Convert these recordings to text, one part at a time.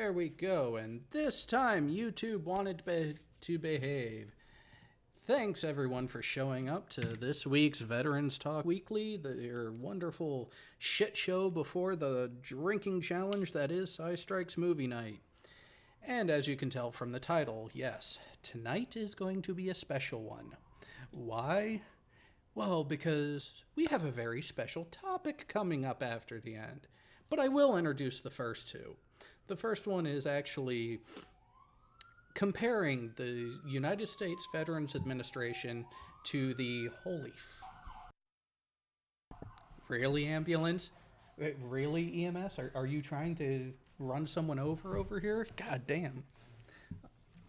there we go. And this time, YouTube wanted to behave. Thanks, everyone, for showing up to this week's Veterans Talk Weekly, your wonderful shit show before the drinking challenge that is Psystrike's movie night. And as you can tell from the title, yes, tonight is going to be a special one. Why? Well, because we have a very special topic coming up after the end. But I will introduce the first two. The first one is actually comparing the United States Veterans Administration to the really ambulance? Really EMS? Are you trying to run someone over here? God damn.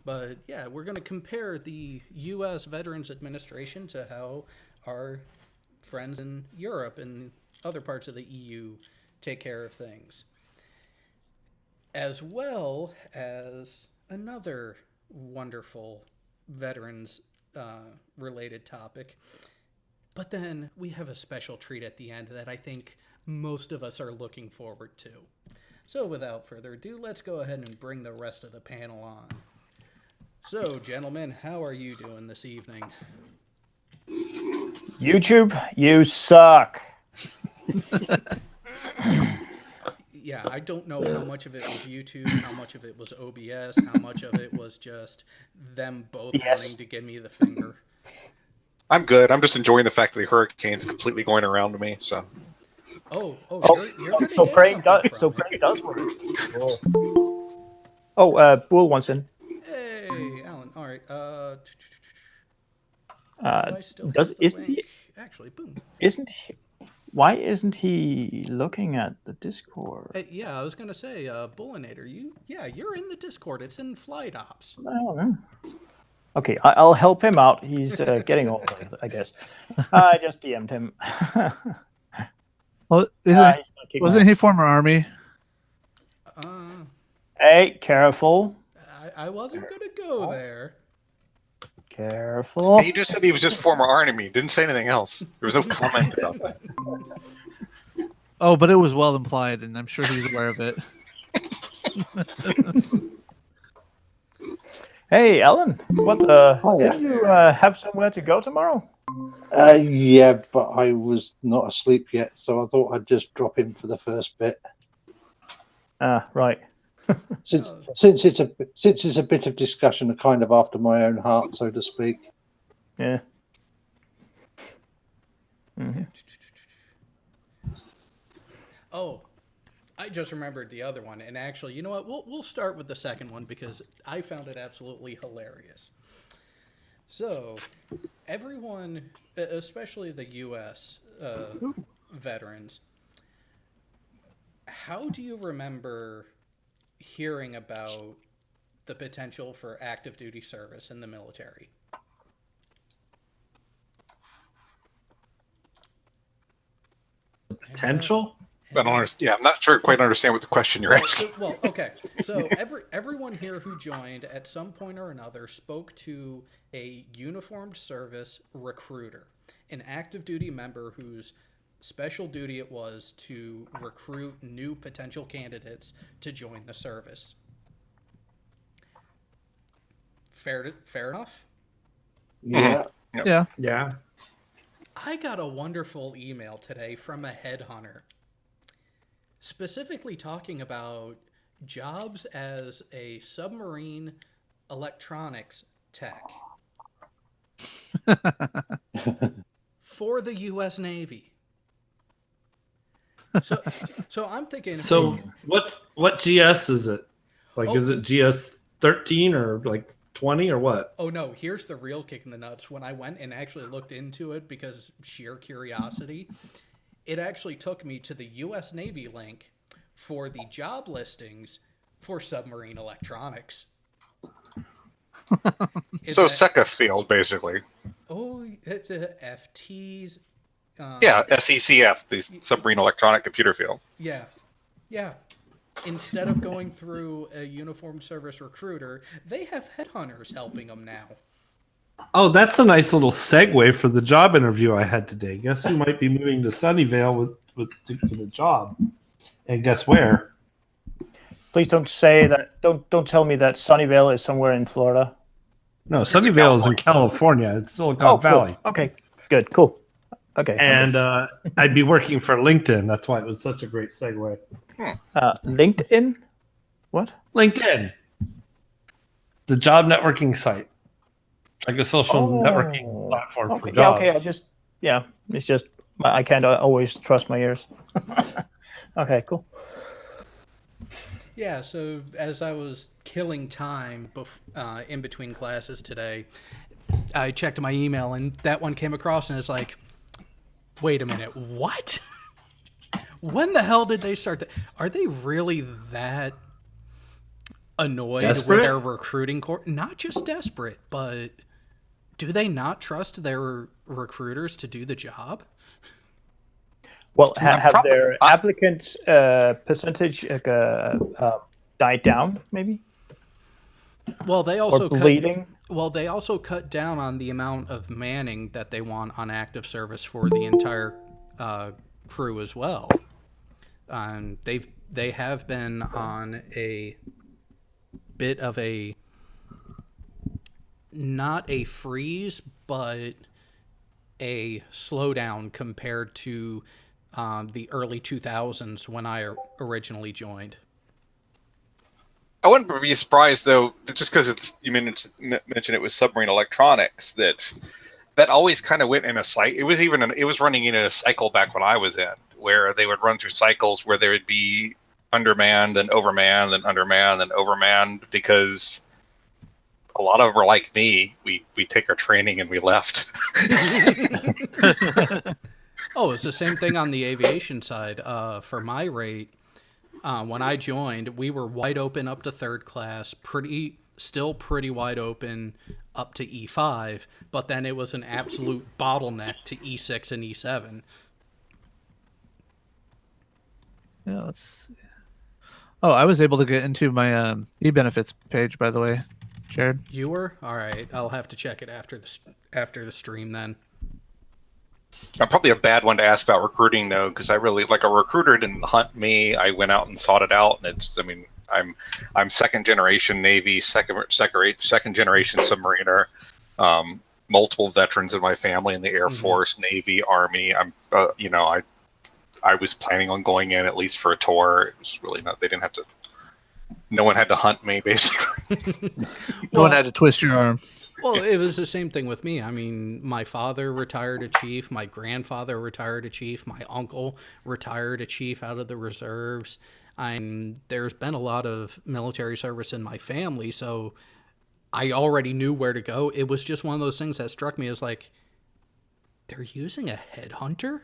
But yeah, we're going to compare the U.S. Veterans Administration to how our friends in Europe and other parts of the EU take care of things. As well as another wonderful veterans related topic. But then we have a special treat at the end that I think most of us are looking forward to. So without further ado, let's go ahead and bring the rest of the panel on. So, gentlemen, how are you doing this evening? YouTube, you suck. Yeah, I don't know how much of it was YouTube, how much of it was OBS, how much of it was just them both wanting to give me the finger. I'm good. I'm just enjoying the fact that the hurricane's completely going around me. So. You're so praying does work. Bull wants in. Hey, Alan. All right. Actually, boom. Why isn't he looking at the Discord? Yeah, I was gonna say, Bullinator, you're in the Discord. It's in Flight Ops. Oh, okay, I'll help him out. He's getting old, I guess. I just DM'd him. Well, wasn't he former Army? Hey, careful. I wasn't gonna go there. Careful. He just said he was just former Army. Didn't say anything else. There was no comment about that. Oh, but it was well implied, and I'm sure he's aware of it. Hey, Ellen. What the? Did you have somewhere to go tomorrow? Yeah, but I was not asleep yet, so I thought I'd just drop in for the first bit. Right. Since it's a bit of discussion, kind of after my own heart, so to speak. Yeah. Mm-hmm. Oh, I just remembered the other one, and actually, you know what? We'll start with the second one because I found it absolutely hilarious. So, everyone, especially the U.S. Veterans, how do you remember hearing about the potential for active duty service in the military? Potential? I don't understand. Yeah, I'm not sure quite understand what the question you're asking. Well, okay. So everyone here who joined at some point or another spoke to a uniformed service recruiter, an active duty member whose special duty it was to recruit new potential candidates to join the service. Fair enough? Yeah. Yeah. Yeah. I got a wonderful email today from a headhunter, specifically talking about jobs as a submarine electronics tech for the U.S. Navy. So I'm thinking. So what GS is it? Like, is it GS 13 or like 20 or what? Oh no! Here's the real kick in the nuts. When I went and actually looked into it because sheer curiosity, it actually took me to the U.S. Navy link for the job listings for submarine electronics. So SECA field, basically. Oh, it's FTs. Yeah, SECF, the submarine electronic computer field. Yeah. Instead of going through a uniformed service recruiter, they have headhunters helping them now. Oh, that's a nice little segue for the job interview I had today. Guess who might be moving to Sunnyvale with the job? And guess where? Please don't say that. Don't tell me that Sunnyvale is somewhere in Florida. No, Sunnyvale is in California. It's Silicon Valley. Cool. Okay, good, cool. Okay, And I'd be working for LinkedIn. That's why it was such a great segue. LinkedIn. What? LinkedIn, the job networking site, like a social networking platform for Okay, jobs. yeah, okay. It's just I can't always trust my ears. Okay, cool. Yeah, so as I was killing time in between classes today, I checked my email and that one came across and it's like, wait a minute, what? When the hell did they start that? Are they really that annoyed Desperate? with their recruiting course? Not just desperate, but do they not trust their recruiters to do the job? Well, have probably- their applicants percentage died down, maybe, Well, they or also bleeding? They also cut down on the amount of manning that they want on active service for the entire crew as well. They have been on a bit of a not a freeze, but a slowdown compared to the early 2000s when I originally joined. I wouldn't be surprised though, just because you mentioned it was submarine electronics that always kind of went in a cycle. It was running in a cycle back when I was in, where they would run through cycles where there would be undermanned and overmanned and undermanned and overmanned, because a lot of them were like me. We take our training and we left. Oh, it's the same thing on the aviation side. For my rate, when I joined, we were wide open up to third class, still pretty wide open up to E5, but then it was an absolute bottleneck to E6 and E7. Yeah, let's see. Oh, I was able to get into my e-benefits page, by the way, Jared. You were? All right, I'll have to check it after the stream then. I'm probably a bad one to ask about recruiting though, because I really a recruiter didn't hunt me. I went out and sought it out, and I'm second generation Navy, second generation submariner, multiple veterans in my family in the Air Force, Navy, Army. I was planning on going in at least for a tour. It was really not. They didn't have to. No one had to hunt me, basically. No one had to twist your arm. Well, it was the same thing with me. I mean, my father retired a chief, my grandfather retired a chief, my uncle retired a chief out of the reserves. There's been a lot of military service in my family, so I already knew where to go. It was just one of those things that struck me as like, they're using a headhunter?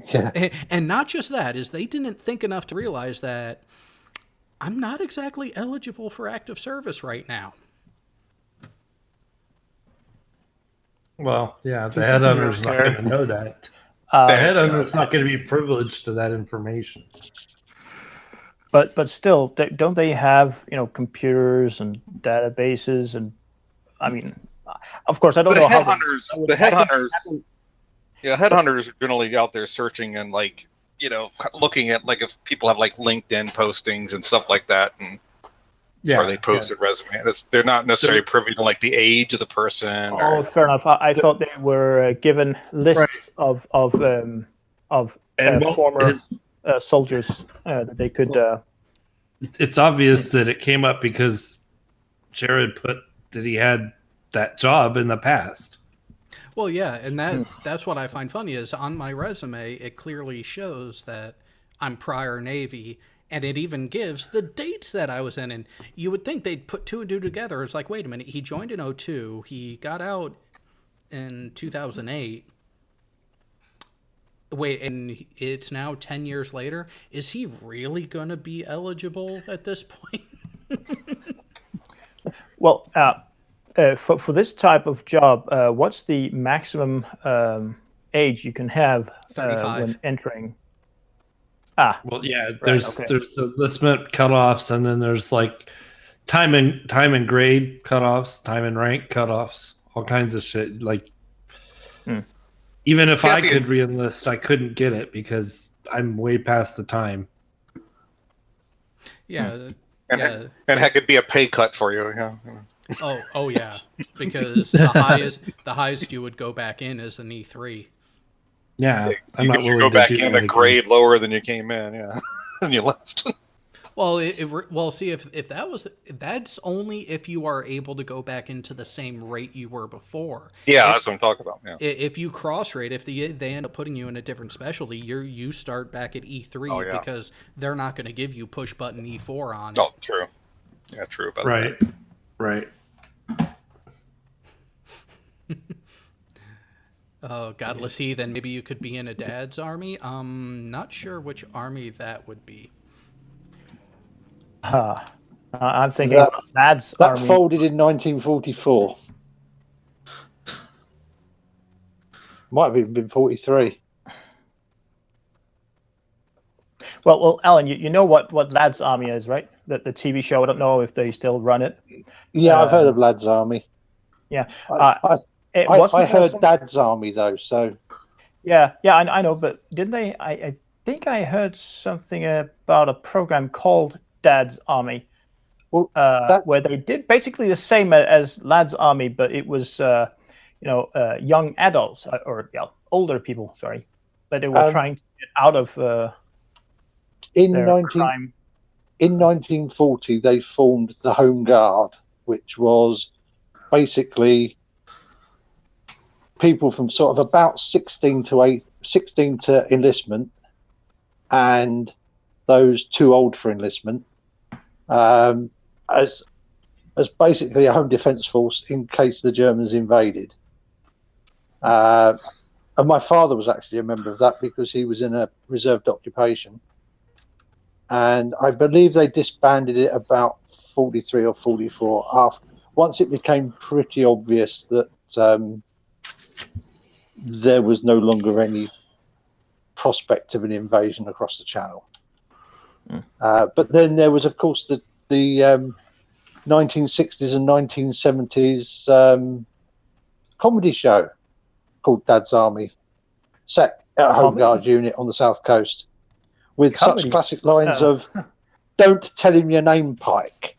Yeah. And not just that, is they didn't think enough to realize that I'm not exactly eligible for active service right now. Well, yeah, the headhunter's not going to know that. The headhunter's not going to be privileged to that information. But still, don't they have computers and databases? And I mean, of course, I don't know how The headhunters are generally out there searching and looking at if people have LinkedIn postings and stuff like that, and or they post a resume. They're not necessarily privy to the age of the person. Oh, fair enough. I thought they were given lists of former soldiers that they could. It's obvious that it came up because Jared put that he had that job in the past. Well, yeah, and that's what I find funny is on my resume, it clearly shows that I'm prior Navy, and it even gives the dates that I was in. And you would think they'd put two and two together. It's like, wait a minute, he joined in 2002, he got out in 2008. Wait, and it's now 10 years later? Is he really going to be eligible at this point? Well, for this type of job, what's the maximum age you can have 35. when entering? Well, yeah, there's okay. there's the enlistment cutoffs, and then there's time and grade cutoffs, time and rank cutoffs, all kinds of shit. Even if I could re-enlist, I couldn't get it because I'm way past the time. Yeah, And yeah. and heck, it'd be a pay cut for you. Yeah. Oh yeah, because the highest you would go back in is an E3. Yeah, I'm You not could willing go to back do in that a again. grade lower than you came in. Yeah, and you left. Well, well, see if that's only if you are able to go back into the same rate you were before. Yeah, If, that's what I'm talking about. Yeah. if you cross rate, if they end up putting you in a different specialty, you start back at E3 Oh, yeah. because they're not going to give you push button E4 on it. Oh, true. Yeah, true about Right, right. Oh, godless heathen. Maybe you could be in a dad's army. Not sure which army that would be. I'm thinking Lad's That army. folded in 1944. Might have even been 43. Well, Alan, you know what Lad's army is, right? The TV show. I don't know if they still run it. Yeah, I've heard of Lad's Army. Yeah. I heard Dad's Army though. So Yeah, I know, but didn't they? I think I heard something about a program called Dad's Army, Well, where they did basically the same as Lad's Army, but it was young adults or older people. Sorry, but they were trying to get out of in their 19 crime. in 1940 they formed the Home Guard, which was basically people from sort of about 16 to enlistment, and those too old for enlistment, as basically a home defense force in case the Germans invaded. And my father was actually a member of that because he was in a reserved occupation. And I believe they disbanded it about 43 or 44 once it became pretty obvious that there was no longer any prospect of an invasion across the channel. But then there was, of course, the 1960s and 1970s comedy show called Dad's Army, set at a Home Guard unit on the South Coast, with such classic lines of "Don't tell him your name, Pike."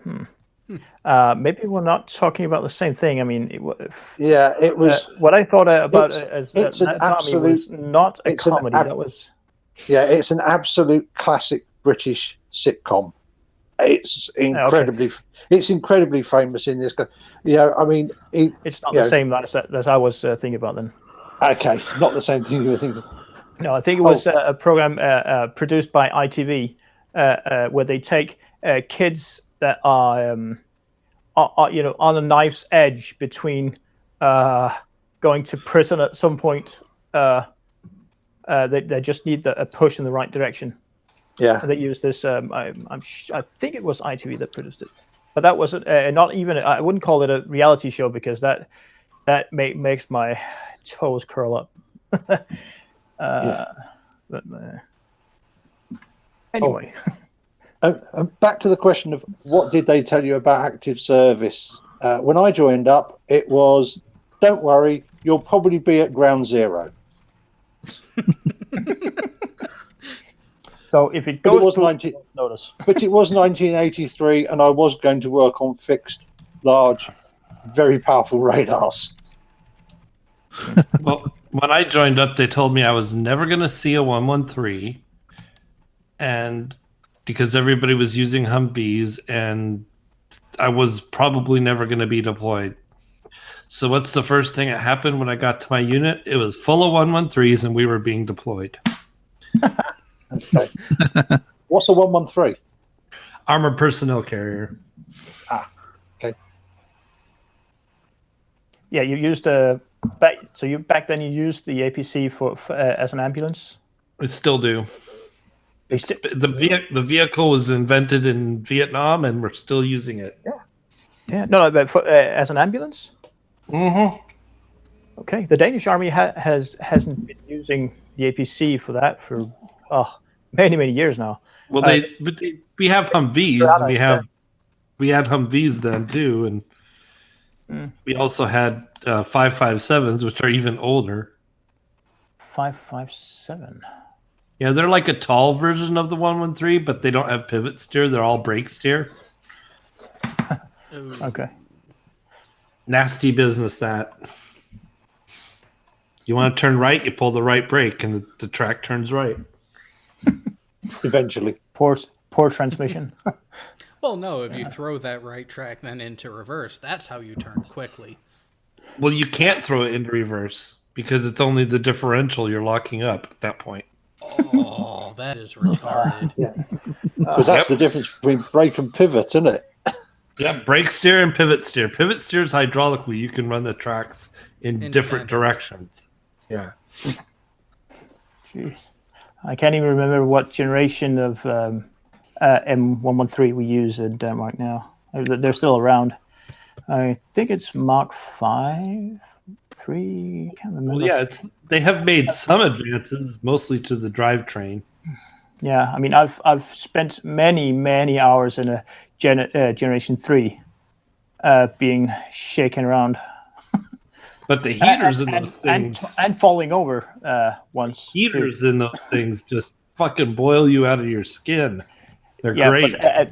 Maybe we're not talking about the same thing. I mean, it was what I thought about as Lad's Army was not a comedy. That was it's an absolute classic British sitcom. It's incredibly famous in this. I mean, it's not the same as I was thinking about then. Okay, not the same thing you were thinking. No, I think it was a program produced by ITV where they take kids that are on a knife's edge between going to prison at some point. They just need a push in the right direction. Yeah, and they used this. I think it was ITV that produced it, but that was not even. I wouldn't call it a reality show because that makes my toes curl up. But anyway. Back to the question of what did they tell you about active service? When I joined up, it was, don't worry, you'll probably be at ground zero. So if it goes notice. But it was 1983, and I was going to work on fixed, large, very powerful radars. Well, when I joined up, they told me I was never going to see a 113, and because everybody was using Humvees, and I was probably never going to be deployed. So what's the first thing that happened when I got to my unit? It was full of 113s, and we were being deployed. Okay. What's a 113? Armored personnel carrier. Okay. Yeah, you used back then you used the APC for as an ambulance. I still do. The vehicle was invented in Vietnam, and we're still using it. Yeah. No, but as an ambulance. Mm-hmm. Okay, the Danish army hasn't been using the APC for that for many years now. Well, we have Humvees. And we had Humvees then too, and we also had 5.57s, which are even older. 5.57. Yeah, they're like a tall version of the 113, but they don't have pivot steer. They're all brake steer. Ooh. Okay. Nasty business that. You want to turn right, you pull the right brake, and the track turns right. Eventually. Poor transmission. Well, no, if you throw that right track then into reverse, that's how you turn quickly. Well, you can't throw it into reverse because it's only the differential you're locking up at that point. Oh, that is retarded. Because that's the difference between brake and pivot, isn't it? Yeah, brake steer and pivot steer. Pivot steer is hydraulically. You can run the tracks in different Independent. directions. Yeah. Jeez. I can't even remember what generation of M113 we use in Denmark now. They're still around. I think it's Mark 5, 3. I can't remember. Well, yeah, they have made some advances, mostly to the drivetrain. Yeah, I mean, I've spent many hours in a Generation 3 being shaken around. But the heaters in those things, and falling over once. heaters in those things just fucking boil you out of your skin. They're great. But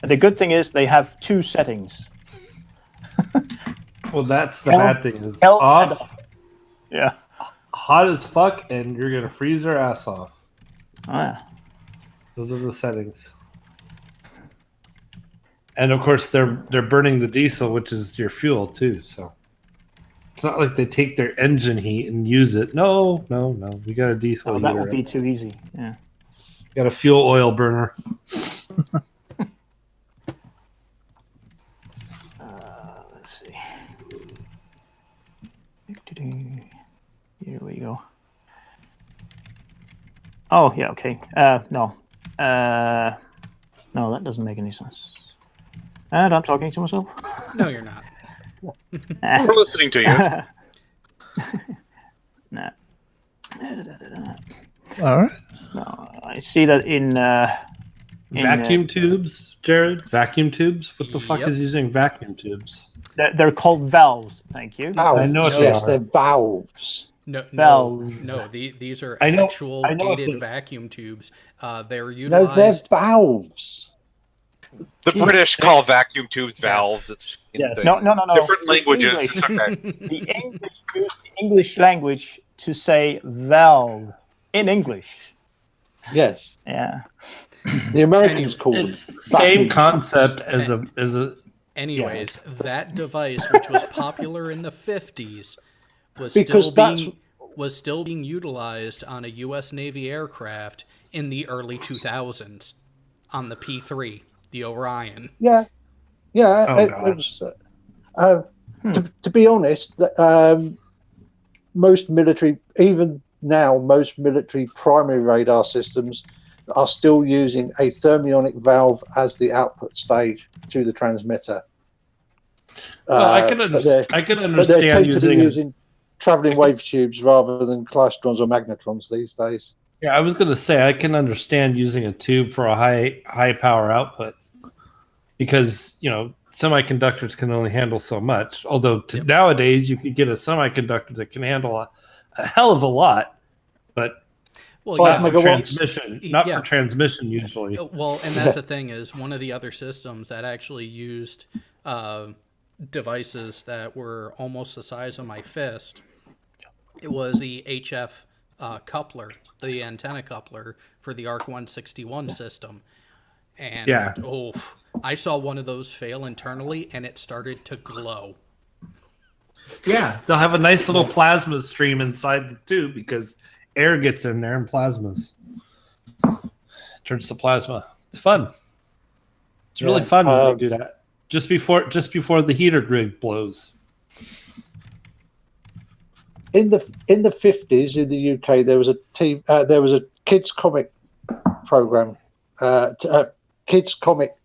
the good thing is they have 2 settings. Well, that's the Hell- bad thing is hell off, Yeah. hot as fuck, and you're gonna freeze your ass off. Oh, yeah. Those are the settings. And of course, they're burning the diesel, which is your fuel too. So it's not like they take their engine heat and use it. No. We got a diesel Oh, that heater. would be too easy. Yeah. Got a fuel oil burner. Let's see. Here we go. Oh, yeah, okay. No. No, that doesn't make any sense. And I'm talking to myself. No, you're not. We're listening to you. Nah. All right. No, I see that in Vacuum tubes, Jared? Vacuum tubes? What the fuck Yep. is using vacuum tubes? they're called valves. Thank you. Valves. I know what they Yes, are. they're valves. No, Valves. these are I know- actual I know what gated the- vacuum tubes. They're No, they're utilized. valves. The British call vacuum tubes valves. It's Yes. No. different The languages. English- It's okay. The English use the English language to say valve in English. Yes. Yeah. The Americans call them. It's the same vacuum. concept as a Anyways, that device, which was popular in the 50s, was Because still being utilized on a U.S. Navy aircraft in the early 2000s on the P-3, the Orion. Yeah. Yeah. Oh, it God. was, to be honest, most military, even now, most military primary radar systems are still using a thermionic valve as the output stage to the transmitter. Well, I can but they're understand totally using. using traveling wave tubes rather than klystrons or magnetrons these days. Yeah, I was going to say I can understand using a tube for a high power output because semiconductors can only handle so much. Although nowadays you could get a semiconductor that can handle a hell of a lot, but Well, Five yeah, not for megawatts. transmission. Not Yeah. for transmission usually. Well, and that's the thing is one of the other systems that actually used devices that were almost the size of my fist. It was the HF coupler, the antenna coupler for the ARC 161 system. And Yeah. I saw one of those fail internally and it started to glow. Yeah, they'll have a nice little plasma stream inside the tube because air gets in there and plasmas turns to plasma. It's fun. It's really fun when they do that. Just before the heater grid blows. In the 50s in the UK, there was a kids comic program, kids comic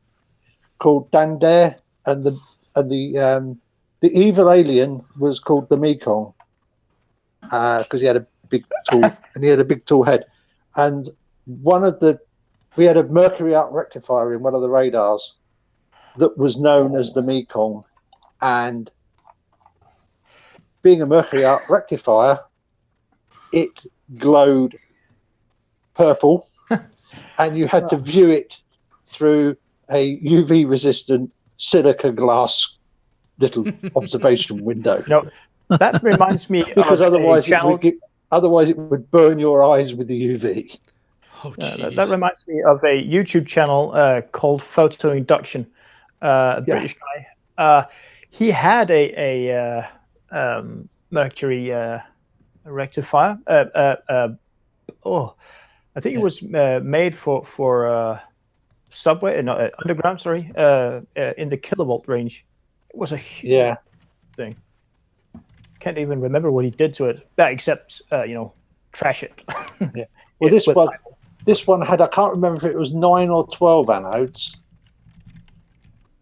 called Dan Dare, and the evil alien was called the Mekong because he had a big tall head, and we had a mercury arc rectifier in one of the radars that was known as the Mekong, and being a mercury arc rectifier, it glowed purple, and you had to view it through a UV resistant silica glass little observation window. No, that reminds me Because of otherwise a channel. otherwise it would burn your eyes with the UV. Oh, That jeez. reminds me of a YouTube channel called Photo Induction. A British guy. He had a mercury rectifier. I think it was made for subway, no, underground. Sorry, in the kilovolt range. It was a huge thing. Can't even remember what he did to it, except trash it. Well, this one had, I can't remember if it was 9 or 12 anodes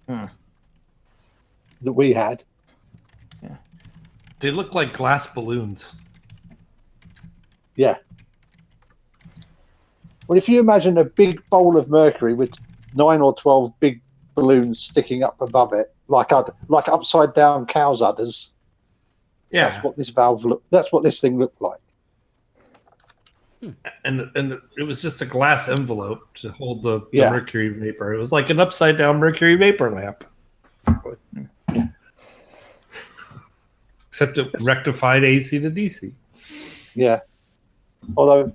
that we had. They look like glass balloons. Yeah. Well, if you imagine a big bowl of mercury with 9 or 12 big balloons sticking up above it, like upside down cow's udders. Yeah, That's what this valve that's what this thing looked like. and it was just a glass envelope to hold the Yeah. mercury vapor. It was like an upside down mercury vapor lamp. Except it rectified AC to DC. Yeah. Although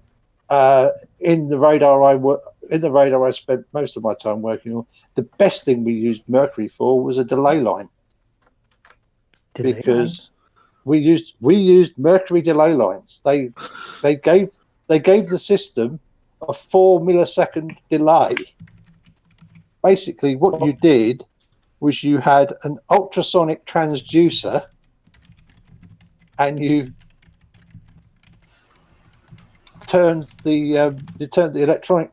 in the radar I spent most of my time working on, the best thing we used mercury for was a delay line. Because we used mercury delay lines. They gave the system a 4 millisecond delay. Basically, what you did was you had an ultrasonic transducer, and you turned the electronic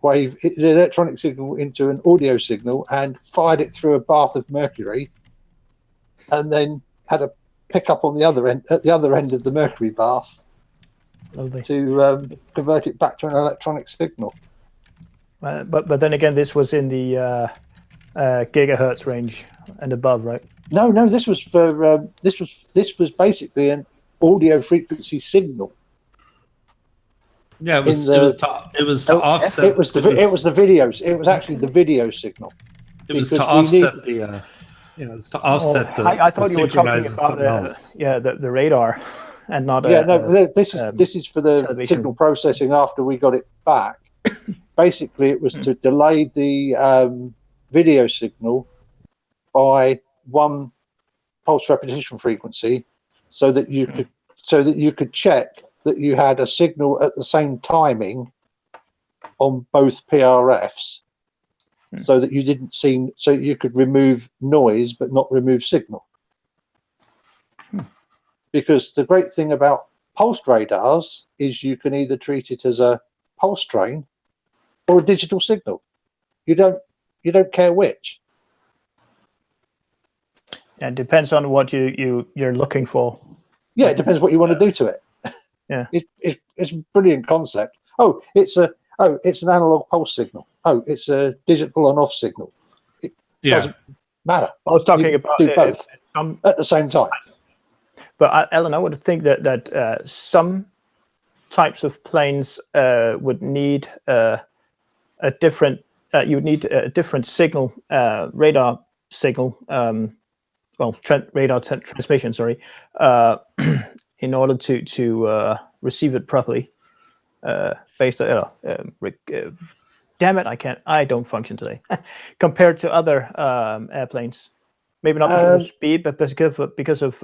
signal into an audio signal, and fired it through a bath of mercury, and then had a pickup on the other end, at the other end of the mercury bath. Lovely. To convert it back to an electronic signal. But then again, this was in the gigahertz range and above, right? No, this was for this was basically an audio frequency signal. Yeah, it was to offset. It was the videos. It was actually the video signal. It was because to offset the. It's to offset the. I thought you were talking synchronize about something else. the radar, and not. This is for the television. signal processing after we got it back. Basically, it was to delay the video signal by 1 pulse repetition frequency, so that you could check that you had a signal at the same timing on both PRFs, so that you could remove noise but not remove signal. Because the great thing about pulsed radars is you can either treat it as a pulse train or a digital signal. You don't care which. It depends on what you're looking for. Yeah, it depends what you want to do to it. Yeah, it's a brilliant concept. It's an analog pulse signal. It's a digital on-off signal. It doesn't matter. I was talking You about do both some, at the same time. but Ellen, I would think that some types of planes would need a different. You would need a different signal, radar signal. Radar transmission. Sorry, in order to receive it properly. Based on damn it, I don't function today. Compared to other airplanes, maybe not because of speed, but because of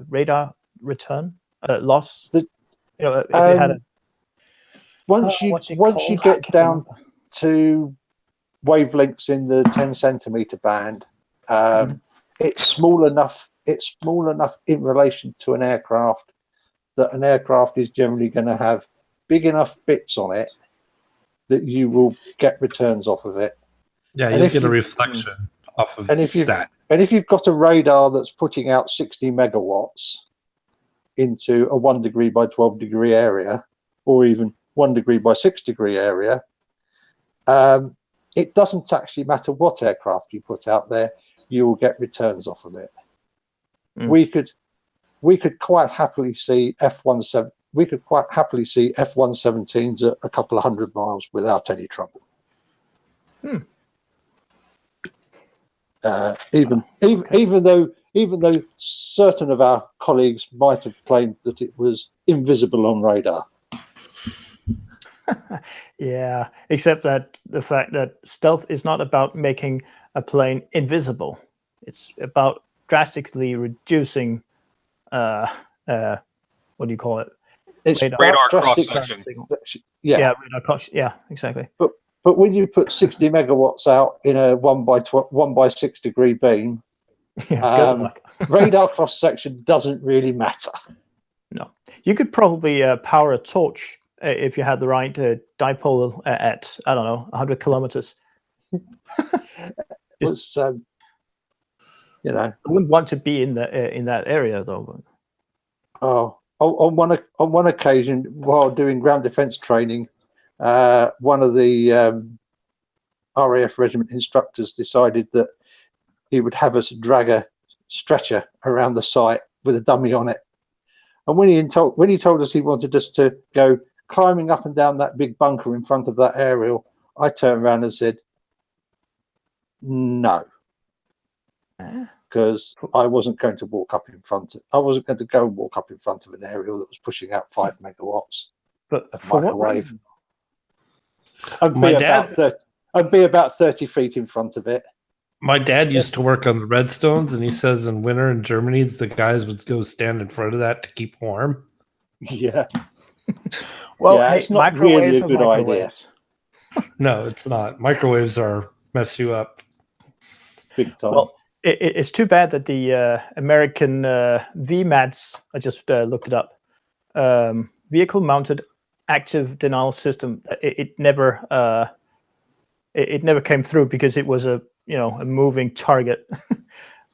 radar return loss. If you had once you get down to wavelengths in the 10 centimeter band, it's small enough in relation to an aircraft that an aircraft is generally going to have big enough bits on it that you will get returns off of it. Yeah, you'll get a reflection off of that. And if you've got a radar that's putting out 60 megawatts into a 1 degree by 12 degree area, or even 1 degree by 6 degree area, it doesn't actually matter what aircraft you put out there, you will get returns off of it. We could quite happily see we could quite happily see F-117s at a couple of 100 miles without any trouble. Even though certain of our colleagues might have claimed that it was invisible on radar. Yeah, except that the fact that stealth is not about making a plane invisible. It's about drastically reducing, what do you call it? It's Radar drastic- cross-section. Yeah. Radar cross. Yeah, exactly. But when you put 60 megawatts out in a 1 by 6 degree beam, Yeah, good luck. radar cross section doesn't really matter. No, you could probably power a torch if you had the right dipole at, I don't know, 100 kilometers. It's, you know, I wouldn't want to be in that area though. on one occasion while doing ground defense training, one of the RAF regiment instructors decided that he would have us drag a stretcher around the site with a dummy on it. And when he told us he wanted us to go climbing up and down that big bunker in front of that aerial, I turned around and said, no. Because I wasn't going to walk up in front of, I wasn't going to go and walk up in front of an aerial that was pushing out 5 megawatts But of for what microwave. reason? I'd be about 30 feet in front of it. My dad used to work on the Redstones, and he says in winter in Germany, the guys would go stand in front of that to keep warm. Yeah. Well, Yeah, it's not really a good idea. No, it's not. Microwaves mess you up. Big time. Well, it's too bad that the American VMATS, I just looked it up, vehicle-mounted active denial system. It never came through because it was a moving target.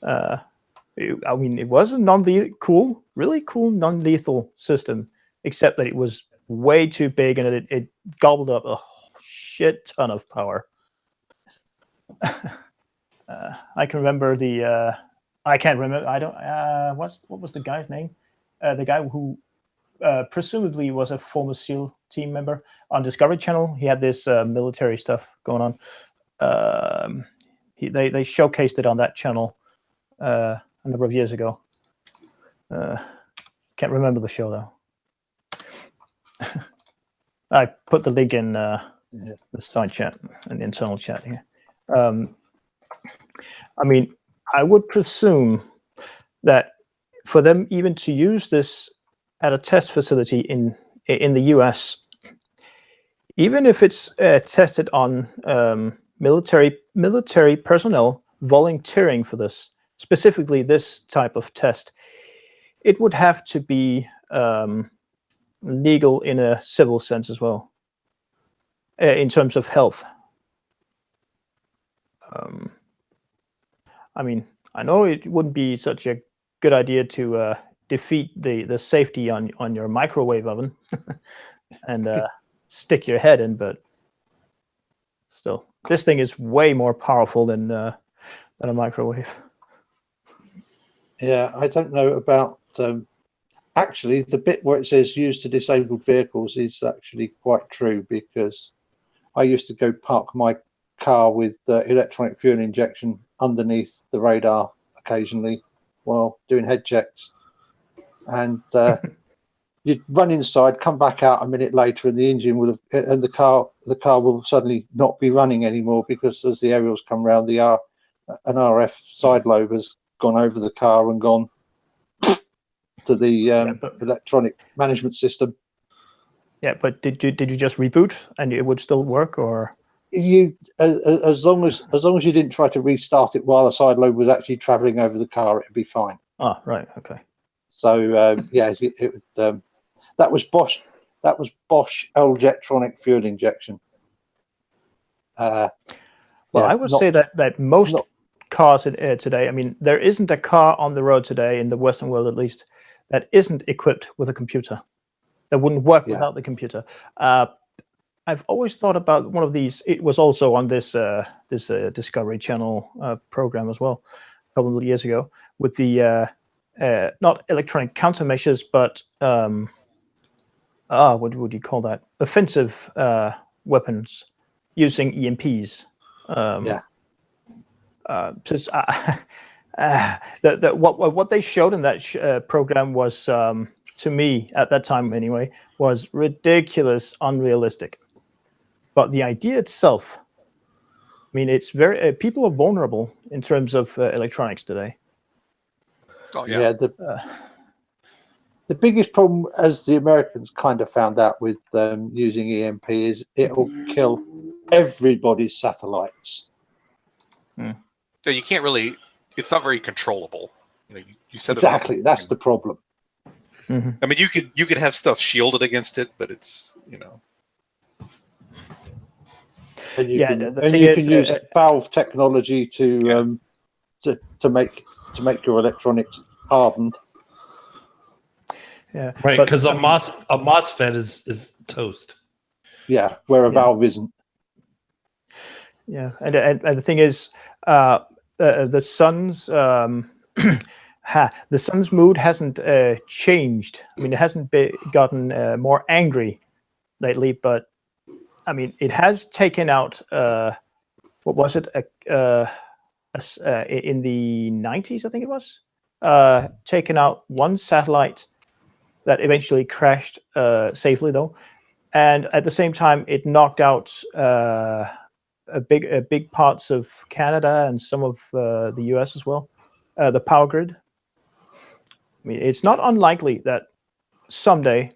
I mean, it was a really cool non-lethal system, except that it was way too big and it gobbled up a shit ton of power. I can remember I can't remember. I don't. What was the guy's name? The guy who presumably was a former SEAL team member on Discovery Channel. He had this military stuff going on. They showcased it on that channel a number of years ago. Can't remember the show though. I put the link in the side chat and the internal chat here. I mean, I would presume that for them even to use this at a test facility in the US, even if it's tested on military personnel volunteering for this, specifically this type of test, it would have to be legal in a civil sense as well, in terms of health. I mean, I know it wouldn't be such a good idea to defeat the safety on your microwave oven and stick your head in, but still, this thing is way more powerful than a microwave. Yeah, I don't know about. Actually, the bit where it says used to disabled vehicles is actually quite true, because I used to go park my car with electronic fuel injection underneath the radar occasionally while doing head checks, and you'd run inside, come back out a minute later, and the engine will have, and the car will suddenly not be running anymore, because as the aerials come round, an RF side lobe has gone over the car and gone to the electronic management system. Yeah, but did you just reboot and it would still work, or? You, as long as you didn't try to restart it while the side lobe was actually traveling over the car, it'd be fine. Ah, right, okay. So yeah, that was Bosch L-Jetronic fuel injection. Well, I would say that most cars today, I mean, there isn't a car on the road today, in the Western world at least, that isn't equipped with a computer, that wouldn't work without the computer. I've always thought about one of these. It was also on this Discovery Channel program as well, a couple of years ago, with the not electronic countermeasures, but what would you call that? Offensive weapons using EMPs. Yeah. Just what they showed in that program was, to me at that time anyway, was ridiculous, unrealistic. But the idea itself, I mean, it's very people are vulnerable in terms of electronics today. Oh yeah. The biggest problem, as the Americans kind of found out with using EMP, is it'll kill everybody's satellites. So you can't really. It's not very controllable. You know, you said Exactly, that's the problem. Mm-hmm. I mean, you could have stuff shielded against it, but it's And you Yeah, can, the and thing you is, can use valve technology to make your electronics hardened. Yeah, Right, but, because a I mean, MOSFET is toast. Yeah, where a valve isn't. yeah, and the thing is, the sun's the sun's mood hasn't changed. I mean, it hasn't gotten more angry lately, but I mean, it has taken out what was it? In the 90s, I think it was, taken out one satellite that eventually crashed safely, though, and at the same time, it knocked out big parts of Canada and some of the US as well, the power grid. I mean, it's not unlikely that someday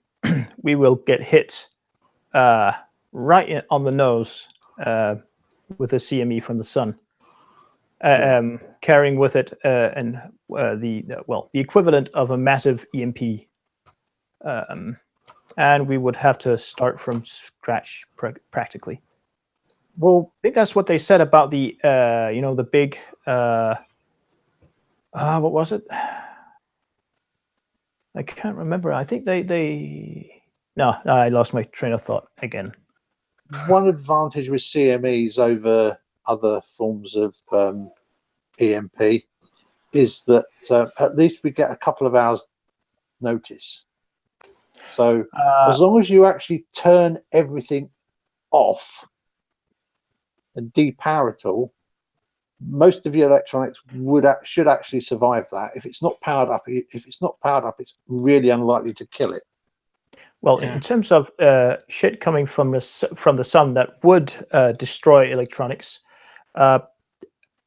we will get hit right on the nose with a CME from the sun, carrying with it the equivalent of a massive EMP, and we would have to start from scratch practically. Well, I think that's what they said about the the big what was it? I can't remember. I think no, I lost my train of thought again. One advantage with CMEs over other forms of EMP is that at least we get a couple of hours notice. So as long as you actually turn everything off and depower it all, most of your electronics should actually survive that. If it's not powered up, it's really unlikely to kill it. Well, in terms of shit coming from the sun that would destroy electronics,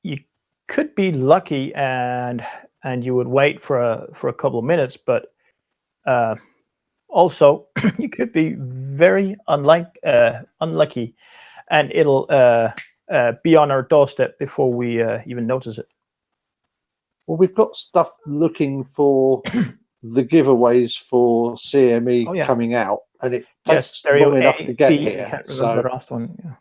you could be lucky and you would wait for a couple of minutes, but also you could be very unlucky, and it'll be on our doorstep before we even notice it. Well, we've got stuff looking for the giveaways for CME coming out, and it takes long enough to get here. I can't remember the last one.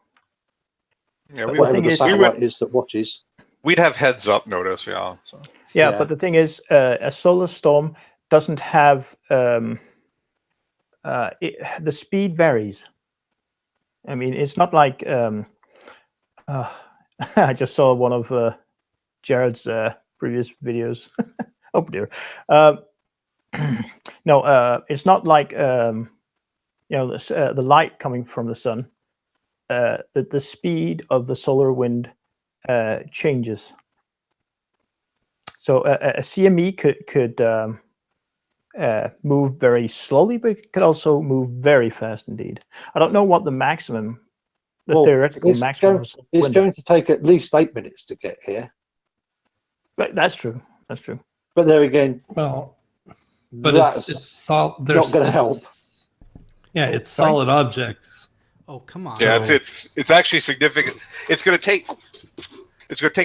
Yeah, whatever the satellite is that watches. We'd have heads up notice, yeah. So. Yeah, but the thing is, a solar storm doesn't have the speed varies. I mean, it's not like I just saw one of Jared's previous videos. Oh dear. No, it's not like the light coming from the sun. The speed of the solar wind changes. So a CME could move very slowly, but it could also move very fast indeed. I don't know what the theoretical maximum. It's going to take at least 8 minutes to get here. But that's true. That's true. But there again, well, but it's not going to help. Yeah, it's solid objects. Oh, come on. Yeah, it's actually significant. It's going to take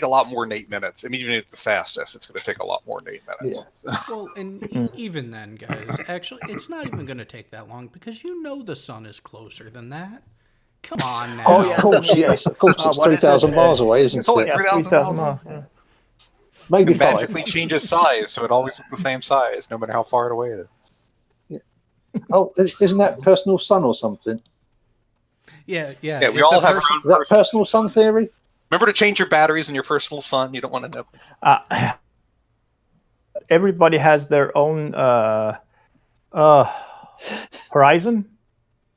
a lot more than 8 minutes. I mean, even at the fastest, it's going to take a lot more than 8 minutes. Yeah. So. Well, and even then, guys, actually, it's not even going to take that long because the sun is closer than that. Come on now. Oh, yeah, of course, yes. Of course, it's 3,000 miles away, isn't it? It's only 3,000 miles. Yeah. Maybe it magically changes size, so it always looks the same size, no matter how far away it is. Yeah. Oh, isn't that personal sun or something? Yeah. Yeah, we all have our own. Is that personal sun theory? Remember to change your batteries in your personal sun. You don't want to know. Everybody has their own horizon.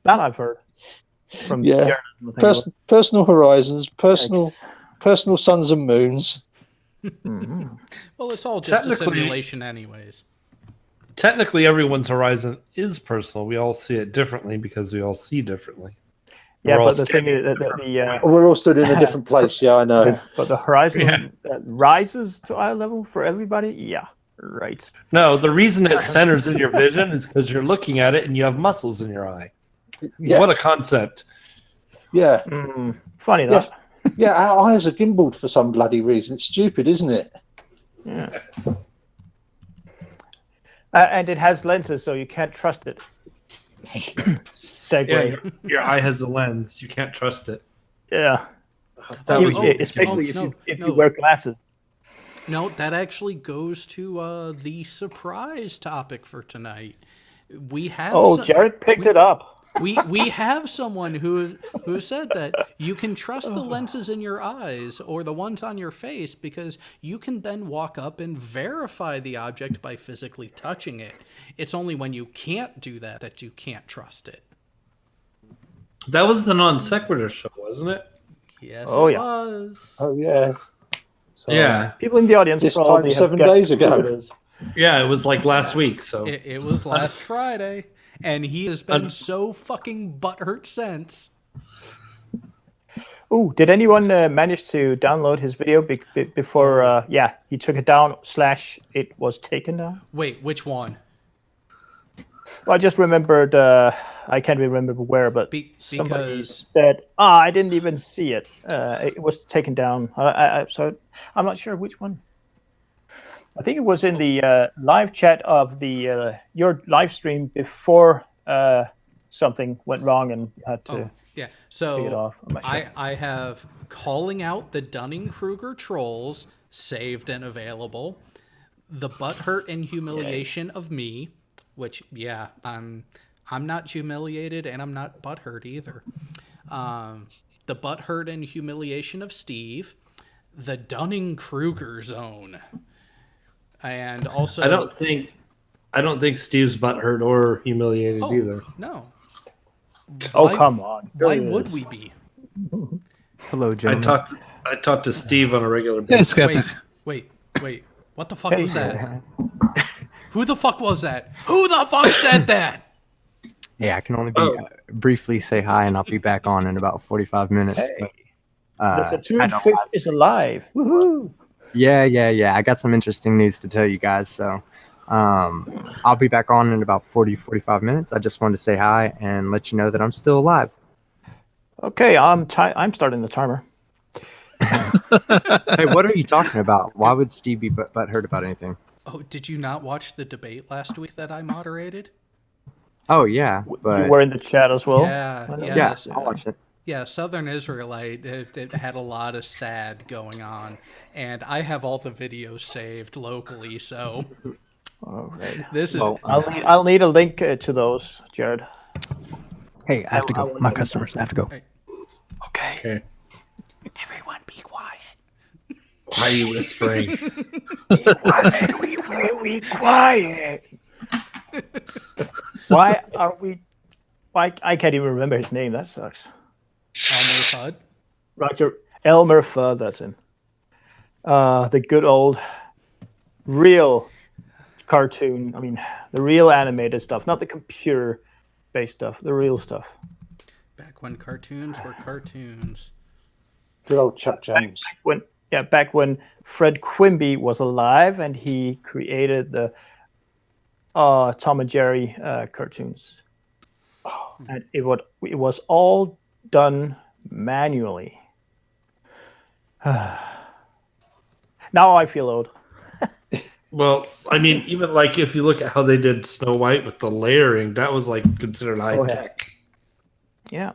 That I've heard from Yeah. Jared, I think. Personal Horizons, Yikes. personal Suns and Moons. Mhm. Well, it's all just a Technically- simulation, anyways. Technically, everyone's horizon is personal. We all see it differently because we all see differently. Yeah, We're all but the thing standing is that We're all stood in a different place. Yeah, I know. but the horizon Yeah. rises to eye level for everybody. Yeah, right. No, the reason it centers in your vision is because you're looking at it and you have muscles in your eye. Yeah, What a concept. yeah, Funny yeah. that. Yeah, our eyes are gimbaled for some bloody reason. It's stupid, isn't it? Yeah. And it has lenses, so you can't trust it. Segue. Yeah, your eye has a lens. You can't trust it. Yeah. That was Especially no, if no. you wear glasses. No, that actually goes to the surprise topic for tonight. We have Oh, some- Jared picked it up. we have someone who said that you can trust the lenses in your eyes or the ones on your face because you can then walk up and verify the object by physically touching it. It's only when you can't do that that you can't trust it. That was the non sequitur show, wasn't it? Yes, Oh, it yeah. was. Oh yeah. So, Yeah. People in the audience This probably time have 7 guessed days ago. who it is. Yeah, it was like last week. So It was last Friday, and he has been so fucking butthurt since. Ooh, did anyone manage to download his video before? Yeah, he took it down / it was taken down. Wait, which one? Well, I just remembered. I can't remember where, but somebody Because said, I didn't even see it. It was taken down. So I'm not sure which one. I think it was in the live chat of the your live stream before something went wrong and you had to yeah, take it so off. I'm not sure. I have calling out the Dunning-Kruger trolls saved and available. The butthurt and humiliation of me, which I'm not humiliated and I'm not butthurt either. The butthurt and humiliation of Steve, the Dunning-Kruger zone, and also I don't think Steve's butthurt or humiliated either. No. Oh, Why- come on. Why Really would is. we be? Hello, I gentlemen. talked to Steve on a regular Hey, basis. Skeptic. Wait. What the fuck Hey, was that? Who the fuck was that? Who the fuck said that? Yeah, I can only be briefly say hi, and I'll be back on in about 45 minutes. Hey. But, The I Platoon know 5th lots is of- alive. Woohoo! Yeah. I got some interesting news to tell you guys. So I'll be back on in about 45 minutes. I just wanted to say hi and let you know that I'm still alive. Okay, I'm starting the timer. Hey, what are you talking about? Why would Steve be butthurt about anything? Oh, did you not watch the debate last week that I moderated? Oh, yeah. But You were in the chat as well. Yeah, I know. yeah. yeah, I'll watch it. Yeah, Southern Israelite, it had a lot of sad going on, and I have all the videos saved locally, so All right. this is... Well, I'll need a link to those, Jared. Hey, I have to I go. want My to- customers, I have to go. Okay, Okay. everyone be quiet. Why are you whispering? We quiet. Why are we? Why I can't even remember his name. That sucks. Elmer Fudd. Roger Elmer Fudd. That's him. The good old, real cartoon. I mean, the real animated stuff, not the computer-based stuff. The real stuff. Back when cartoons were cartoons. Good old Chuck James. Back when Fred Quimby was alive and he created the Tom and Jerry cartoons. And it was all done manually. Now I feel old. Well, I mean, even like if you look at how they did Snow White with the layering, that was like considered high Oh, yeah. tech. Yeah.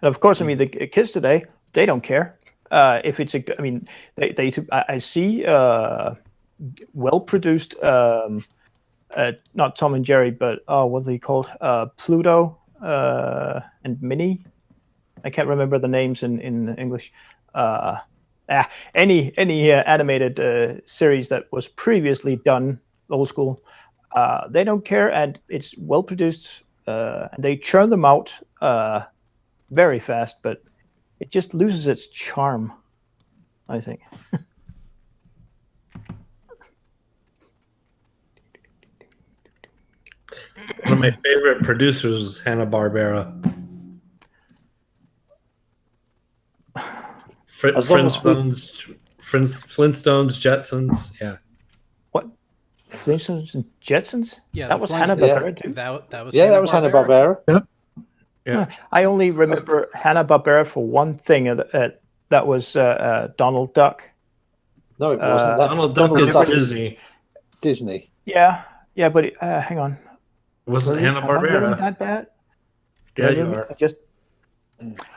And of course, I mean, the kids today, they don't care. If it's I mean, I see well-produced, not Tom and Jerry, but what are they called? Pluto and Minnie. I can't remember the names in English. Any animated series that was previously done old school, they don't care, and it's well-produced and they churn them out very fast, but it just loses its charm, I think. One of my favorite producers was Hanna-Barbera. As long as Flintstones, Jetsons. Yeah. What? Flintstones and Jetsons? Yeah, That the was Flintstones- Hanna-Barbera too? That was Yeah, that was Hanna-Barbera. Yeah. I only remember Hanna-Barbera for one thing. That was Donald Duck. No, it wasn't. That, Donald Duck is Duck Disney. Disney. Yeah, but hang on. Wasn't Really? Am I really Hanna-Barbera? that bad? Yeah, you Really? are. I just.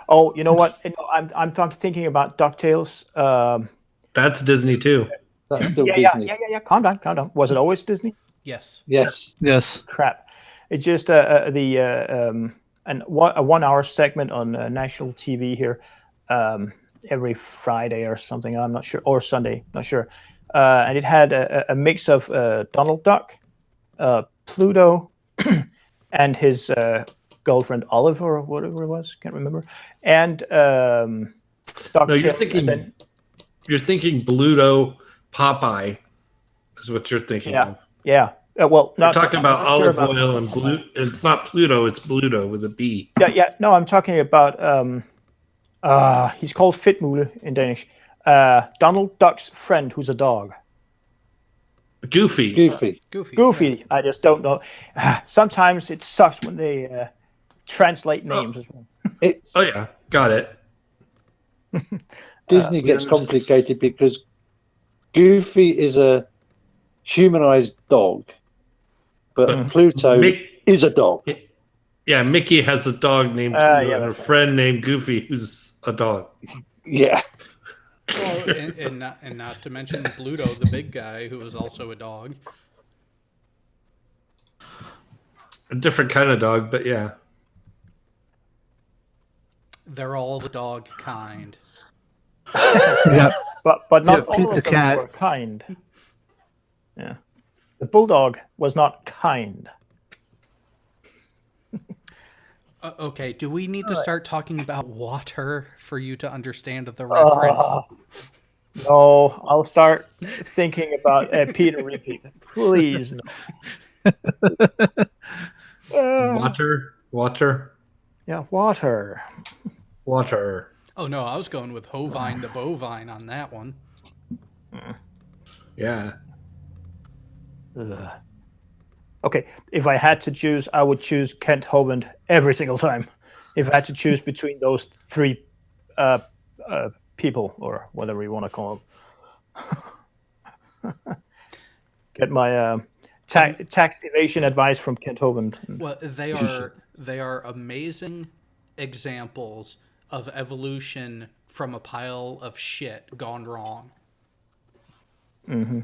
Oh, you know what? I'm thinking about DuckTales. That's Disney too. That's still Yeah. Disney. Calm down. Was it always Disney? Yes. Yes. Yes. Crap. It's just a 1 hour segment on national TV here every Friday or something. I'm not sure, or Sunday, not sure. And it had a mix of Donald Duck, Pluto, and his girlfriend Olive or whatever it was, can't remember. And Dr. No, you're thinking. You're thinking Bluto Popeye, is what you're thinking of. Yeah. Well, We're not talking about not sure olive oil and blue. It's not Pluto, it's Bluto with a B. Yeah. No, I'm talking about. He's called Fedtmule in Danish. Donald Duck's friend, who's a dog. Goofy. Goofy. I just don't know. Sometimes it sucks when they translate names as well. It's Oh yeah, got it. Disney gets complicated because Goofy is a humanized dog, but Pluto is a dog. Yeah, Mickey has a dog named Pluto and a that's right. friend named Goofy who's a dog. Yeah. Well, and not to mention Bluto, the big guy, who is also a dog. A different kind of dog, but yeah. They're all the dog kind. Yeah. But not Yeah, Pete all the of them cat. were kind. Yeah. The bulldog was not kind. Okay, do we need to start talking about water for you to understand the reference? No, I'll start thinking about Peter Repeat. Please. No. Water. Yeah, water. Oh no, I was going with Hovine the bovine on that one. Yeah. Ugh. Okay, if I had to choose, I would choose Kent Hovind every single time. If I had to choose between those three people, or whatever you want to call them. Get my tax evasion advice from Kent Hovind. Well, they are amazing examples of evolution from a pile of shit gone wrong. Mm-hmm.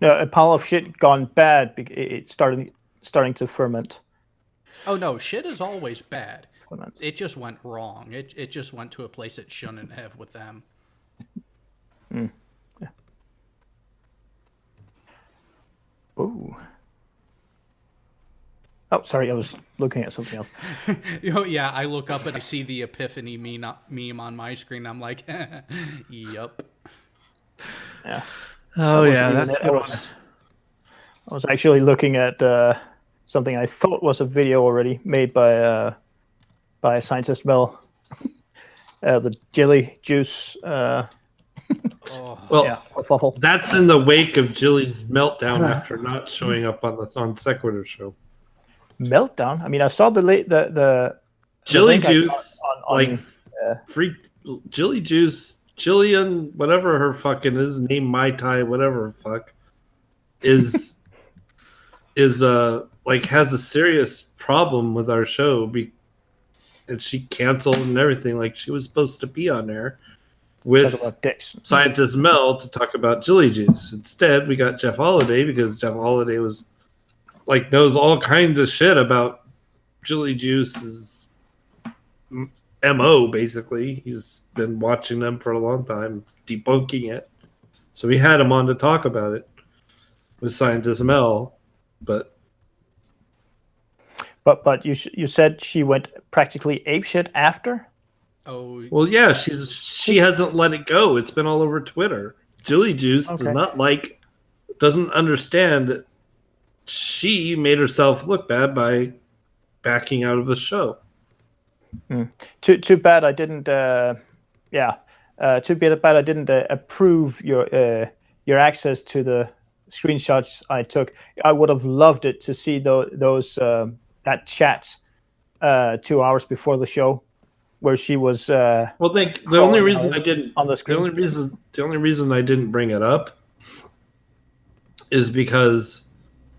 No, a pile of shit gone bad. It's starting to ferment. Oh no, shit is always bad. Ferment. It just went wrong. It just went to a place it shouldn't have with them. Yeah. Ooh. Oh, sorry, I was looking at something else. Yeah, I look up and I see the Epiphany meme on my screen. I'm like, yup. Yeah. Oh yeah, that's a I good was, one. I was actually looking at something I thought was a video already made by Scientist Mel. The jelly juice. Oh. Well, Yeah, waffle. that's in the wake of Jilly's meltdown after not showing up on the On Sequitur show. Meltdown. I mean, I saw the Jilly link I Juice, got on free Jilly Juice, Jillian, whatever her fucking is, name Mai Tai, whatever fuck, is like has a serious problem with our show, and she canceled and everything. Like she was supposed to be on there with about dicks. Scientist Mel to talk about Jilly Juice. Instead, we got Jeff Holiday because Jeff Holiday was like knows all kinds of shit about Jilly Juice's MO. Basically, he's been watching them for a long time, debunking it. So we had him on to talk about it with Scientist Mel, but But you said she went practically apeshit after. Oh, Well, yeah, she hasn't let it go. It's been all over Twitter. Jilly Juice doesn't understand that she made herself look bad by backing out of the show. Too bad I didn't. Too bad I didn't approve your access to the screenshots I took. I would have loved it to see those that chat 2 hours before the show, where she was. Well, the only reason I didn't on the screen. the only reason I didn't bring it up is because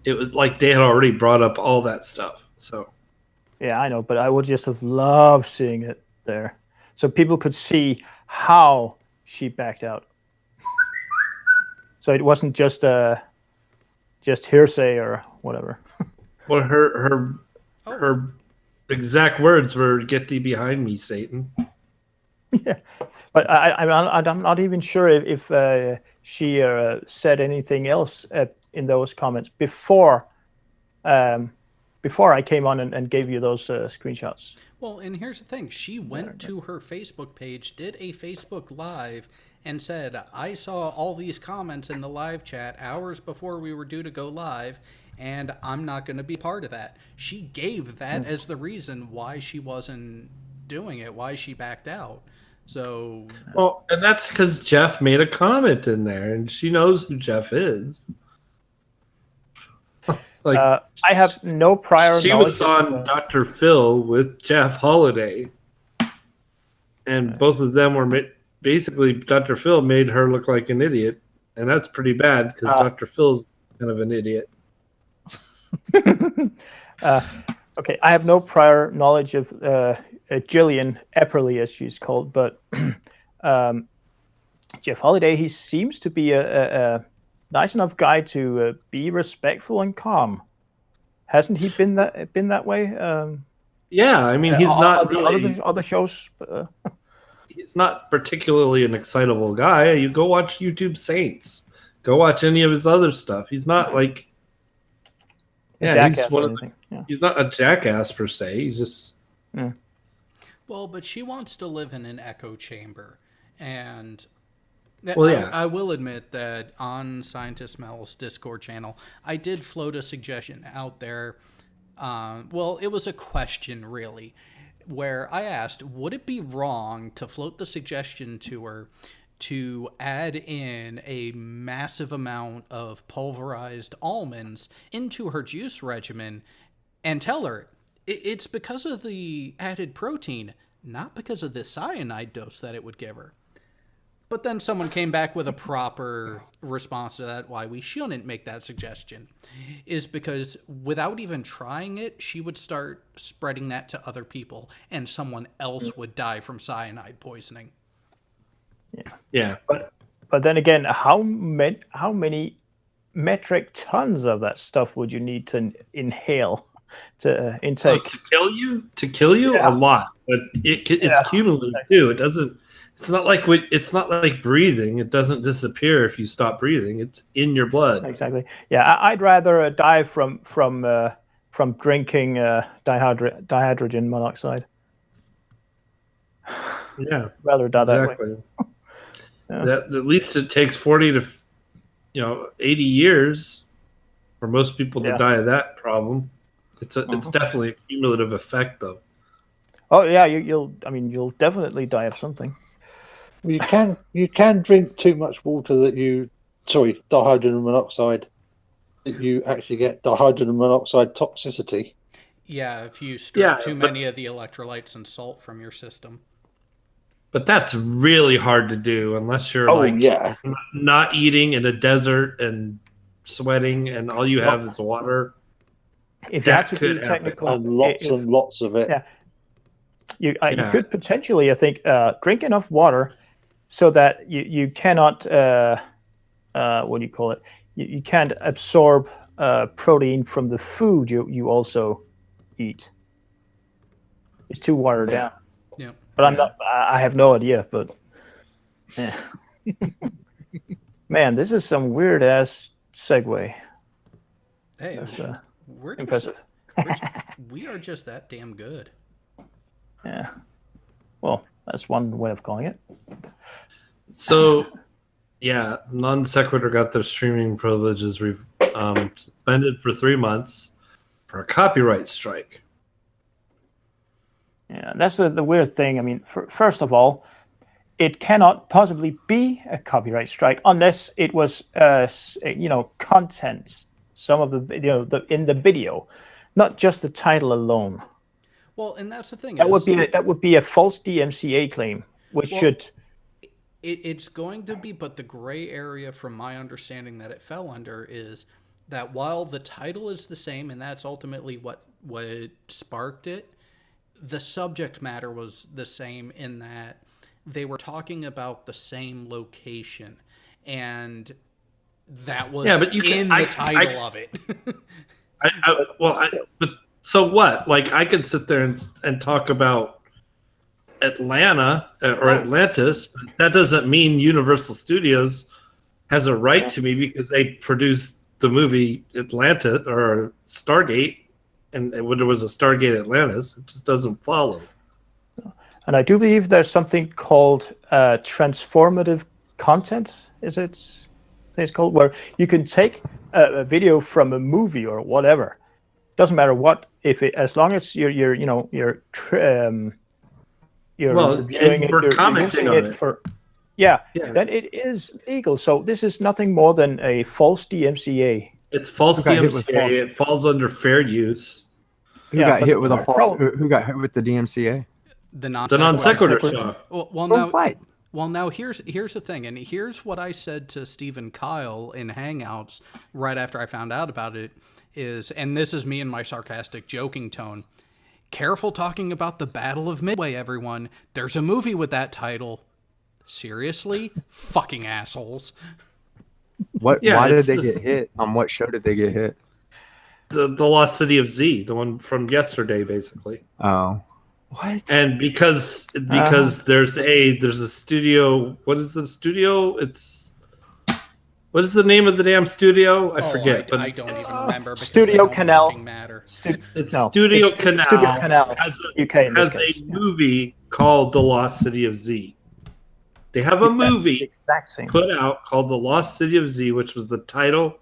it was like they had already brought up all that stuff. So Yeah, I know, but I would just have loved seeing it there, so people could see how she backed out. So it wasn't just hearsay or whatever. well, her exact words were "Get thee behind me, Satan." Yeah, but I'm not even sure if she said anything else in those comments before I came on and gave you those screenshots. well, and here's the thing. She went to her Facebook page, did a Facebook Live, and said, I saw all these comments in the live chat hours before we were due to go live, and I'm not going to be part of that. She gave that as the reason why she wasn't doing it, why she backed out. So, Well, and that's because Jeff made a comment in there, and she knows who Jeff is. Like I have no prior she knowledge. was on Dr. Phil with Jeff Holiday, and both of them were basically Dr. Phil made her look like an idiot, and that's pretty bad because Dr. Phil's kind of an idiot. Okay, I have no prior knowledge of Gillian Epperly, as she's called, but Jeff Holiday, he seems to be a nice enough guy to be respectful and calm. Hasn't he been that way? Yeah, I mean he's not really, other shows. he's not particularly an excitable guy. You go watch YouTube Saints. Go watch any of his other stuff. He's not like Jackass or anything. Yeah. He's not a jackass per se. He's just well, but she wants to live in an echo chamber. And Well, yeah. I will admit that on Scientist Mel's Discord channel, I did float a suggestion out there. Well, it was a question, really, where I asked, would it be wrong to float the suggestion to her to add in a massive amount of pulverized almonds into her juice regimen and tell her it's because of the added protein, not because of the cyanide dose that it would give her? But then someone came back with a proper response to that, why we shouldn't make that suggestion, is because without even trying it, she would start spreading that to other people, and someone else would die from cyanide poisoning. yeah. But then again, how many metric tons of that stuff would you need to inhale to intake? To kill you, Yeah. a lot, but it's cumulative too. It's not like breathing. It doesn't disappear if you stop breathing. It's in your blood. Exactly. Yeah, I'd rather die from drinking dihydrogen monoxide. Yeah, Rather die that way. exactly. Yeah. That at least it takes 40 to 80 years for most people to Yeah. die of that problem. It's definitely a cumulative effect though. Oh yeah, you'll definitely die of something. Well, you can drink too much water dihydrogen monoxide, that you actually get dihydrogen monoxide toxicity. Yeah, if you strip Yeah, too but- many of the electrolytes and salt from your system. But that's really hard to do unless you're Yeah. not eating in a desert and sweating and all you have is water. If you That had to could be happen. technical, And lots if- and lots of it. Yeah. you Yeah. could potentially, I think, drink enough water so that you cannot what do you call it? You can't absorb protein from the food you also eat. It's too watered down. Yeah. But I have no idea. But yeah. Man, this is some weird ass segue. Hey, That's we're just, impressive. We are just that damn good. Yeah. Well, that's one way of calling it. So, yeah, Non Sequitur got their streaming privileges suspended for 3 months for a copyright strike. Yeah, that's the weird thing. I mean, first of all, it cannot possibly be a copyright strike unless it was, content. Some of the in the video, not just the title alone. Well, and that's the thing. That would be a false DMCA claim, which should. It's going to be, but the gray area, from my understanding, that it fell under is that while the title is the same, and that's ultimately what sparked it, the subject matter was the same in that they were talking about the same location, and that was in the title of it. But so what? Like, I could sit there and talk about Atlanta or Atlantis, but that doesn't mean Universal Studios has a right to me because they produced the movie Atlanta or Stargate, and when there was a Stargate Atlantis, it just doesn't follow. And I do believe there's something called transformative content. Is it? I think it's called, where you can take a video from a movie or whatever. Doesn't matter what, as long as you're reviewing it, we're you're commenting using on it it. for, then it is legal. So this is nothing more than a false DMCA. It's false Who got hit with DMCA. false? It falls under fair use. Who Yeah, got but hit with a the false? problem- Who got hit with the DMCA? The non The Non Sequitur sequitur. show. Well, now here's the thing, and here's what I said to Stephen Kyle in Hangouts right after I found out about it is, and this is me in my sarcastic, joking tone. Careful talking about the Battle of Midway, everyone. There's a movie with that title. Seriously, fucking assholes. What? Yeah, Why did it's they just- get hit? On what show did they get hit? The Lost City of Z, the one from yesterday, basically. Oh, what? And because there's a studio. What is the studio? What is the name of the damn studio? I forget. I don't even remember. Because Studio they don't Canal. fucking matter. It's No, Studio it's Canal. Studio Canal, has UK in has this a case. movie called The Lost City of Z. They have a movie Exact same. put out called The Lost City of Z, which was the title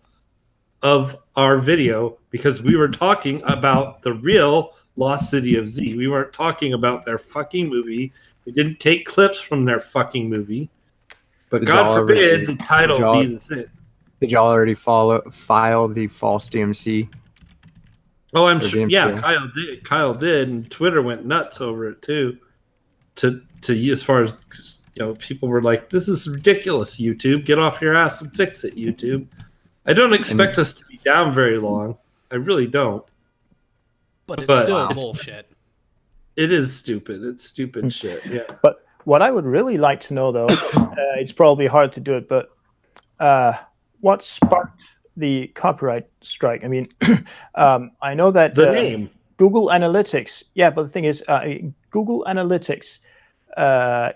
of our video because we were talking about the real Lost City of Z. We weren't talking about their fucking movie. We didn't take clips from their fucking movie. But Did God y'all forbid already- the title did y'all- be the same. Did y'all already file the false DMC? Oh, I'm Or sure. DMCA. Yeah, Kyle did, and Twitter went nuts over it too. To as far as people were like, "This is ridiculous, YouTube. Get off your ass and fix it, YouTube." I don't expect us to be down very long. I really don't. But it's But- still Wow. bullshit. It is stupid. It's stupid shit. Yeah. But what I would really like to know, though, it's probably hard to do it, but what sparked the copyright strike? I mean, I know that The name. Google Analytics. Yeah, but the thing is, Google Analytics.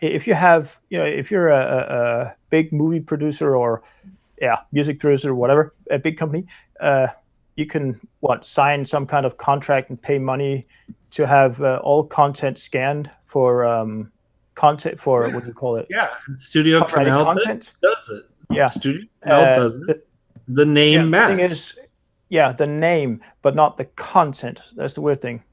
If you have, if you're a big movie producer or music producer or whatever, a big company, you can sign some kind of contract and pay money to have all content scanned for content for what do you call it? Yeah, and Studio Copyrighted Canal content? does it. Yeah. Studio Canal does it. The name The match. thing is, the name, but not the content. That's the weird thing.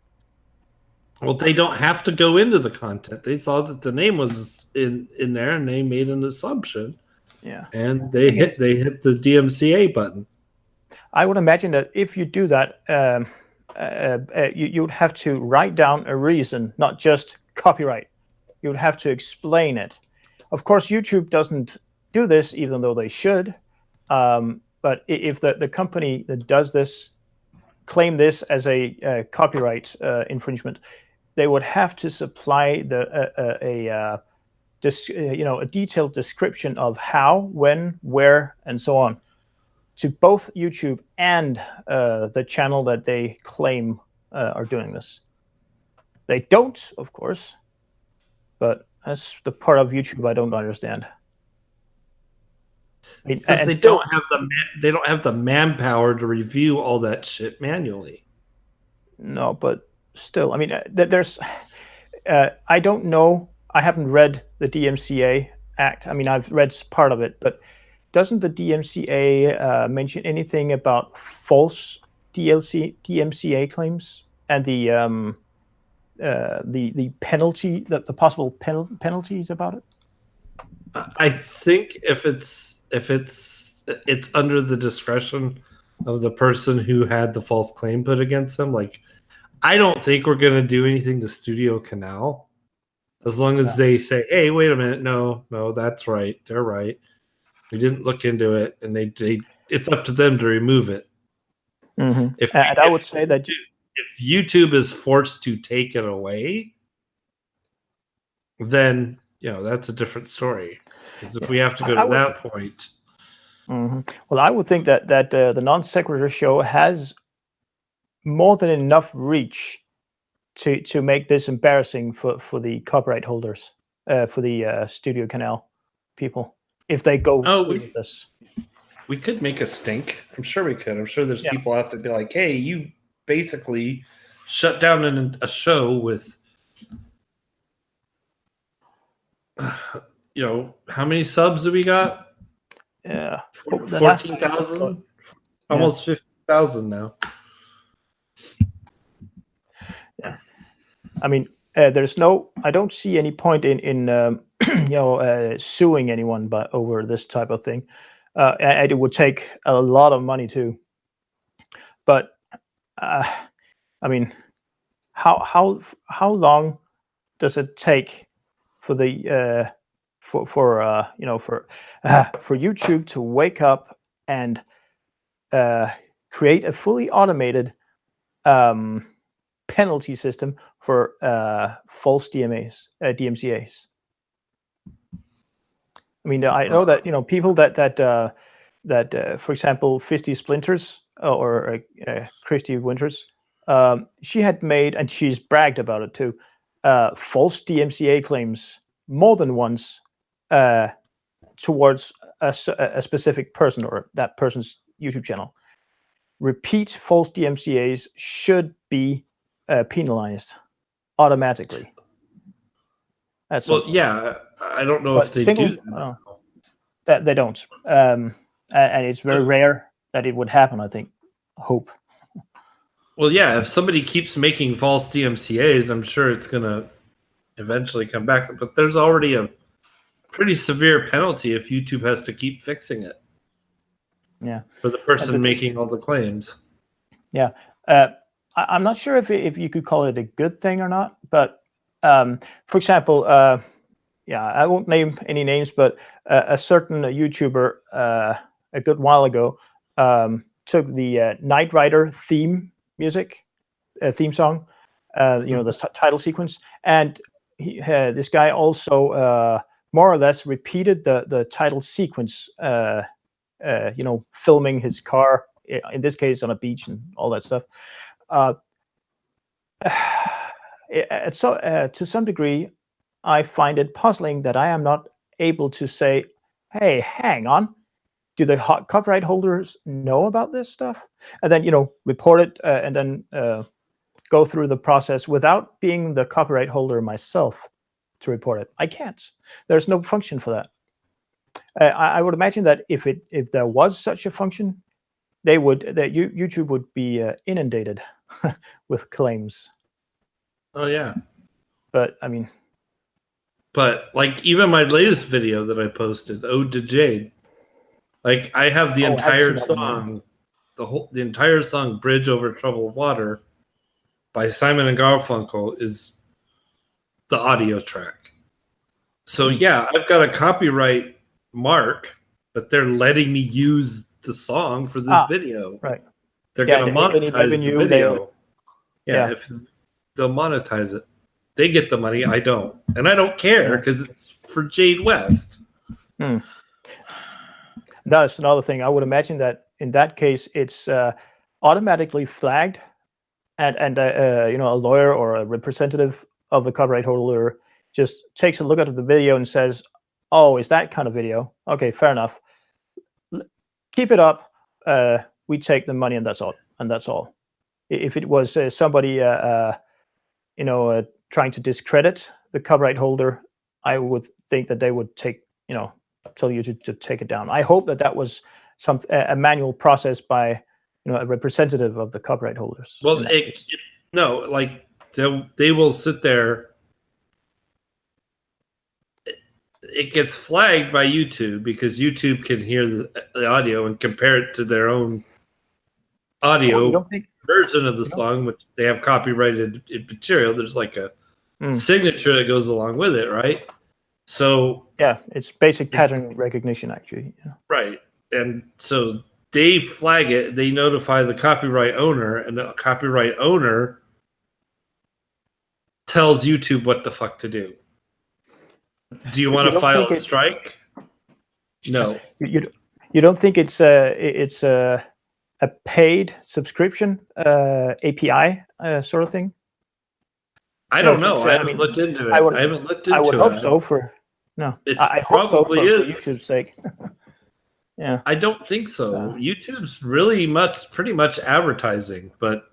Well, they don't have to go into the content. They saw that the name was in there, and they made an assumption, Yeah. and they hit the DMCA button. I would imagine that if you do that, you would have to write down a reason, not just copyright. You would have to explain it. Of course, YouTube doesn't do this, even though they should. But if the company that does this claim this as a copyright infringement, they would have to supply a detailed description of how, when, where, and so on, to both YouTube and the channel that they claim are doing this. They don't, of course, but that's the part of YouTube I don't understand. I mean, Because and they don't have the manpower to review all that shit manually. No, but still, I mean, there's. I don't know. I haven't read the DMCA Act. I mean, I've read part of it, but doesn't the DMCA mention anything about false DMCA claims and the penalty, the possible penalties about it? I think if it's under the discretion of the person who had the false claim put against them. Like, I don't think we're gonna do anything to Studio Canal, as long as they say, "Hey, wait a minute, no, that's right, they're right. We didn't look into it," and they it's up to them to remove it. Mm-hmm. And I would say that if YouTube is forced to take it away, then that's a different story. Because if we have to go to that point, well, I would think that the Non Sequitur show has more than enough reach to make this embarrassing for the copyright holders, for the Studio Canal people, if they go with this. We could make a stink. I'm sure we could. I'm sure there's people out there be like, "Hey, you basically shut down a show with, how many subs do we got? Yeah, 14,000, almost 50,000 now." Yeah, I mean, I don't see any point in suing anyone over this type of thing. And it would take a lot of money too. But I mean, how long does it take for the for YouTube to wake up and create a fully automated penalty system for false DMCAs? I mean, I know that people that for example, Fisty Splinters or Christy Winters, she had made, and she's bragged about it too, false DMCA claims more than once towards a specific person or that person's YouTube channel. Repeat false DMCAs should be penalized automatically. Yeah, I don't know if they do. That they don't, and it's very rare that it would happen. I think. Hope. Well, yeah, if somebody keeps making false DMCAs, I'm sure it's gonna eventually come back. But there's already a pretty severe penalty if YouTube has to keep fixing it. Yeah. For the person making all the claims. Yeah. I'm not sure if you could call it a good thing or not, but for example, I won't name any names, but a certain YouTuber a good while ago took the Knight Rider theme music, theme song, the title sequence, and this guy also more or less repeated the title sequence, filming his car, in this case on a beach and all that stuff. To some degree, I find it puzzling that I am not able to say, "Hey, hang on, do the copyright holders know about this stuff?" And then report it, and then go through the process without being the copyright holder myself to report it. I can't. There's no function for that. I would imagine that if there was such a function, YouTube would be inundated with claims. Oh yeah. But I mean, like even my latest video that I posted, Ode to Jade, like I have the entire song, the entire song "Bridge Over Troubled Water" by Simon and Garfunkel is the audio track. So yeah, I've got a copyright mark, but they're letting me use the song for this video. Right. They're going to monetize the video. If they'll monetize it, they get the money. I don't, and I don't care because it's for Jade West. That's another thing. I would imagine that in that case, it's automatically flagged, and a lawyer or a representative of the copyright holder just takes a look at the video and says, "Oh, is that kind of video? Okay, fair enough. Keep it up. We take the money, and that's all." if it was somebody trying to discredit the copyright holder, I would think that they would tell you to take it down. I hope that was a manual process by a representative of the copyright holders. Well, no, like they will sit there. It gets flagged by YouTube because YouTube can hear the audio and compare it to their own audio version of the song, which they have copyrighted material. There's like a signature that goes along with it, right? So yeah, it's basic pattern recognition, actually. Yeah. Right, and so they flag it. They notify the copyright owner, and the copyright owner tells YouTube what the fuck to do. Do you want to file a strike? No. You don't think it's a paid subscription API sort of thing? I don't know. I haven't looked into it. I would hope so. I hope so for YouTube's sake. Yeah. I don't think so. YouTube's really pretty much advertising, but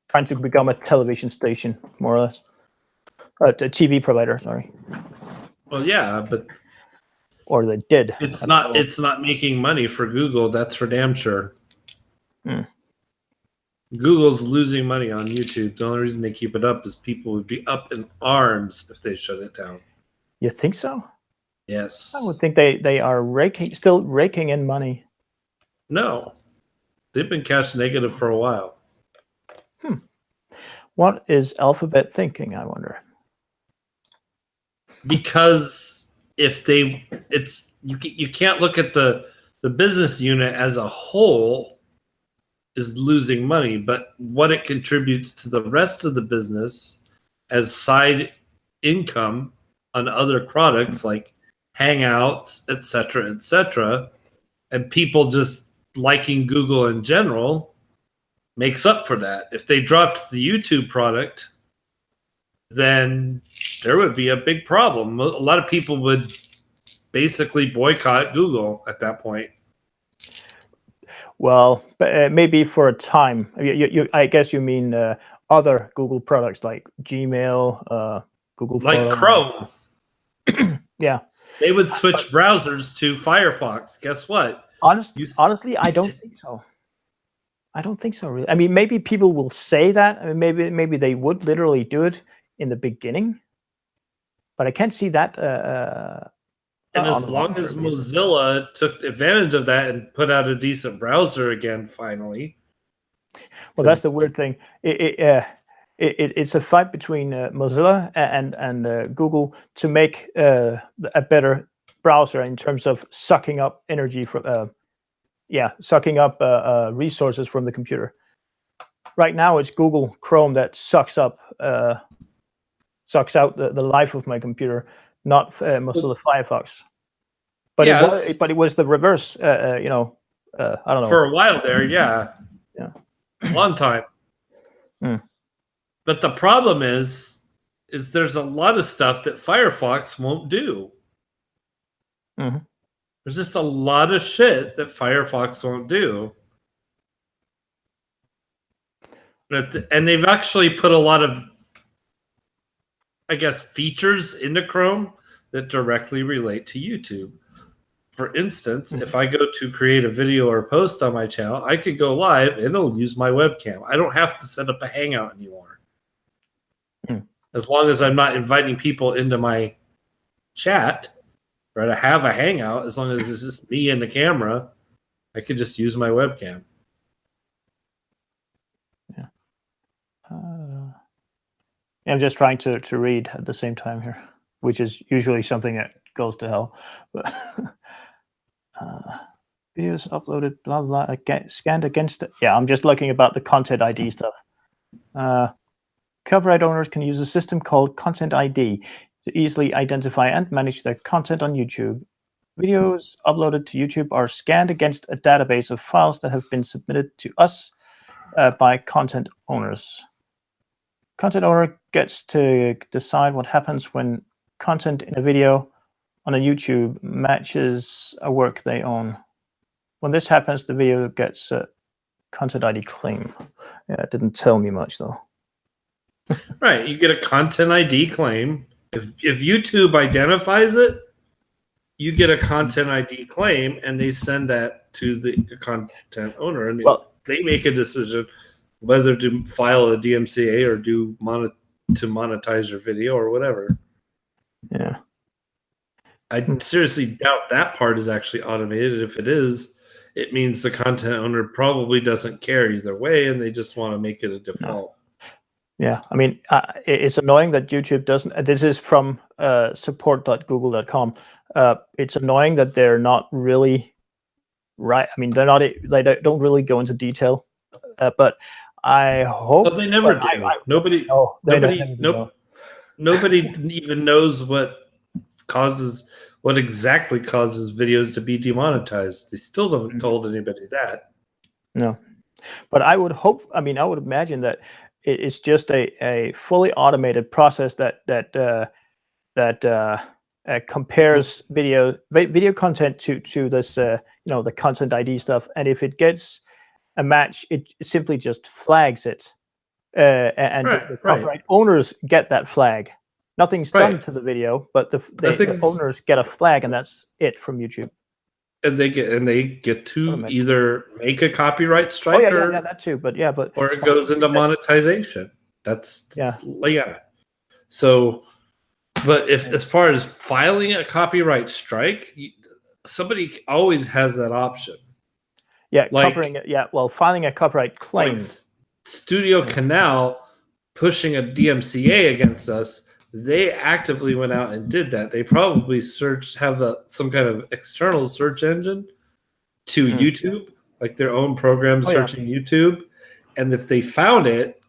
trying to become a television station, more or less. A TV provider, sorry. Well, yeah, but or they did. It's not making money for Google. That's for damn sure. Google's losing money on YouTube. The only reason they keep it up is people would be up in arms if they shut it down. You think so? Yes. I would think they are still raking in money. No, they've been cash negative for a while. What is Alphabet thinking, I wonder? Because you can't look at the business unit as a whole is losing money, but what it contributes to the rest of the business as side income on other products like Hangouts, etc., and people just liking Google in general makes up for that. If they dropped the YouTube product, then there would be a big problem. A lot of people would basically boycott Google at that point. Well, maybe for a time. I guess you mean other Google products like Gmail, Google like Chrome. Yeah. They would switch browsers to Firefox. Guess what? Honestly, I don't think so. I don't think so, really. I mean, maybe people will say that. I mean, maybe they would literally do it in the beginning, but I can't see that. And as long as Mozilla took advantage of that and put out a decent browser again, finally. Well, that's the weird thing. It's a fight between Mozilla and Google to make a better browser in terms of sucking up energy from, sucking up resources from the computer. Right now, it's Google Chrome that sucks out the life of my computer, not Mozilla Firefox. But it was the reverse. I don't know. For a while there, yeah, long time. But the problem is there's a lot of stuff that Firefox won't do. Mm-hmm. There's just a lot of shit that Firefox won't do. And they've actually put a lot of, I guess, features into Chrome that directly relate to YouTube. For instance, if I go to create a video or post on my channel, I could go live and it'll use my webcam. I don't have to set up a Hangout anymore. As long as I'm not inviting people into my chat, or to have a Hangout, as long as it's just me and the camera, I could just use my webcam. Yeah. I'm just trying to read at the same time here, which is usually something that goes to hell. But videos uploaded, blah blah, scanned against it. Yeah, I'm just looking about the content ID stuff. Copyright owners can use a system called Content ID to easily identify and manage their content on YouTube. Videos uploaded to YouTube are scanned against a database of files that have been submitted to us by content owners. Content owner gets to decide what happens when content in a video on a YouTube matches a work they own. When this happens, the video gets content ID claim. Yeah, it didn't tell me much though. Right, you get a content ID claim. If YouTube identifies it, you get a content ID claim, and they send that to the content owner, and they make a decision whether to file a DMCA or to monetize your video or whatever. Yeah. I seriously doubt that part is actually automated. If it is, it means the content owner probably doesn't care either way, and they just want to make it a default. Yeah, I mean, it's annoying that YouTube doesn't. This is from support.google.com. It's annoying that they're not really right. I mean, they're not. They don't really go into detail. But I hope. Well, they never do. Nobody. No, Nobody even knows what exactly causes videos to be demonetized. They still haven't told anybody that. No, but I would hope. I mean, I would imagine that it's just a fully automated process that compares video content to this the content ID stuff, and if it gets a match, it simply just flags it, and the copyright owners get that flag. Nothing's done to the video, but the owners get a flag, and that's it from YouTube. And they get to either make a copyright strike, or that too. But or it goes into monetization. That's So, but if as far as filing a copyright strike, somebody always has that option. Yeah, covering it. Yeah, well, filing a copyright claim. Like Studio Canal pushing a DMCA against us. They actively went out and did that. They probably have some kind of external search engine to YouTube, like their own program searching YouTube. And if they found it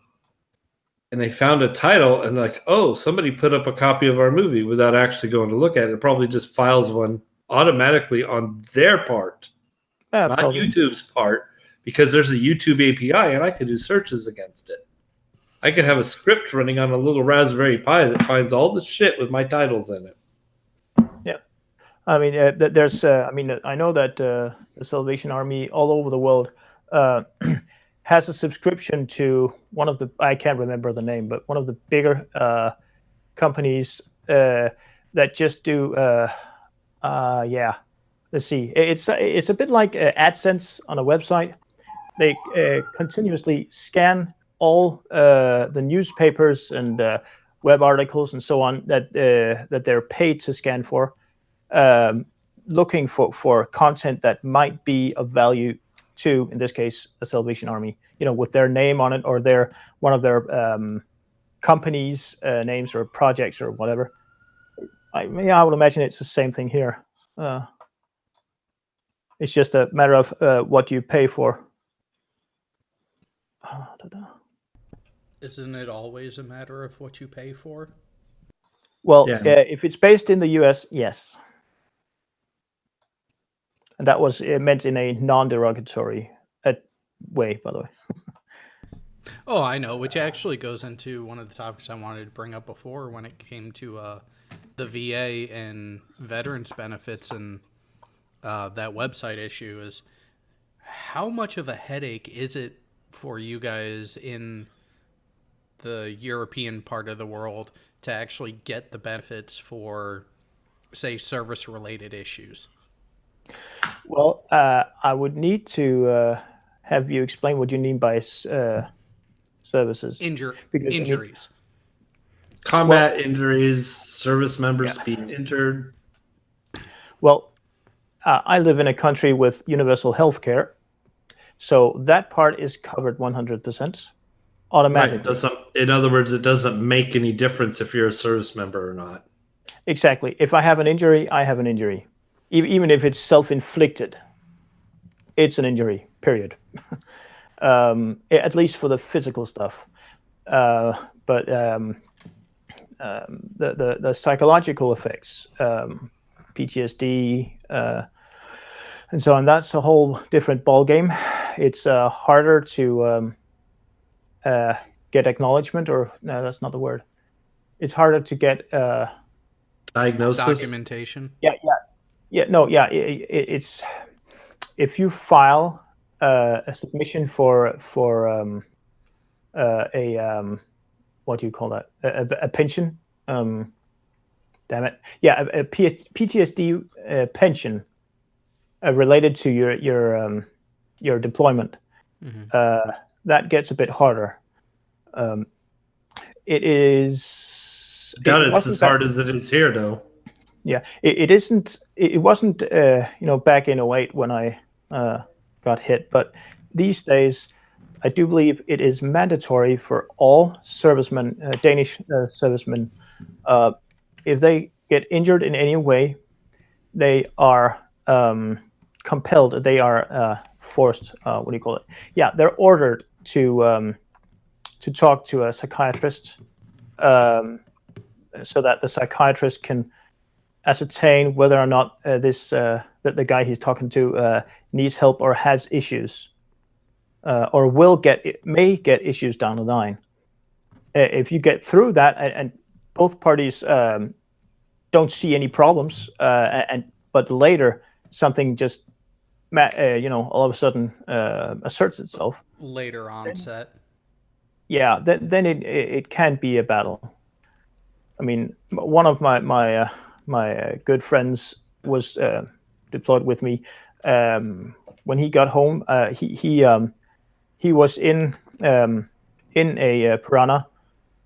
and they found a title and like, oh, somebody put up a copy of our movie without actually going to look at it, it probably just files one automatically on their part, not YouTube's part, because there's a YouTube API and I could do searches against it. I could have a script running on a little Raspberry Pi that finds all the shit with my titles in it. Yeah, I mean, there's. I mean, I know that the Salvation Army all over the world has a subscription to one of the. I can't remember the name, but one of the bigger companies that just do. Let's see. It's a bit like AdSense on a website. They continuously scan all the newspapers and web articles and so on that they're paid to scan for, looking for content that might be of value to, in this case, the Salvation Army, with their name on it or one of their companies' names or projects or whatever. I would imagine it's the same thing here. It's just a matter of what you pay for. Isn't it always a matter of what you pay for? Well, if it's based in the US, yes. And that was meant in a non-derogatory way, by the way. Oh, I know, which actually goes into one of the topics I wanted to bring up before when it came to the VA and veterans benefits and that website issue is how much of a headache is it for you guys in the European part of the world to actually get the benefits for, say, service-related issues? Well, I would need to have you explain what you mean by services. Injuries. Combat injuries, service members being injured. Well, I live in a country with universal health care, so that part is covered 100%. Automatically. Right. In other words, it doesn't make any difference if you're a service member or not. Exactly. If I have an injury, I have an injury. Even if it's self-inflicted, it's an injury, period. At least for the physical stuff. But the psychological effects, PTSD, and so on, that's a whole different ballgame. It's harder to get acknowledgement, or no, that's not the word. It's harder to get diagnosis, documentation. It's if you file a submission for what do you call that? A pension. Damn it! Yeah, a PTSD pension related to your deployment. That gets a bit harder. It is. Doubt it's wasn't as that- hard as it is here, though. Yeah, it isn't. It wasn't. Back in 2008 when I got hit, but these days, I do believe it is mandatory for all servicemen, Danish servicemen, if they get injured in any way, they are compelled. They are forced. What do you call it? Yeah, they're ordered to talk to a psychiatrist, so that the psychiatrist can ascertain whether or not that the guy he's talking to needs help or has issues, or may get issues down the line. If you get through that, and both parties don't see any problems, but later something just all of a sudden asserts itself. Later onset. Yeah, then it can be a battle. I mean, one of my good friends was deployed with me. When he got home, he was in a Piranha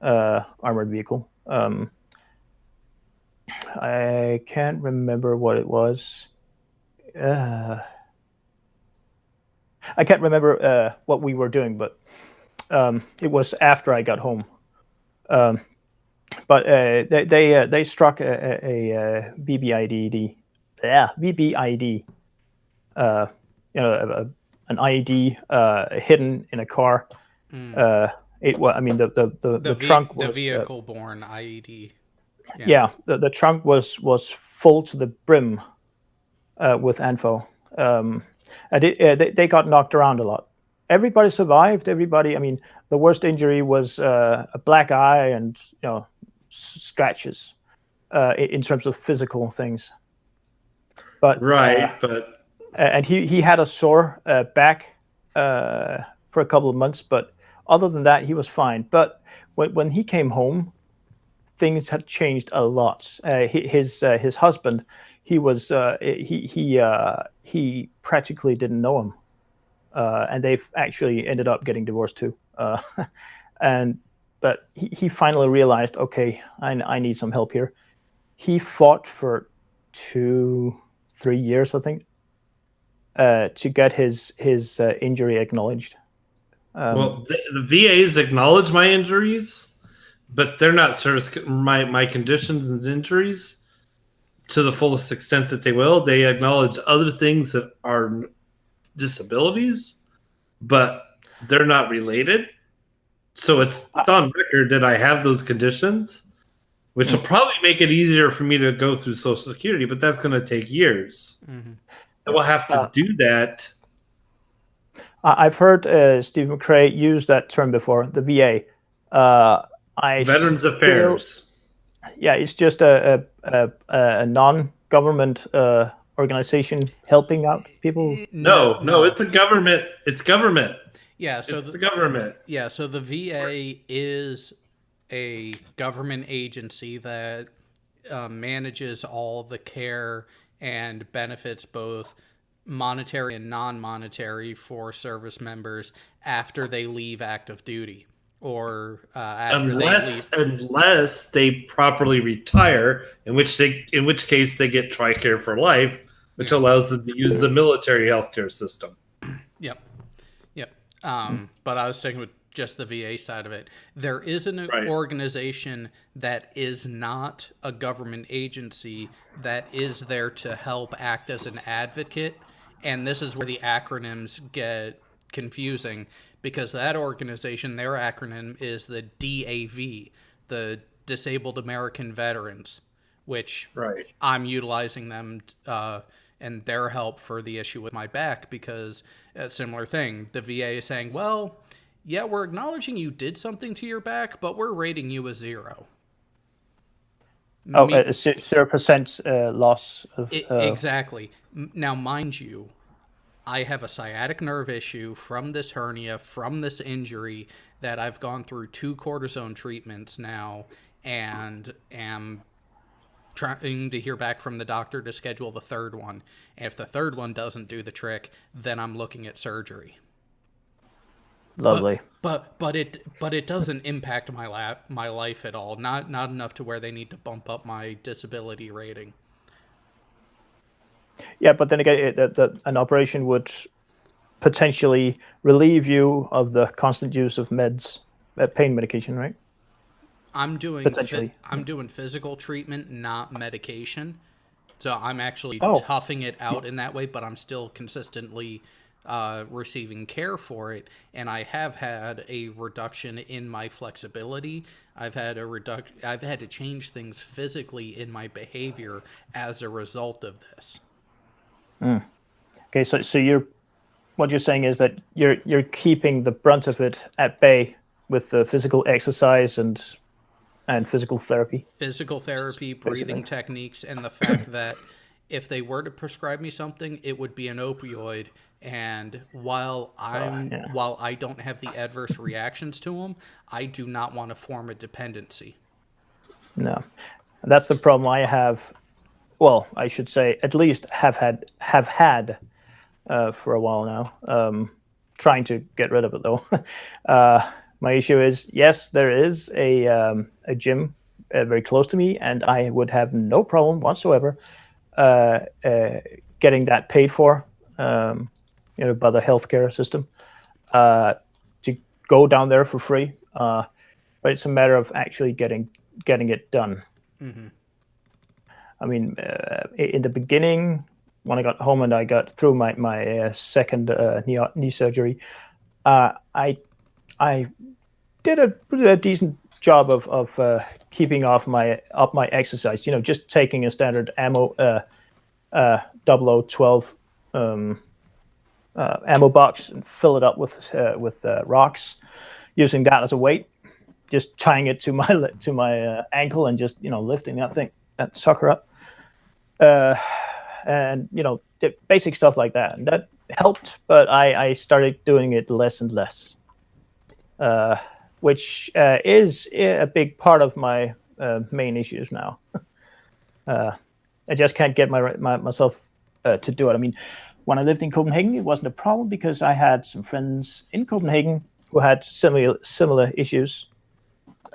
armored vehicle. I can't remember what it was. I can't remember what we were doing, but it was after I got home. But they struck a VBID. Yeah, VBID. An IED hidden in a car. It was. I mean, the trunk was the vehicle-borne IED. Yeah, the trunk was full to the brim with ANFO. And they got knocked around a lot. Everybody survived. Everybody. I mean, the worst injury was a black eye and scratches in terms of physical things. But and he had a sore back for a couple of months, but other than that, he was fine. But when he came home, things had changed a lot. His husband, he practically didn't know him, and they've actually ended up getting divorced too. But he finally realized, okay, I need some help here. He fought for 2-3 years, I think, to get his injury acknowledged. Well, the VAs acknowledge my injuries, but they're not my conditions and injuries to the fullest extent that they will. They acknowledge other things that are disabilities, but they're not related. So it's on record that I have those conditions, which will probably make it easier for me to go through Social Security, but that's going to take years. Mm-hmm. I will have to do that. I've heard Steve McRae use that term before, the VA. Veterans Affairs. Yeah, it's just a non-government organization helping out people. No, it's a government. It's government. Yeah, so the government. Yeah, so the VA is a government agency that manages all the care and benefits, both monetary and non-monetary, for service members after they leave active duty, or unless they properly retire, in which case they get TRICARE for life, which allows them to use the military healthcare system. Yep. But I was sticking with just the VA side of it. There is an organization that is not a government agency that is there to help act as an advocate, and this is where the acronyms get confusing, because that organization, their acronym is the DAV, the Disabled American Veterans, which I'm utilizing them and their help for the issue with my back, because a similar thing. The VA is saying, well, yeah, we're acknowledging you did something to your back, but we're rating you a 0. 0% loss of... Exactly. Now, mind you, I have a sciatic nerve issue from this hernia, from this injury, that I've gone through 2 cortisone treatments now and am trying to hear back from the doctor to schedule the 3rd one. And if the 3rd one doesn't do the trick, then I'm looking at surgery. Lovely. But it doesn't impact my life at all. Not enough to where they need to bump up my disability rating. Yeah, but then again, an operation would potentially relieve you of the constant use of meds, pain medication, right? I'm doing Potentially. I'm doing physical treatment, not medication. So I'm actually Oh. toughing it out in that way, but I'm still consistently receiving care for it. And I have had a reduction in my flexibility. I've had to change things physically in my behavior as a result of this. Okay, so what you're saying is that you're keeping the brunt of it at bay with the physical exercise and physical therapy. Physical therapy, breathing techniques, and the fact that if they were to prescribe me something, it would be an opioid. And while I don't have the adverse reactions to them, I do not want to form a dependency. No, that's the problem I have. Well, I should say at least have had for a while now. Trying to get rid of it though. My issue is, yes, there is a gym very close to me, and I would have no problem whatsoever getting that paid for, by the healthcare system, to go down there for free. But it's a matter of actually getting it done. Mm-hmm. I mean, in the beginning, when I got home and I got through my second knee surgery, I did a decent job of keeping up my exercise. Just taking a standard 0012 ammo box and fill it up with rocks, using that as a weight, just tying it to my ankle and just lifting that sucker up. And basic stuff like that, and that helped. But I started doing it less and less, which is a big part of my main issues now. I just can't get myself to do it. I mean, when I lived in Copenhagen, it wasn't a problem because I had some friends in Copenhagen who had similar issues.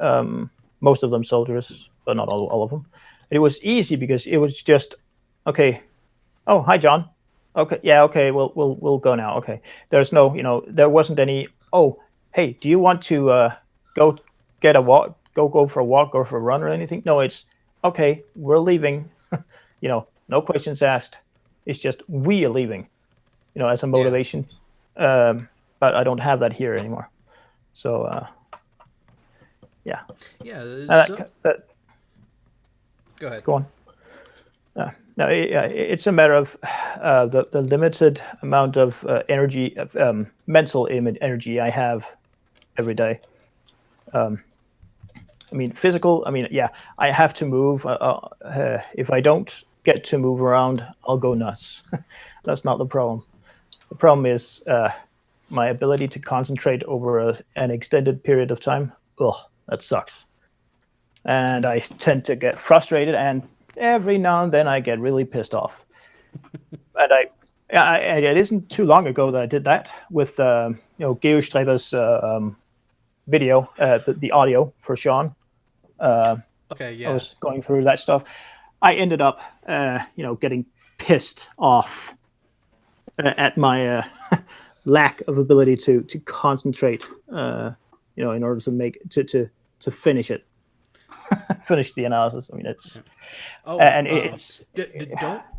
Most of them soldiers, but not all of them. It was easy because it was just, okay. Oh, hi, John. Okay, yeah, okay. We'll go now. Okay. There's no, there wasn't any. Oh, hey, do you want to go get a walk? Go for a walk or for a run or anything? No, it's okay. We're leaving. No questions asked. It's just we are leaving. As a motivation. Yeah. But I don't have that here anymore. So, yeah. Yeah. Go ahead. Go on. No, it's a matter of the limited amount of energy, mental energy I have every day. I mean, physical. I mean, yeah, I have to move. If I don't get to move around, I'll go nuts. That's not the problem. The problem is my ability to concentrate over an extended period of time. Ugh, that sucks. And I tend to get frustrated, and every now and then I get really pissed off. And it isn't too long ago that I did that with GeoStreber's video, the audio for Sean. Okay, yeah. I was going through that stuff. I ended up, getting pissed off at my lack of ability to concentrate, in order to make to finish it. Finish the analysis. I mean, it's it's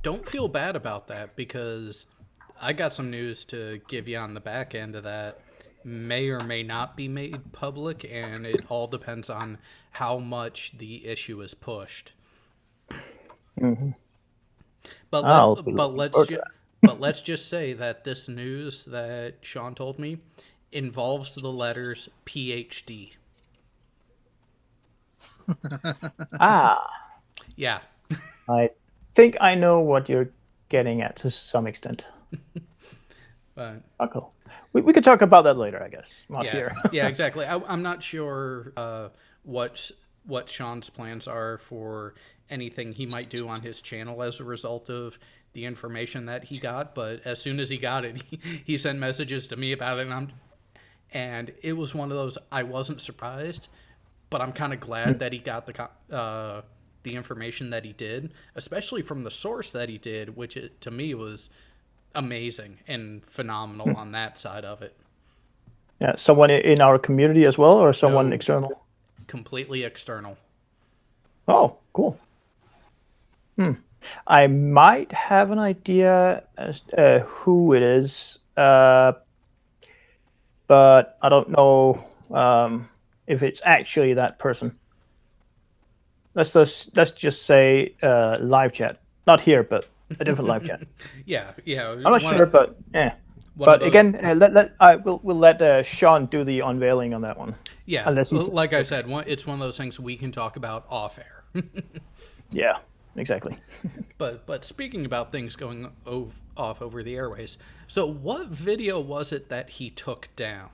don't feel bad about that, because I got some news to give you on the back end of that. May or may not be made public, and it all depends on how much the issue is pushed. Mm-hmm. But let's just say that this news that Sean told me involves the letters PhD. Yeah. I think I know what you're getting at to some extent. But Oh, cool. We could talk about that later, I guess. Not yeah, here. yeah, exactly. I'm not sure what Sean's plans are for anything he might do on his channel as a result of the information that he got. But as soon as he got it, he sent messages to me about it, and it was one of those. I wasn't surprised, but I'm kind of glad that he got the information that he did, especially from the source that he did, which to me was amazing and phenomenal on that side of it. Yeah, someone in our community as well, or someone No. external? Completely external. Oh, cool. I might have an idea as who it is, but I don't know if it's actually that person. Let's just say live chat, not here, but a different live chat. Yeah. I'm not sure, but yeah. one of But those- again, we'll let Sean do the unveiling on that one. yeah, unless he's- like I said, it's one of those things we can talk about off air. Yeah, exactly. But speaking about things going off over the airways, so what video was it that he took down?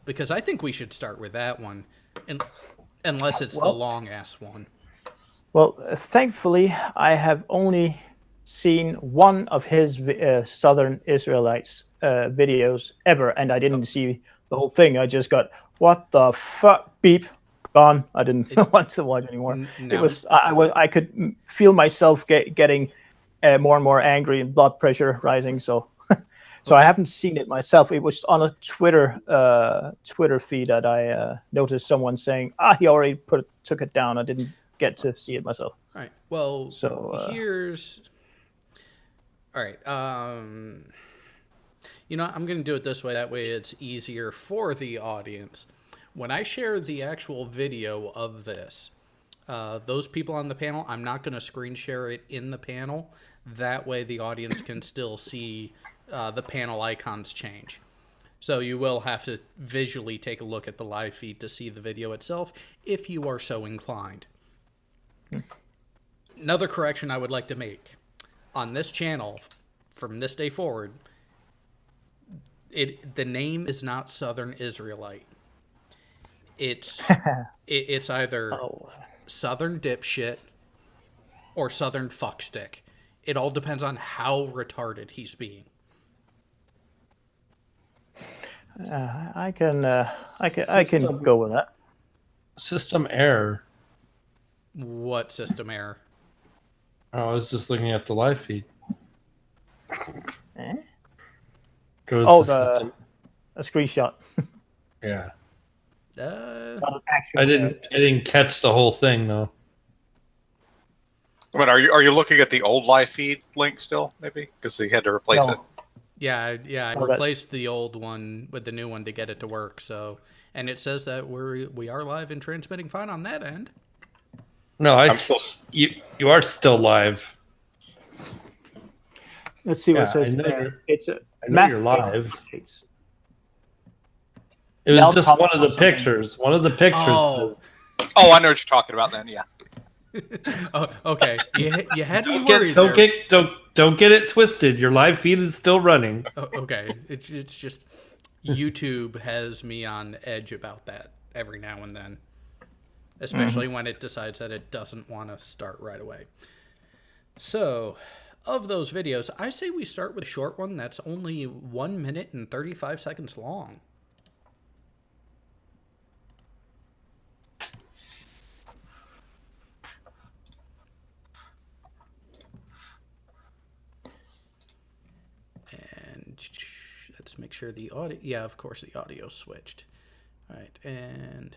Because I think we should start with that one, unless it's the long ass one. Well, thankfully, I have only seen one of his Southern Israelites videos ever, and I didn't see the whole thing. I just got, what the fuck, beep, gone. I didn't want to watch anymore. No. It was I could feel myself getting more and more angry and blood pressure rising. So so I haven't seen it myself. It was on a Twitter feed that I noticed someone saying, he already took it down. I didn't get to see it myself. All right. Well, So, here's. All right. You know, I'm going to do it this way. That way it's easier for the audience. When I share the actual video of this, those people on the panel, I'm not going to screen share it in the panel. That way the audience can still see the panel icons change. So you will have to visually take a look at the live feed to see the video itself if you are so inclined. Another correction I would like to make. On this channel, from this day forward, the name is not Southern Israelite. It's either Southern Dipshit or Southern Fuckstick. It all depends on how retarded he's being. I can go with that. System error. What system error? Oh, I was just looking at the live feed. Eh? Goes Oh, to system. a screenshot. Yeah. Not an actual, I didn't catch the whole thing though. But are you looking at the old live feed link still? Maybe because they had to replace No. it. Yeah, I Oh, replaced the old one with the new one to get it to work. So, and it says that we are live and transmitting fine on that end. No, I'm still. you are still live. Let's see what Yeah, it says. I know you're- It's a I know you're live. It's- It was Mel just Thompson one of the or something. pictures. One of the pictures Oh. says, Oh, I know what you're talking about. Then, yeah. Oh, okay. You had me don't worried get there. don't get it twisted. Your live feed is still running. Oh, okay. It's just YouTube has me on edge about that every now and then, especially when it decides that it doesn't want to start right away. So, of those videos, I say we start with a short one that's only 1 minute and 35 seconds long. And let's make sure the audio. Yeah, of course the audio switched. All right, and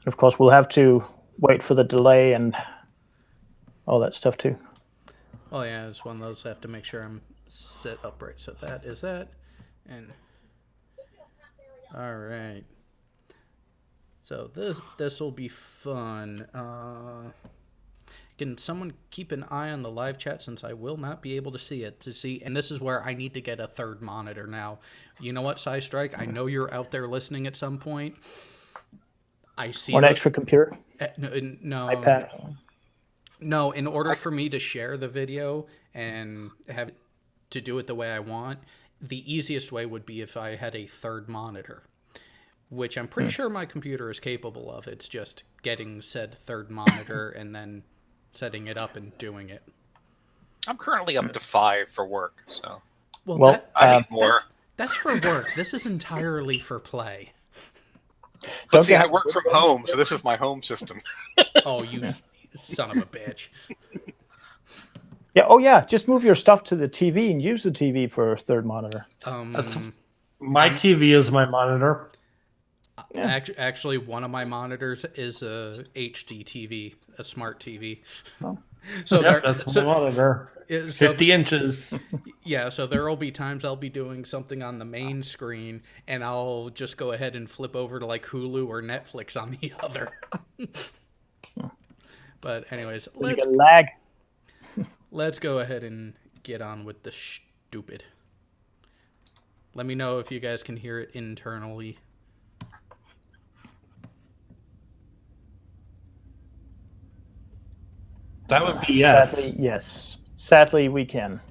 Of course, we'll have to wait for the delay and all that stuff too. oh yeah, it's one of those. I have to make sure I'm set up right. So that is that, and all right. So this will be fun. Can someone keep an eye on the live chat since I will not be able to see it and this is where I need to get a third monitor now. You know what, Strike? I know you're out there listening at some point. I see Or an extra computer, no, iPad. no, in order for me to share the video and have it to do it the way I want, the easiest way would be if I had a third monitor, which I'm pretty sure my computer is capable of. It's just getting said third monitor and then setting it up and doing it. I'm currently up to 5 for work, so Well, I need more. That's for work. This is entirely for play. But see, I work from home, so this is my home system. Oh, you son of a bitch. Yeah. Oh, yeah. Just move your stuff to the TV and use the TV for a third monitor. My TV is my monitor. Actually, one of my monitors is a HD TV, a smart TV. Oh. So That's my monitor. 50 inches. Yeah, so there will be times I'll be doing something on the main screen, and I'll just go ahead and flip over to like Hulu or Netflix on the other. But anyways, let's go ahead and get on with the stupid. Let me know if you guys can hear it internally. That would be yes. Sadly, yes. Sadly, we can.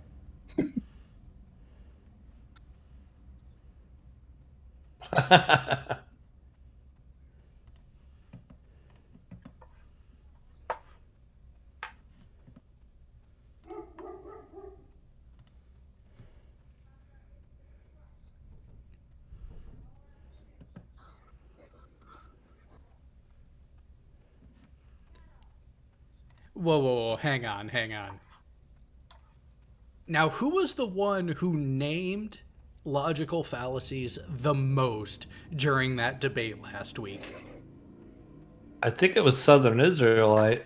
Whoa, hang on. Now, who was the one who named logical fallacies the most during that debate last week? I think it was Southern Israelite.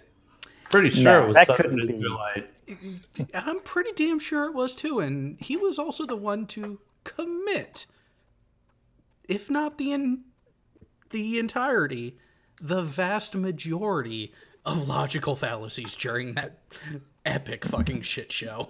Pretty sure it was Southern Israelite. I'm pretty damn sure it was too, and he was also the one to commit, if not the entirety, the vast majority of logical fallacies during that epic fucking shit show.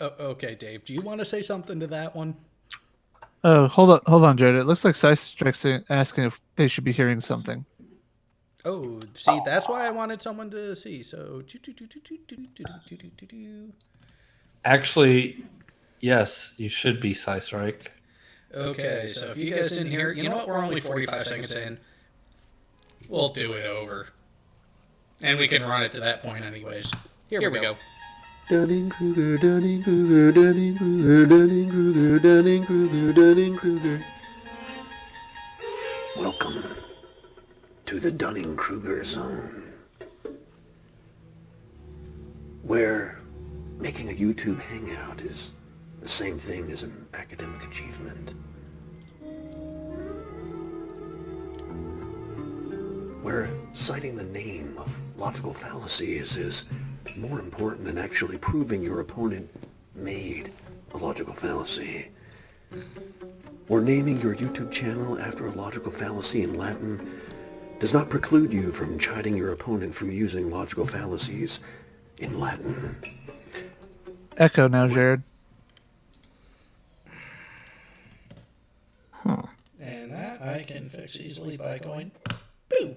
Okay, Dave, do you want to say something to that one? Oh, hold on, Jared. It looks like Sistrix asking if they should be hearing something. Oh, see, that's why I wanted someone to see. So, Actually, yes, you should be Sistrix. Okay, so if you guys didn't hear, you know what? We're only 45 seconds in. We'll do it over. And we can run it to that point anyways. Here we go. Dunning-Kruger, Dunning-Kruger, Dunning-Kruger, Dunning-Kruger, Dunning-Kruger, Dunning-Kruger. Welcome to the Dunning-Kruger zone, where making a YouTube hangout is the same thing as an academic achievement. Where citing the name of logical fallacies is more important than actually proving your opponent made a logical fallacy. Or naming your YouTube channel after a logical fallacy in Latin does not preclude you from chiding your opponent from using logical fallacies in Latin. Echo now, Jared. And that I can fix easily by going, boo.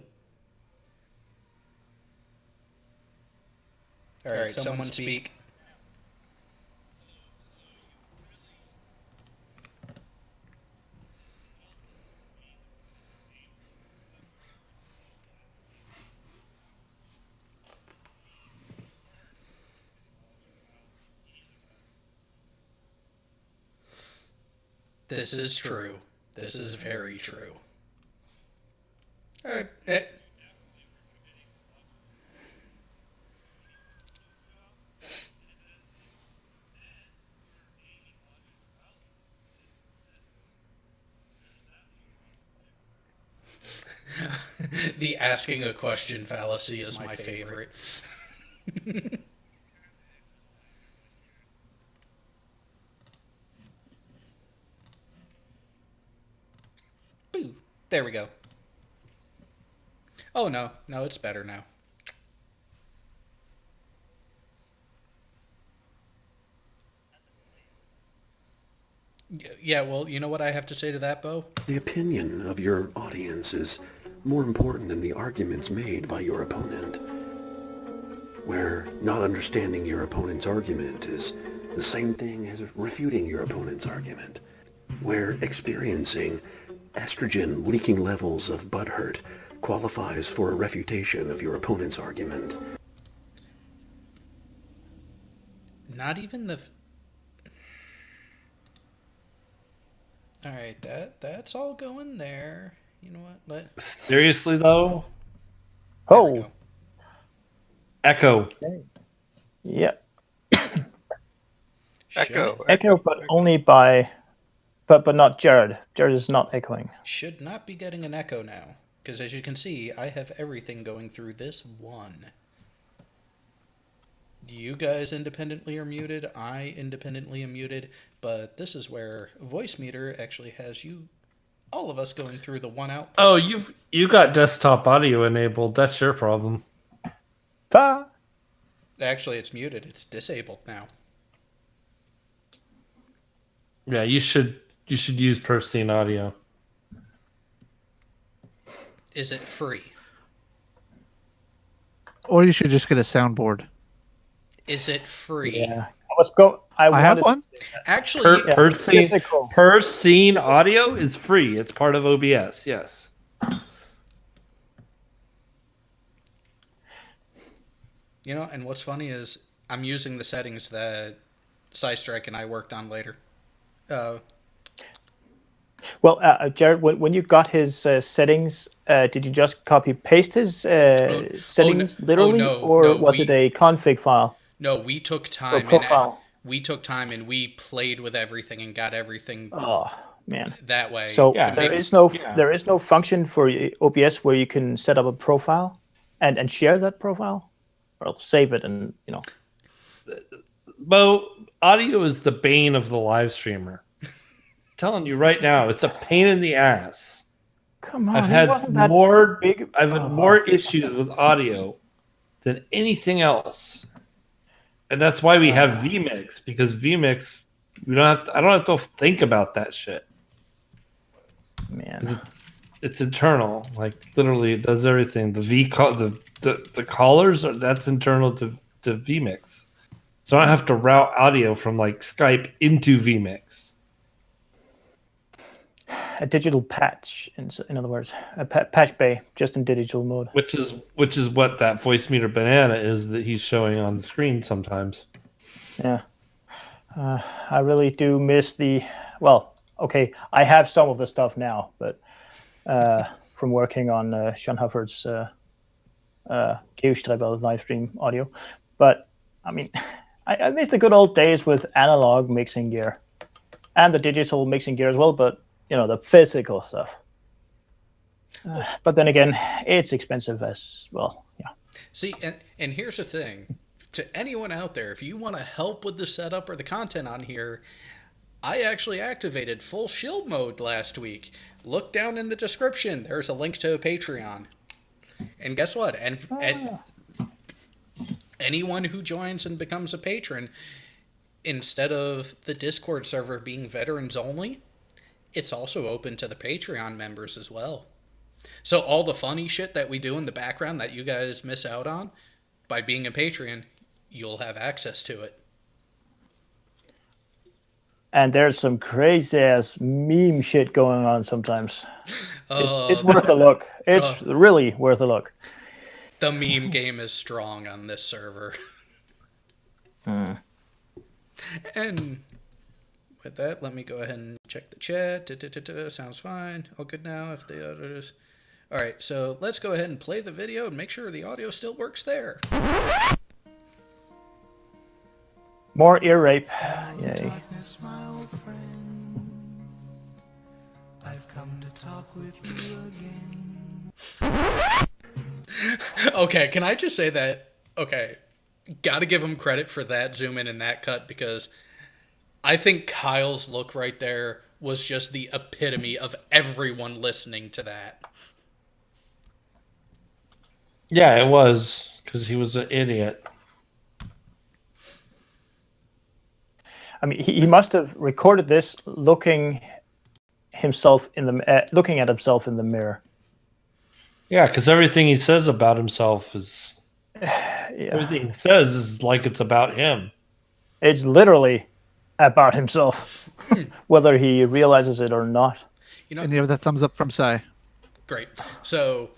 All right, someone speak. This is true. This is very true. All right. The asking a question fallacy is my favorite. Boo. There we go. Oh, no, it's better now. Yeah, well, you know what I have to say to that, Bo? The opinion of your audience is more important than the arguments made by your opponent. Where not understanding your opponent's argument is the same thing as refuting your opponent's argument. Where experiencing estrogen leaking levels of butthurt qualifies for a refutation of your opponent's argument. Not even the. All right, that's all going there. You know what? Seriously though, There we Oh, go. Echo. yeah, Echo. echo, but only by, but not Jared. Jared is not echoing. Should not be getting an echo now, because as you can see, I have everything going through this one. You guys independently are muted, I independently am muted, but this is where Voicemeeter actually has all of us going through the one output. Oh, you got desktop audio enabled. That's your problem. Ah, Actually, it's muted. It's disabled now. Yeah, you should use Persine audio. Is it free? Or you should just get a soundboard. Is it free? yeah. I have wanted one. Actually, Persine physical. Persine audio is free. It's part of OBS. Yes. you know, and what's funny is I'm using the settings that Psystrike and I worked on later. Well, Jared, when you got his settings, did you just copy paste his settings literally, or was it a config file No, we took or time profile? and we played with everything and got everything Oh man! that way. So Yeah, there make- is no function for OBS where you can set up a profile and share that profile, or save it and Bo, audio is the bane of the live streamer. I'm telling you right now, it's a pain in the ass. Come on. I've it had wasn't that more big. I've had more issues with audio than anything else. And that's why we have vMix, because vMix I don't have to think about that shit. Man. It's internal. Like literally it does everything. The callers that's internal to vMix. So I don't have to route audio from like Skype into vMix. A digital patch, in other words, a patch bay, just in digital mode. Which is what that Voicemeeter banana is that he's showing on the screen sometimes. Yeah. I really do miss well, okay, I have some of the stuff now, but from working on Sean Hufford's Geostrebel live stream audio. But, I mean, I miss the good old days with analog mixing gear and the digital mixing gear as well, but, the physical stuff. But then again, it's expensive as well. Yeah. See, and here's the thing. To anyone out there, if you want to help with the setup or the content on here, I actually activated full shield mode last week. Look down in the description. There's a link to a Patreon. And guess what? And anyone who joins and becomes a patron, instead of the Discord server being veterans only, it's also open to the Patreon members as well. So all the funny shit that we do in the background that you guys miss out on, by being a Patreon, you'll have access to it. And there's some crazy ass meme shit going on sometimes. It's worth a look. It's really worth a look. The meme game is strong on this server. And with that, let me go ahead and check the chat. Sounds fine. All good now. If the others. All right, so let's go ahead and play the video and make sure the audio still works there. More ear rape. Yay. I've come to talk with you again. Okay, can I just say that? Okay, gotta give him credit for that zoom in and that cut, because I think Kyle's look right there was just the epitome of everyone listening to that. Yeah, it was because he was an idiot. I mean, he must have recorded this looking at himself in the mirror. Yeah, because everything he says about himself is everything he says is like it's about him. It's literally about himself, whether he realizes it or not. You know, And you have the thumbs up from Sai. great. So,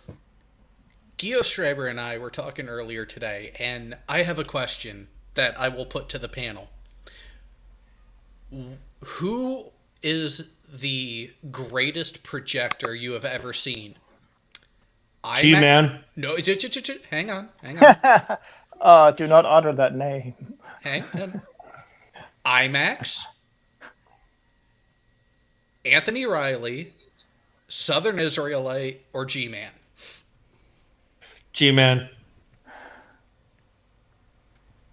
Gio Straber and I were talking earlier today, and I have a question that I will put to the panel. Who is the greatest projector you have ever seen? G-Man. No, hang on. Do not utter that name. Hang on. IMAX, Anthony Riley, Southern Israelite, or G-Man? G-Man.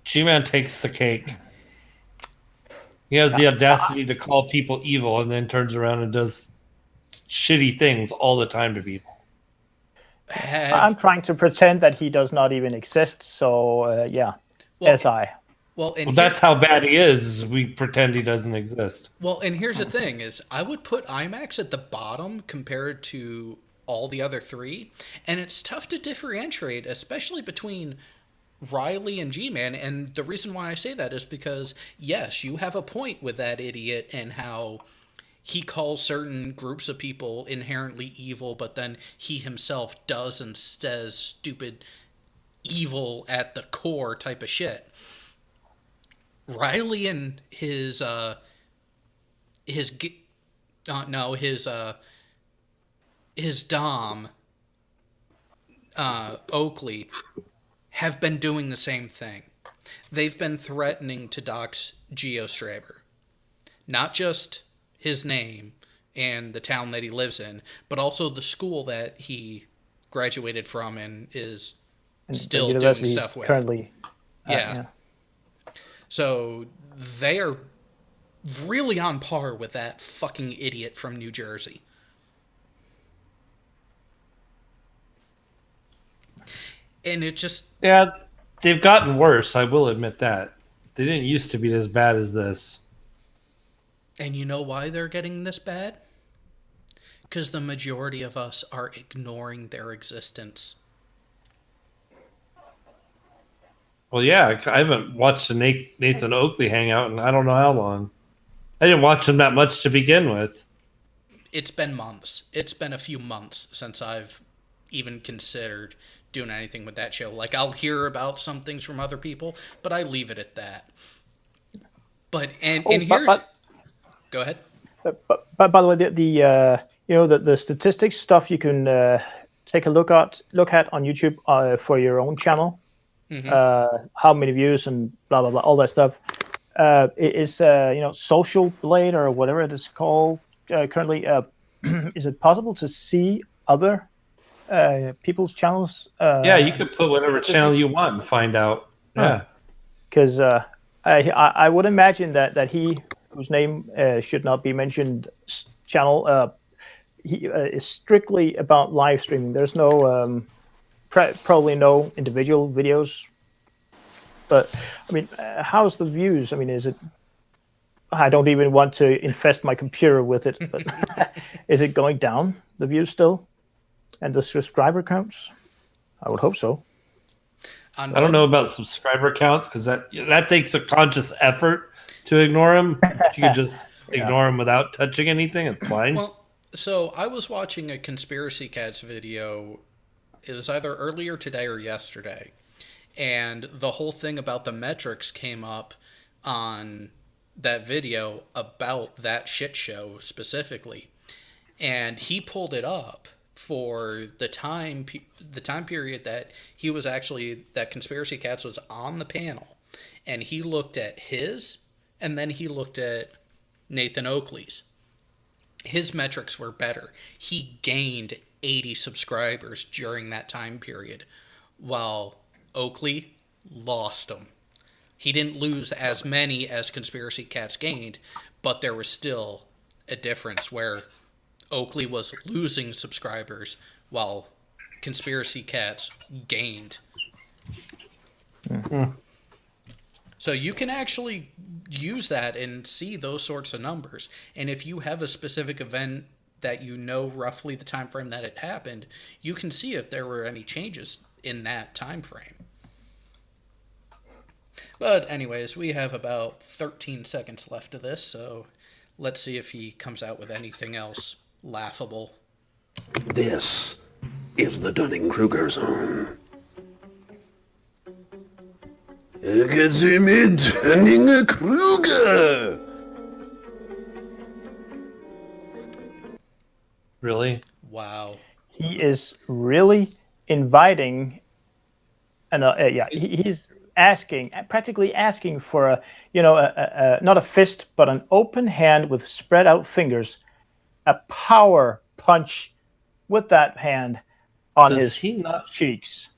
G-Man takes the cake. He has the audacity to call people evil and then turns around and does shitty things all the time to people. I'm trying to pretend that he does not even exist. So yeah, Well, SI. Well, and Well, that's how bad he is we pretend he doesn't exist. Well, and here's the thing: is I would put IMAX at the bottom compared to all the other three, and it's tough to differentiate, especially between Riley and G-Man. And the reason why I say that is because yes, you have a point with that idiot and how he calls certain groups of people inherently evil, but then he himself does and says stupid, evil at the core type of shit. Riley and his Dom, Oakley, have been doing the same thing. They've been threatening to dox Gio Straber. Not just his name and the town that he lives in, but also the school that he graduated from and is still doing stuff with. Currently, yeah. So they are really on par with that fucking idiot from New Jersey. And it just... Yeah, they've gotten worse, I will admit that. They didn't used to be as bad as this. And you know why they're getting this bad? Because the majority of us are ignoring their existence. Well, yeah, I haven't watched the Nathan Oakley hangout in I don't know how long. I didn't watch him that much to begin with. It's been months. It's been a few months since I've even considered doing anything with that show. Like, I'll hear about some things from other people, but I leave it at that. But, and here's... Go ahead. But by the way, the statistics stuff you can take a look at on YouTube for your own channel. Mm-hmm. How many views and blah blah blah, all that stuff. Is Social Blade or whatever it is called currently? Is it possible to see other people's channels? Yeah, you could put whatever channel you want and find out. Yeah, because I would imagine that he, whose name should not be mentioned, channel he is strictly about live streaming. There's no probably no individual videos, but I mean, how's the views? I mean, is it? I don't even want to infest my computer with it, but is it going down, the views still, and the subscriber counts? I would hope so. I don't know about subscriber counts because that takes a conscious effort to ignore them. If you can just ignore them without touching anything, it's fine. Well, so I was watching a Conspiracy Cats video. It was either earlier today or yesterday. And the whole thing about the metrics came up on that video about that shit show specifically. And he pulled it up for the time period that he was actually, that Conspiracy Cats was on the panel. And he looked at his, and then he looked at Nathan Oakley's. His metrics were better. He gained 80 subscribers during that time period, while Oakley lost them. He didn't lose as many as Conspiracy Cats gained, but there was still a difference where Oakley was losing subscribers while Conspiracy Cats gained. Mm-hmm. So you can actually use that and see those sorts of numbers. And if you have a specific event that you know roughly the time frame that it happened, you can see if there were any changes in that time frame. But anyways, we have about 13 seconds left of this, so let's see if he comes out with anything else laughable. This is the Dunning-Kruger zone. Dunning-Kruger! Really? Wow. He is really inviting, and he's asking, practically asking for a, not a fist, but an open hand with spread out fingers, a power punch with that hand on Does his he not? cheeks.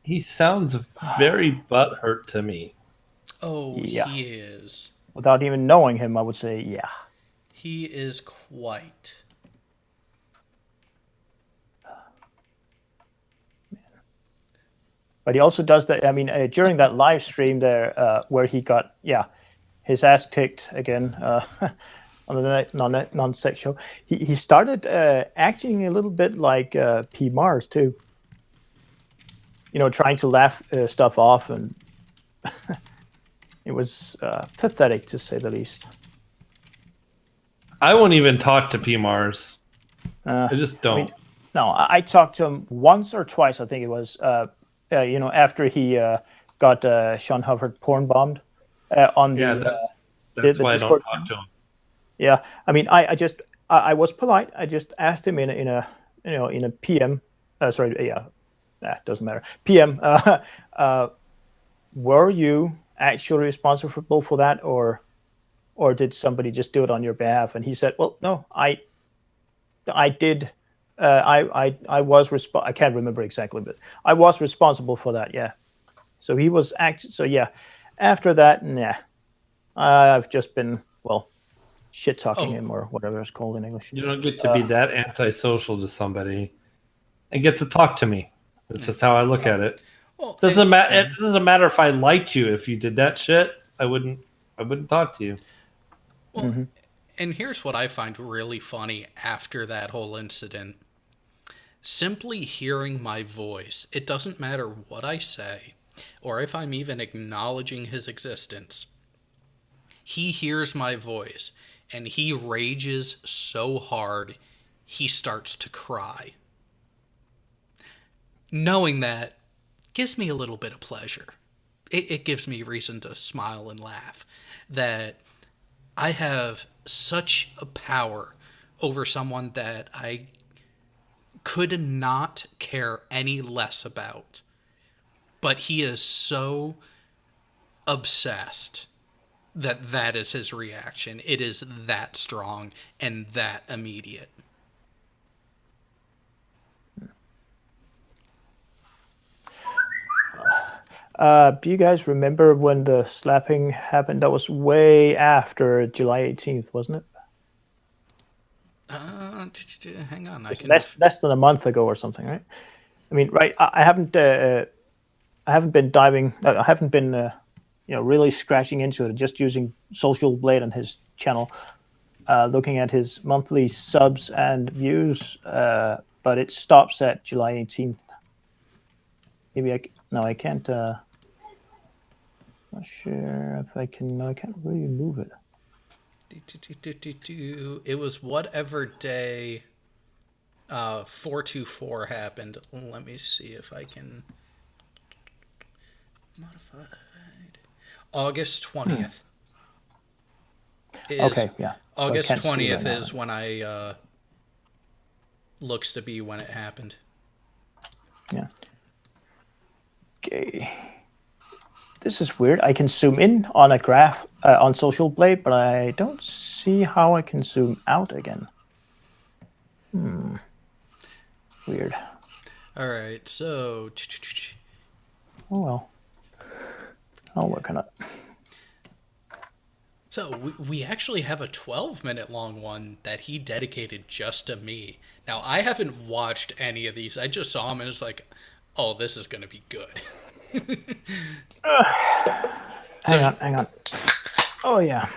He sounds very butthurt to me. Oh, Yeah. he is. Without even knowing him, I would say, yeah. He is quite. But he also does that. I mean, during that live stream there, where he got his ass kicked again on the non-sex show, he started acting a little bit like P. Mars too. Trying to laugh stuff off, and it was pathetic to say the least. I won't even talk to P. Mars. I just don't. No, I talked to him once or twice. I think it was. After he got Sean Hufford porn bombed on the that's the why Discord. I don't talk to him. Yeah, I mean, I just I was polite. I just asked him in a PM. Doesn't matter. PM. Were you actually responsible for that, or did somebody just do it on your behalf? And he said, "Well, no, I did." I was I can't remember exactly, but I was responsible for that. Yeah. So he was So yeah. After that, nah. I've just been shit talking him, or whatever it's called in English. You don't get to be that antisocial to somebody and get to talk to me. That's just how I look at it. Well, Doesn't matter. It doesn't matter if I liked you. If you did that shit, I wouldn't talk to you. Well, and here's what I find really funny after that whole incident. Simply hearing my voice, it doesn't matter what I say, or if I'm even acknowledging his existence. He hears my voice, and he rages so hard, he starts to cry. Knowing that gives me a little bit of pleasure. It gives me reason to smile and laugh. That I have such a power over someone that I could not care any less about. But he is so obsessed that is his reaction. It is that strong and that immediate. Do you guys remember when the slapping happened? That was way after July 18th, wasn't it? Hang on, I can less than a month ago or something, right? I mean, right? I haven't been diving. I haven't been, really scratching into it. Just using Social Blade on his channel, looking at his monthly subs and views. But it stops at July 18th. Maybe I can't. Not sure if I can. No, I can't really move it. It was whatever day 424 happened. Let me see if I can modified. August 20th. Okay, yeah. August So 20th is when I looks to be when it happened. Yeah. Okay. This is weird. I can zoom in on a graph on Social Blade, but I don't see how I can zoom out again. Weird. All right, so. Oh well. I'll work on it. So we actually have a 12-minute long one that he dedicated just to me. Now, I haven't watched any of these. I just saw him and it's like, oh, this is going to be good. Hang on. Oh yeah.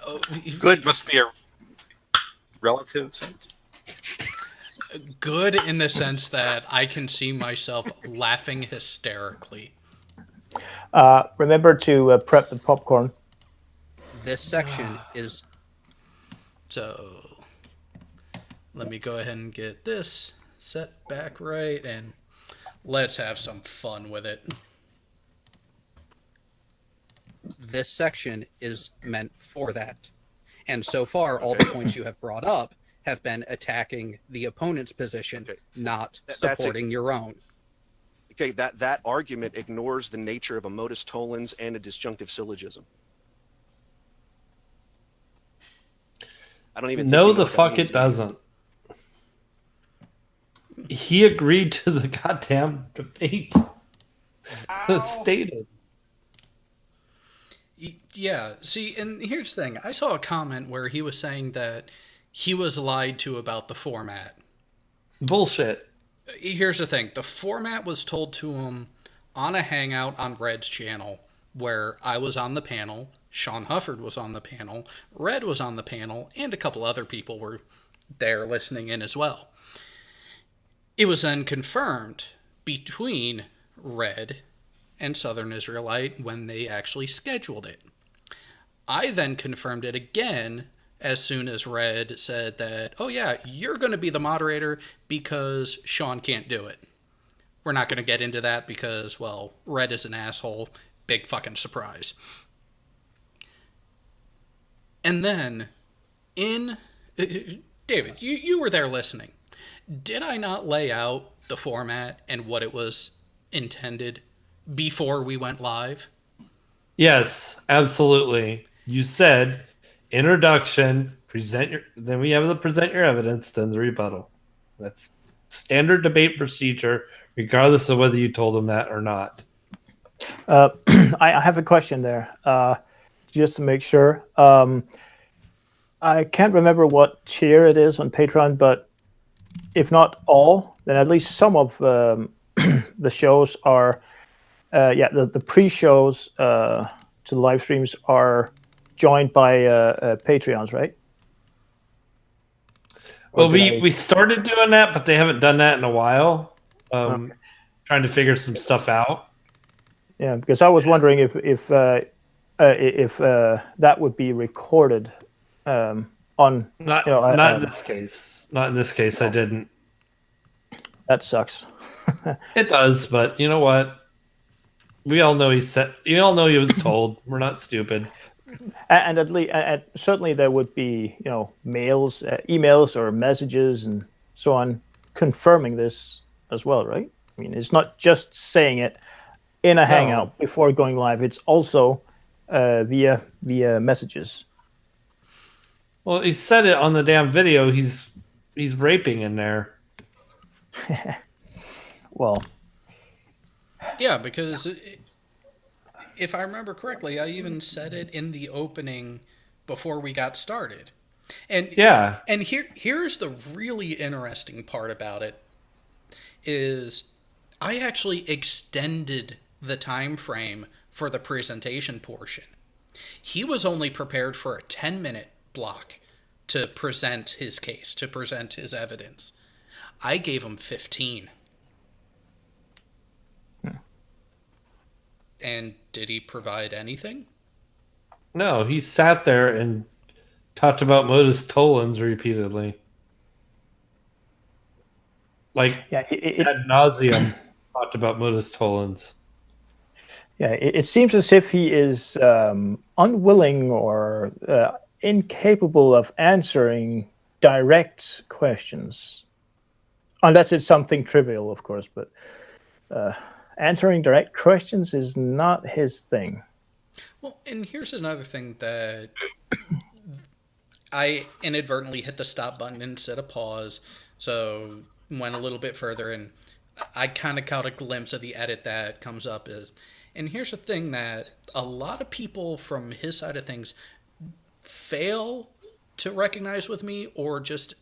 Oh, Good must be a relative. Good in the sense that I can see myself laughing hysterically. Remember to prep the popcorn. This section is so. Let me go ahead and get this set back right, and let's have some fun with it. This section is meant for that. And so far, all the points you have brought up have been attacking the opponent's position, not supporting your own. Okay, that argument ignores the nature of a modus tollens and a disjunctive syllogism. I don't even think No, you know the what that fuck means, it doesn't. He agreed to the goddamn debate. Stated. Yeah, see, and here's the thing. I saw a comment where he was saying that he was lied to about the format. Bullshit. Here's the thing. The format was told to him on a hangout on Red's channel, where I was on the panel, Sean Hufford was on the panel, Red was on the panel, and a couple other people were there listening in as well. It was then confirmed between Red and Southern Israelite when they actually scheduled it. I then confirmed it again as soon as Red said that, oh yeah, you're going to be the moderator because Sean can't do it. We're not going to get into that because, well, Red is an asshole. Big fucking surprise. And then, David, you were there listening. Did I not lay out the format and what it was intended before we went live? Yes, absolutely. You said introduction, then we have the present your evidence, then the rebuttal. That's standard debate procedure, regardless of whether you told them that or not. I have a question there, just to make sure. I can't remember what tier it is on Patreon, but if not all, then at least some of the shows are, the pre-shows to the live streams are joined by Patreons, right? Well, we started doing that, but they haven't done that in a while. Trying to figure some stuff out. Yeah, because I was wondering if that would be recorded on. Not in this case. Not in this case. I didn't. That sucks. It does, but you know what? We all know you all know he was told. We're not stupid. And at least, certainly, there would be mails, emails, or messages, and so on, confirming this as well, right? I mean, it's not just saying it in a hangout before going live. It's also via messages. Well, he said it on the damn video. He's raping in there. Well, yeah, because if I remember correctly, I even said it in the opening before we got started. And yeah, and here's the really interesting part about it is I actually extended the time frame for the presentation portion. He was only prepared for a 10-minute block to present his case, to present his evidence. I gave him 15. And did he provide anything? No, he sat there and talked about modus tollens repeatedly. Like, ad nauseum talked about modus tollens. Yeah, it seems as if he is unwilling or incapable of answering direct questions. Unless it's something trivial, of course, but answering direct questions is not his thing. Well, and here's another thing that I inadvertently hit the stop button instead of pause, so went a little bit further, and I kind of caught a glimpse of the edit that comes up and here's the thing that a lot of people from his side of things fail to recognize with me or just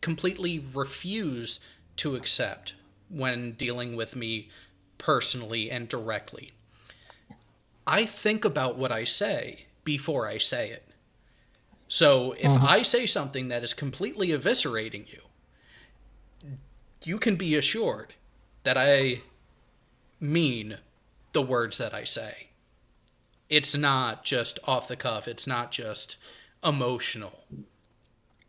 completely refuse to accept when dealing with me personally and directly. I think about what I say, before I say it. So if I say something that is completely eviscerating you, you can be assured that I mean the words that I say. It's not just off the cuff. It's not just emotional.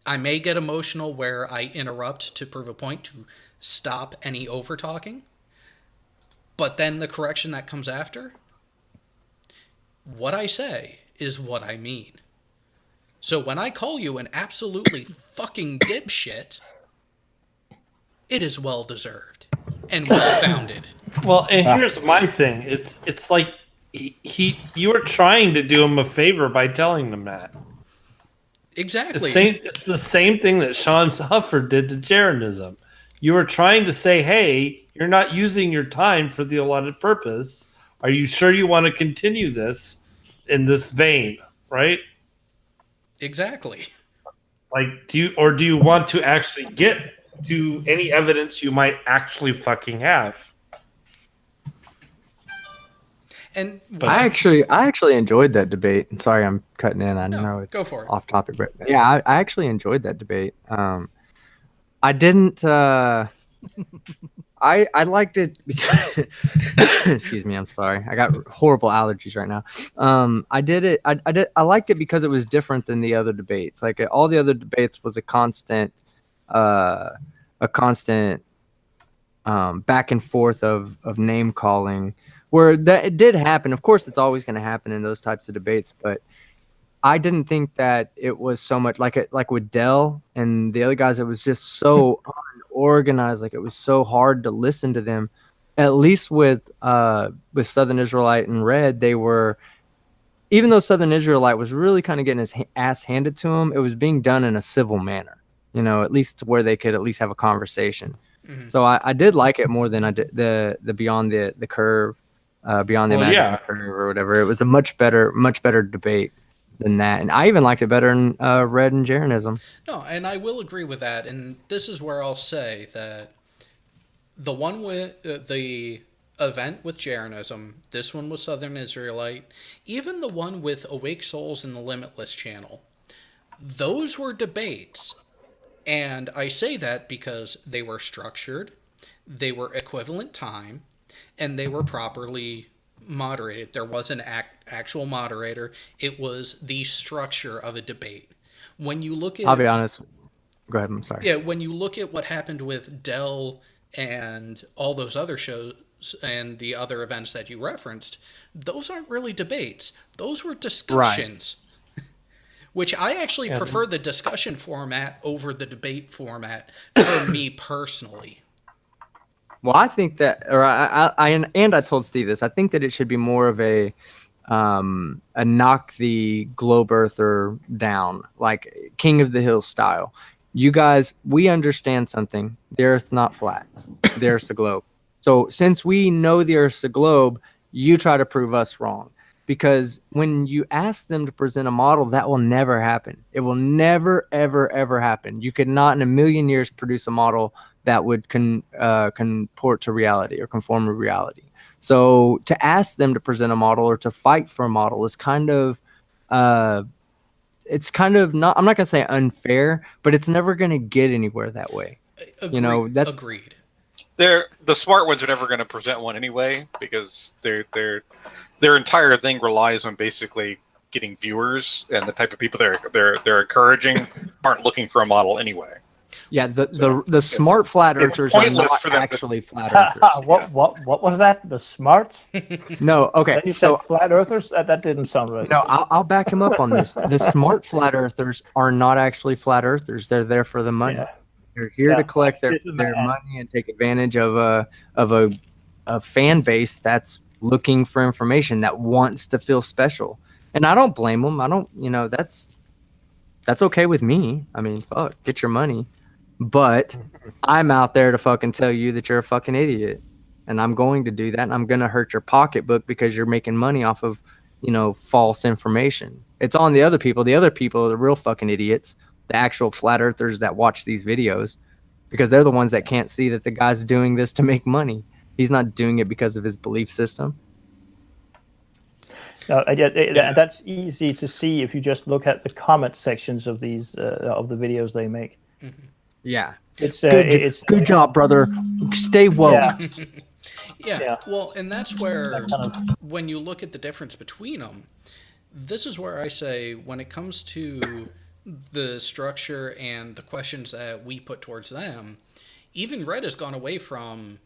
I may get emotional where I interrupt to prove a point to stop any over talking, but then the correction that comes after, what I say is what I mean. So when I call you an absolutely fucking dipshit, it is well deserved and well founded. Well, and here's my thing. It's like you were trying to do him a favor by telling them that. Exactly. It's the same thing that Sean Huffer did to Jeranism. You were trying to say, hey, you're not using your time for the allotted purpose. Are you sure you want to continue this in this vein, right? Exactly. Like, do you want to actually get to any evidence you might actually fucking have? And I actually enjoyed that debate. And sorry, I'm cutting in. I know it's go for it. off topic, but yeah, I actually enjoyed that debate. I didn't. I liked it because excuse me, I'm sorry. I got horrible allergies right now. I liked it because it was different than the other debates. Like all the other debates was a constant back and forth of name calling, where that it did happen. Of course, it's always going to happen in those types of debates, but I didn't think that it was so much like with Dell and the other guys. It was just so unorganized. Like it was so hard to listen to them. At least with Southern Israelite and Red, they were, even though Southern Israelite was really kind of getting his ass handed to him, it was being done in a civil manner. You know, at least to where they could at least have a conversation. Mm-hmm. So I did like it more than I did the Beyond the Curve, Beyond the Imaginary Curve or whatever. It was a much better debate than that, and I even liked it better in Red and Jeranism. No, and I will agree with that. And this is where I'll say that the one with the event with Jeranism, this one with Southern Israelite, even the one with Awake Souls and the Limitless channel, those were debates. And I say that because they were structured, they were equivalent time, and they were properly moderated. There was an actual moderator. It was the structure of a debate. When you look at, I'll be honest. Go ahead. I'm sorry. Yeah, when you look at what happened with Dell and all those other shows and the other events that you referenced, those aren't really debates. Those were discussions. Right. Which I actually prefer the discussion format over the debate format for me personally. Well, I think that, or I told Steve this. I think that it should be more of a knock the globe earther down, like King of the Hill style. You guys, we understand something. The Earth's not flat. The Earth's a globe. So since we know the Earth's a globe, you try to prove us wrong. Because when you ask them to present a model, that will never happen. It will never, ever, ever happen. You could not in a million years produce a model that would comport to reality or conform to reality. So to ask them to present a model or to fight for a model is kind of, it's kind of not, I'm not going to say unfair, but it's never going to get anywhere that way. Agreed. You know, that's agreed. The smart ones are never going to present one anyway, because their entire thing relies on basically getting viewers, and the type of people they're encouraging aren't looking for a model anyway. Yeah, the smart flat earthers are not actually flat earthers. What was that? The smart? No, okay. Then you said flat earthers? That didn't sound right. No, I'll back him up on this. The smart flat earthers are not actually flat earthers. They're there for the money. Yeah. They're here to collect their money and take advantage of a fan base that's looking for information, that wants to feel special. And I don't blame them. I don't, that's okay with me. I mean, fuck, get your money. But I'm out there to fucking tell you that you're a fucking idiot. And I'm going to do that. And I'm going to hurt your pocketbook because you're making money off of, false information. It's on the other people. The other people are the real fucking idiots. The actual flat earthers that watch these videos, because they're the ones that can't see that the guy's doing this to make money. He's not doing it because of his belief system. That's easy to see if you just look at the comment sections of these of the videos they make. Yeah. It's Good job, brother. Stay woke. Yeah. Well, and that's where, That kind of- when you look at the difference between them, this is where I say, when it comes to the structure and the questions that we put towards them, even Red has gone away from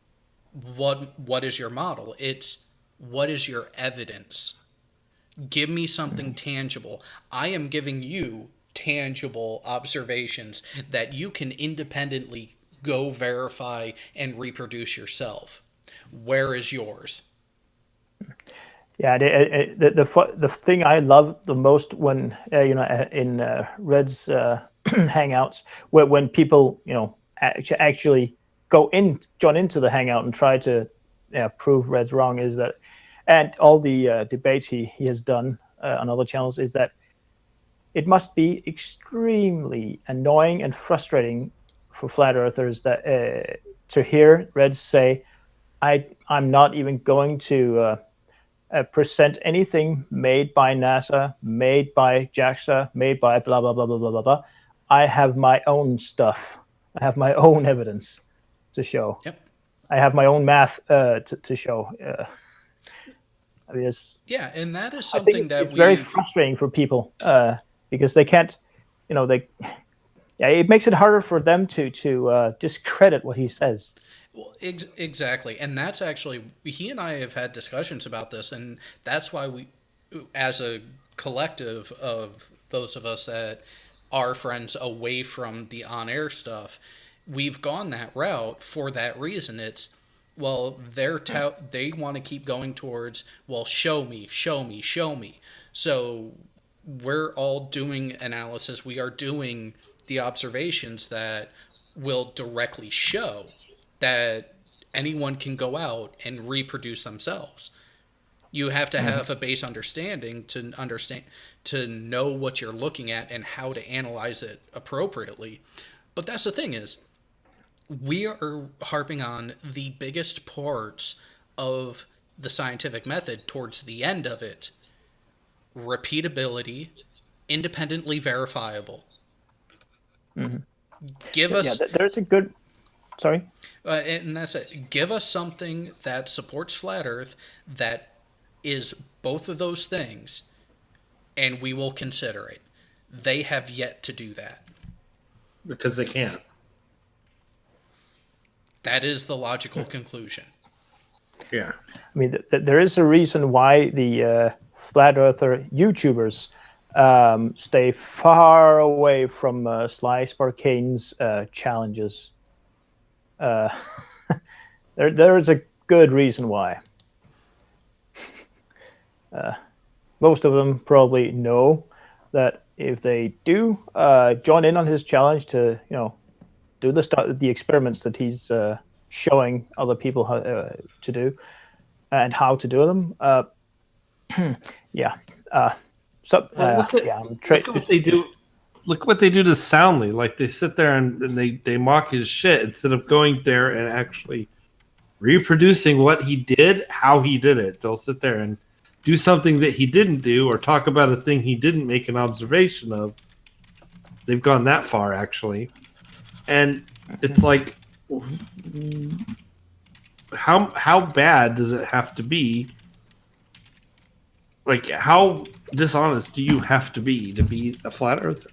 what is your model? It's what is your evidence? Give me something tangible. I am giving you tangible observations that you can independently go verify and reproduce yourself. Where is yours? Yeah, the thing I love the most when in Red's hangouts, when people actually join into the hangout and try to prove Red's wrong, is that, and all the debates he has done on other channels, is that it must be extremely annoying and frustrating for flat earthers that to hear Red say, I'm not even going to present anything made by NASA, made by JAXA, made by blah, blah, blah, blah, blah, blah, blah. I have my own stuff. I have my own evidence to show. Yep. I have my own math to show. I mean, And that is I think something that it's very frustrating for people because they can't, it makes it harder for them to discredit what he says. Well, exactly. And that's actually, he and I have had discussions about this, and that's why we, as a collective of those of us that are friends away from the on-air stuff, we've gone that route for that reason. It's, well, they want to keep going towards, well, show me. So we're all doing analysis. We are doing the observations that will directly show that anyone can go out and reproduce themselves. You have to have a base understanding to know what you're looking at and how to analyze it appropriately. But that's the thing is, we are harping on the biggest parts of the scientific method towards the end of it. Repeatability, independently verifiable. Give us... Yeah, there's a good... Sorry? And that's it. Give us something that supports Flat Earth that is both of those things, and we will consider it. They have yet to do that. Because they can't. That is the logical conclusion. Yeah. I mean, there is a reason why the flat earther YouTubers stay far away from Sly Sparkane's challenges. There is a good reason why. Most of them probably know that if they do join in on his challenge to, do the experiments that he's showing other people how to do and how to do them. Look at what they do. Look what they do to Soundly. Like, they sit there and they mock his shit instead of going there and actually reproducing what he did, how he did it. They'll sit there and do something that he didn't do or talk about a thing he didn't make an observation of. They've gone that far, actually. And it's like, how bad does it have to be? Like, how dishonest do you have to be a flat earther?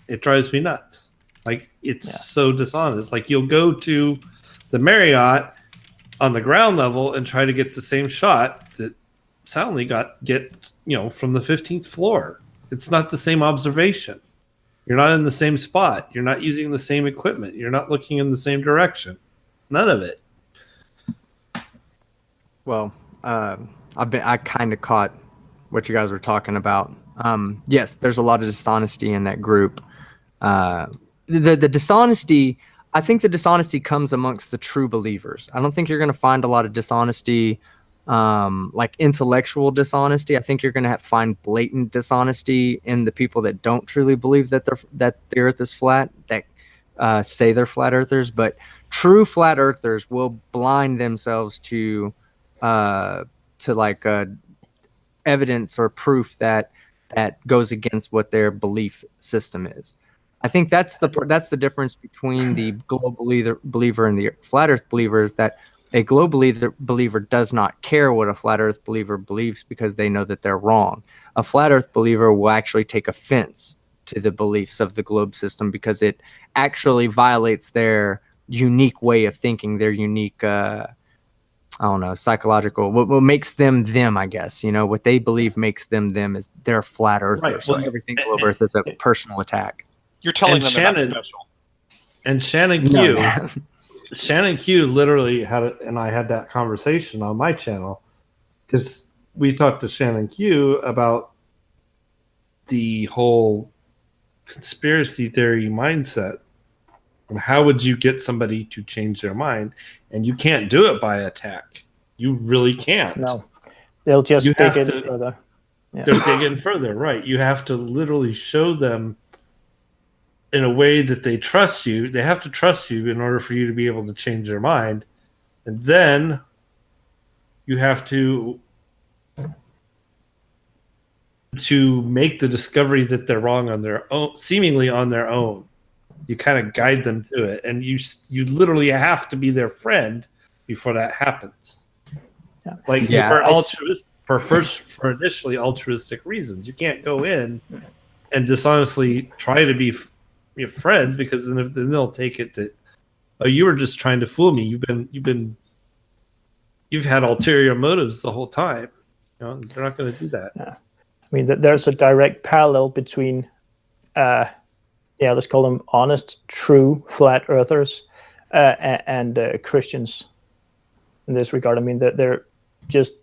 It drives me nuts. Like, it's so dishonest. Like, you'll go to the Marriott on the ground level and try to get the same shot that Soundly get from the 15th floor. It's not the same observation. You're not in the same spot. You're not using the same equipment. You're not looking in the same direction. None of it. Well, I kind of caught what you guys were talking about. Yes, there's a lot of dishonesty in that group. The dishonesty, I think the dishonesty comes amongst the true believers. I don't think you're going to find a lot of dishonesty, like intellectual dishonesty. I think you're going to find blatant dishonesty in the people that don't truly believe that the Earth is flat, that say they're flat earthers. But true flat earthers will blind themselves to like evidence or proof that goes against what their belief system is. I think that's the difference between the global believer and the flat Earth believer, is that a global believer does not care what a flat Earth believer believes because they know that they're wrong. A flat Earth believer will actually take offense to the beliefs of the globe system because it actually violates their unique way of thinking, their unique, psychological, what makes them them, I guess. What they believe makes them them is they're flat earthers. Right. So Well, everything globe earth is a personal attack. You're telling And them they're not Shannon- special. And Shannon Q, Shannon Q literally and I had that conversation on my channel because we talked to Shannon Q about the whole conspiracy theory mindset. And how would you get somebody to change their mind? And you can't do it by attack. You really can't. No, they'll just You dig have in to- further. Yeah. They're digging further, right? You have to literally show them in a way that they trust you. They have to trust you in order for you to be able to change their mind. And then you have to make the discovery that they're wrong on their own, seemingly on their own. You kind of guide them to it, and you literally have to be their friend before that happens. Yeah. Like Yeah. for initially altruistic reasons, you can't go in and dishonestly try to be friends, because then they'll take it that, oh, you were just trying to fool me. You've had ulterior motives the whole time. They're not going to do that. I mean, there's a direct parallel between, let's call them honest, true flat earthers and Christians in this regard. I mean, they're just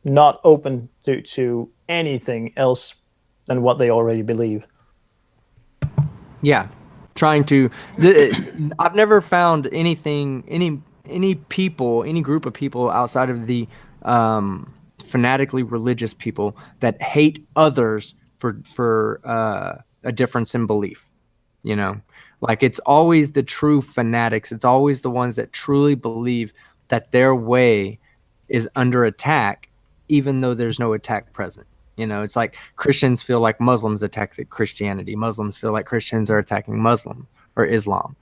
not open to anything else than what they already believe. Yeah, trying to. I've never found anything, any people, any group of people outside of the fanatically religious people that hate others for a difference in belief. Like, it's always the true fanatics. It's always the ones that truly believe that their way is under attack, even though there's no attack present. It's like Christians feel like Muslims attack Christianity. Muslims feel like Christians are attacking Muslim or Islam.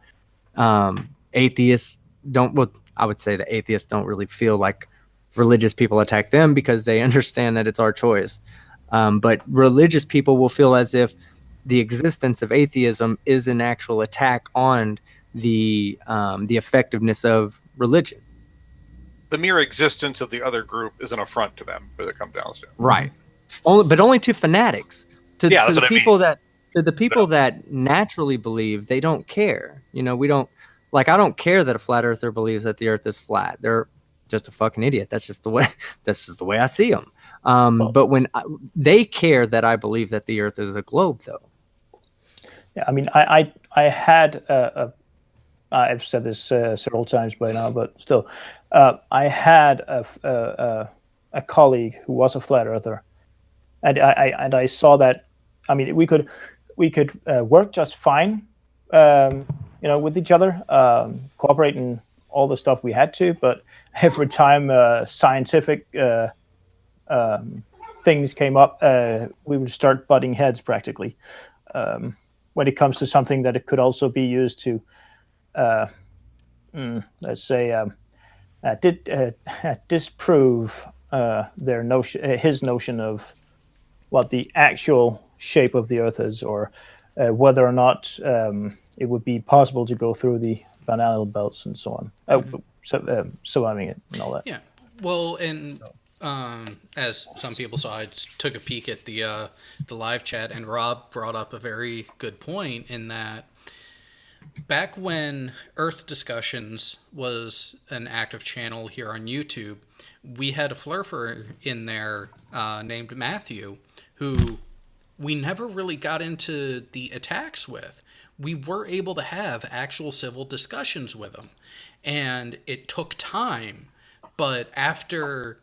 Atheists don't. Well, I would say that atheists don't really feel like religious people attack them because they understand that it's our choice. But religious people will feel as if the existence of atheism is an actual attack on the effectiveness of religion. The mere existence of the other group is an affront to them, but it comes down to. Right. Only to fanatics. To that's the what I mean. people that naturally believe, they don't care. We don't, like, I don't care that a flat earther believes that the earth is flat. They're just a fucking idiot. That's just the way I see them. But when they care that I believe that the earth is a globe, though. Yeah, I mean, I had I've said this several times by now, but still, I had a colleague who was a flat earther, and I saw that. I mean, we could work just fine, with each other, cooperate in all the stuff we had to. But every time scientific things came up, we would start butting heads practically. When it comes to something that it could also be used to, let's say, disprove his notion of what the actual shape of the Earth is, or whether or not it would be possible to go through the Van Allen belts and so on, surviving it and all that. Yeah. Well, and as some people saw, I took a peek at the live chat, and Rob brought up a very good point in that back when Earth Discussions was an active channel here on YouTube, we had a flurfer in there named Matthew, who we never really got into the attacks with. We were able to have actual civil discussions with him, and it took time, but after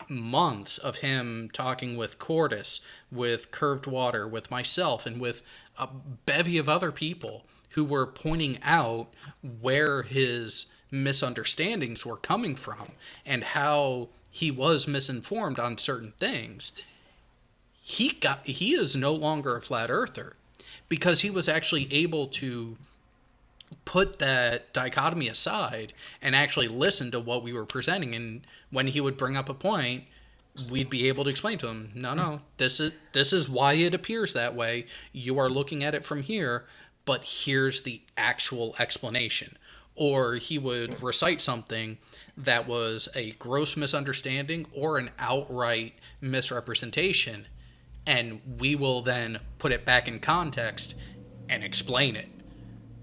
months of him talking with Cordis, with Curved Water, with myself, and with a bevy of other people who were pointing out where his misunderstandings were coming from and how he was misinformed on certain things, he is no longer a flat earther because he was actually able to put that dichotomy aside and actually listen to what we were presenting. And when he would bring up a point, we'd be able to explain to him, no, this is why it appears that way. You are looking at it from here, but here's the actual explanation. Or he would recite something that was a gross misunderstanding or an outright misrepresentation, and we will then put it back in context and explain it.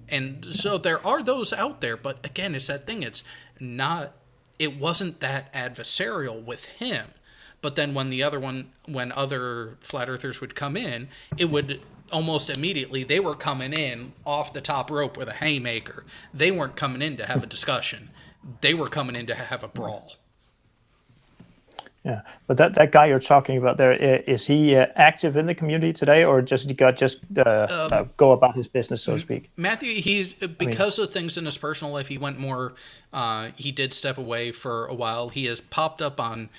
And so there are those out there, but again, it's that thing. It wasn't that adversarial with him. But then when other flat earthers would come in, it would almost immediately, they were coming in off the top rope with a haymaker. They weren't coming in to have a discussion. They were coming in to have a brawl. Yeah, but that guy you're talking about there, is he active in the community today, or just go about his business, so to speak? Matthew, because of things in his personal life, he went more. He did step away for a while. He has popped up on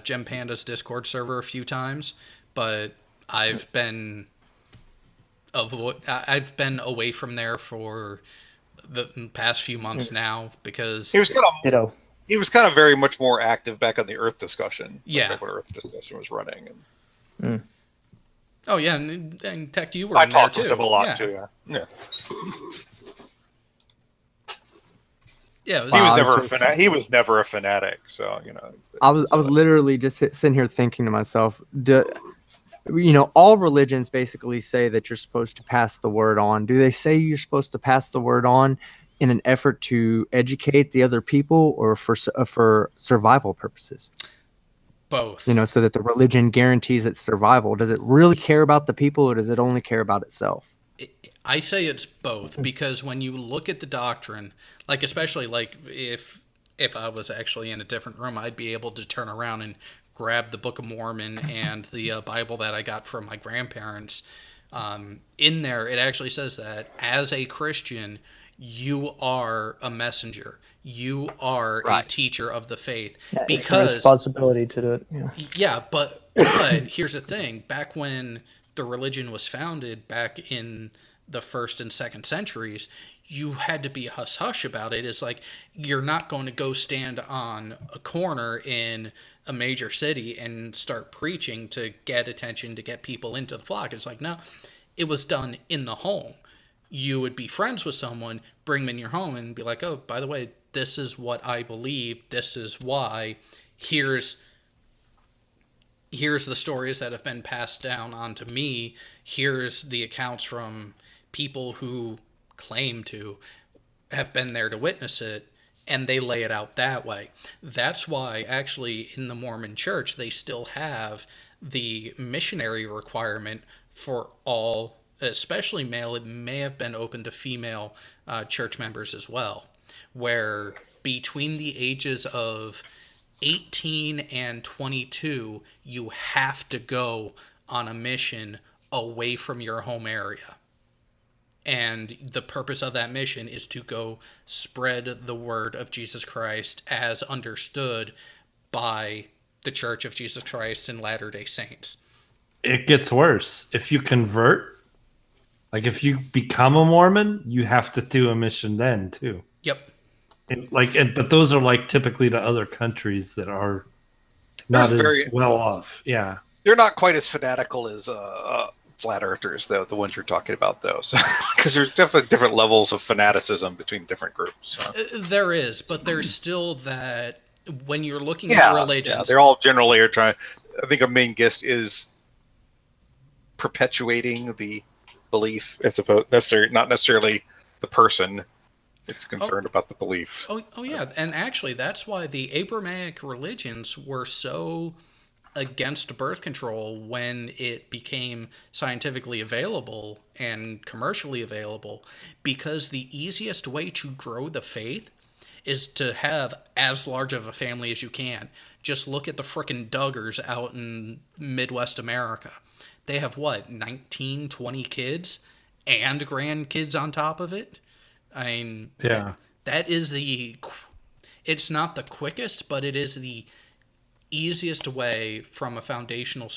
Gem Panda's Discord server a few times, but I've been away from there for the past few months now because he was kind of very much more active back on the Earth discussion. Yeah. Like when Earth discussion was running. And... Oh, yeah. And Tech, you were I in there, talked too. with him a lot, too, yeah. Yeah. He was never a fanatic, so, I was literally just sitting here thinking to myself, all religions basically say that you're supposed to pass the word on. Do they say you're supposed to pass the word on in an effort to educate the other people, or for survival purposes? Both. So that the religion guarantees its survival. Does it really care about the people, or does it only care about itself? I say it's both, because when you look at the doctrine, like especially like if I was actually in a different room, I'd be able to turn around and grab the Book of Mormon and the Bible that I got from my grandparents. In there, it actually says that as a Christian, you are a messenger. You are a teacher of the faith. Yeah, because it's a responsibility to do it. Yeah, but here's the thing. Back when the religion was founded, back in the 1st and 2nd centuries, you had to be hush-hush about it. It's like, you're not going to go stand on a corner in a major city and start preaching to get attention, to get people into the flock. It's like, no, it was done in the home. You would be friends with someone, bring them in your home, and be like, oh, by the way, this is what I believe. This is why. Here's the stories that have been passed down onto me. Here's the accounts from people who claim to have been there to witness it, and they lay it out that way. That's why, actually, in the Mormon Church, they still have the missionary requirement for all, especially male. It may have been open to female church members as well, where between the ages of 18 and 22, you have to go on a mission away from your home area. And the purpose of that mission is to go spread the word of Jesus Christ as understood by the Church of Jesus Christ and Latter-day Saints. It gets worse. If you convert, like if you become a Mormon, you have to do a mission then too. Yep. But those are like typically to other countries that are not as well off. Yeah. They're not quite as fanatical as flat earthers, though, the ones you're talking about, though. So, because there's definitely different levels of fanaticism between different groups. So. There is, but there's still that when you're looking at religions. Yeah, they're all generally are trying. I think a main gist is perpetuating the belief, as opposed not necessarily the person. It's concerned about the belief. Oh yeah, and actually, that's why the Abrahamic religions were so against birth control when it became scientifically available and commercially available, because the easiest way to grow the faith is to have as large of a family as you can. Just look at the frickin' Duggars out in Midwest America. They have, 19, 20 kids and grandkids on top of it? I mean, that is it's not the quickest, but it is the easiest way from a foundational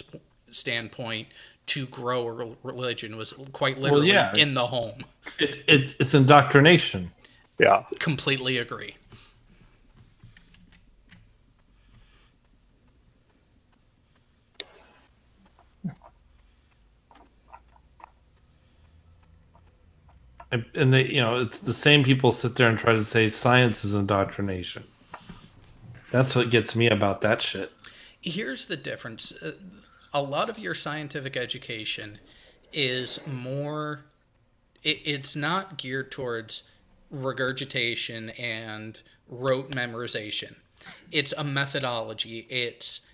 standpoint to grow a religion was quite literally yeah. in the home. It's indoctrination. Yeah. Completely agree. And they, it's the same people sit there and try to say science is indoctrination. That's what gets me about that shit. Here's the difference. A lot of your scientific education is more, it's not geared towards regurgitation and rote memorization. It's a methodology. It's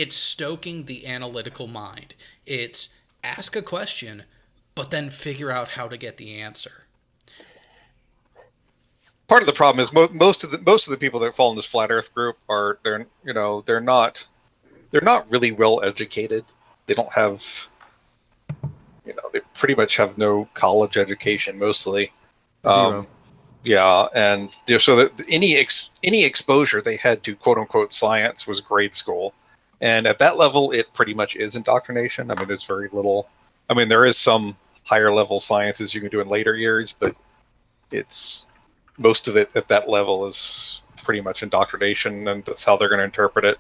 stoking the analytical mind. It's ask a question, but then figure out how to get the answer. Part of the problem is most of the people that fall in this flat Earth group they're not really well educated. They don't have, they pretty much have no college education mostly. Zero. Yeah, and so that any exposure they had to quote unquote science was grade school, and at that level, it pretty much is indoctrination. I mean, there's very little. I mean, there is some higher level sciences you can do in later years, but it's most of it at that level is pretty much indoctrination, and that's how they're going to interpret it.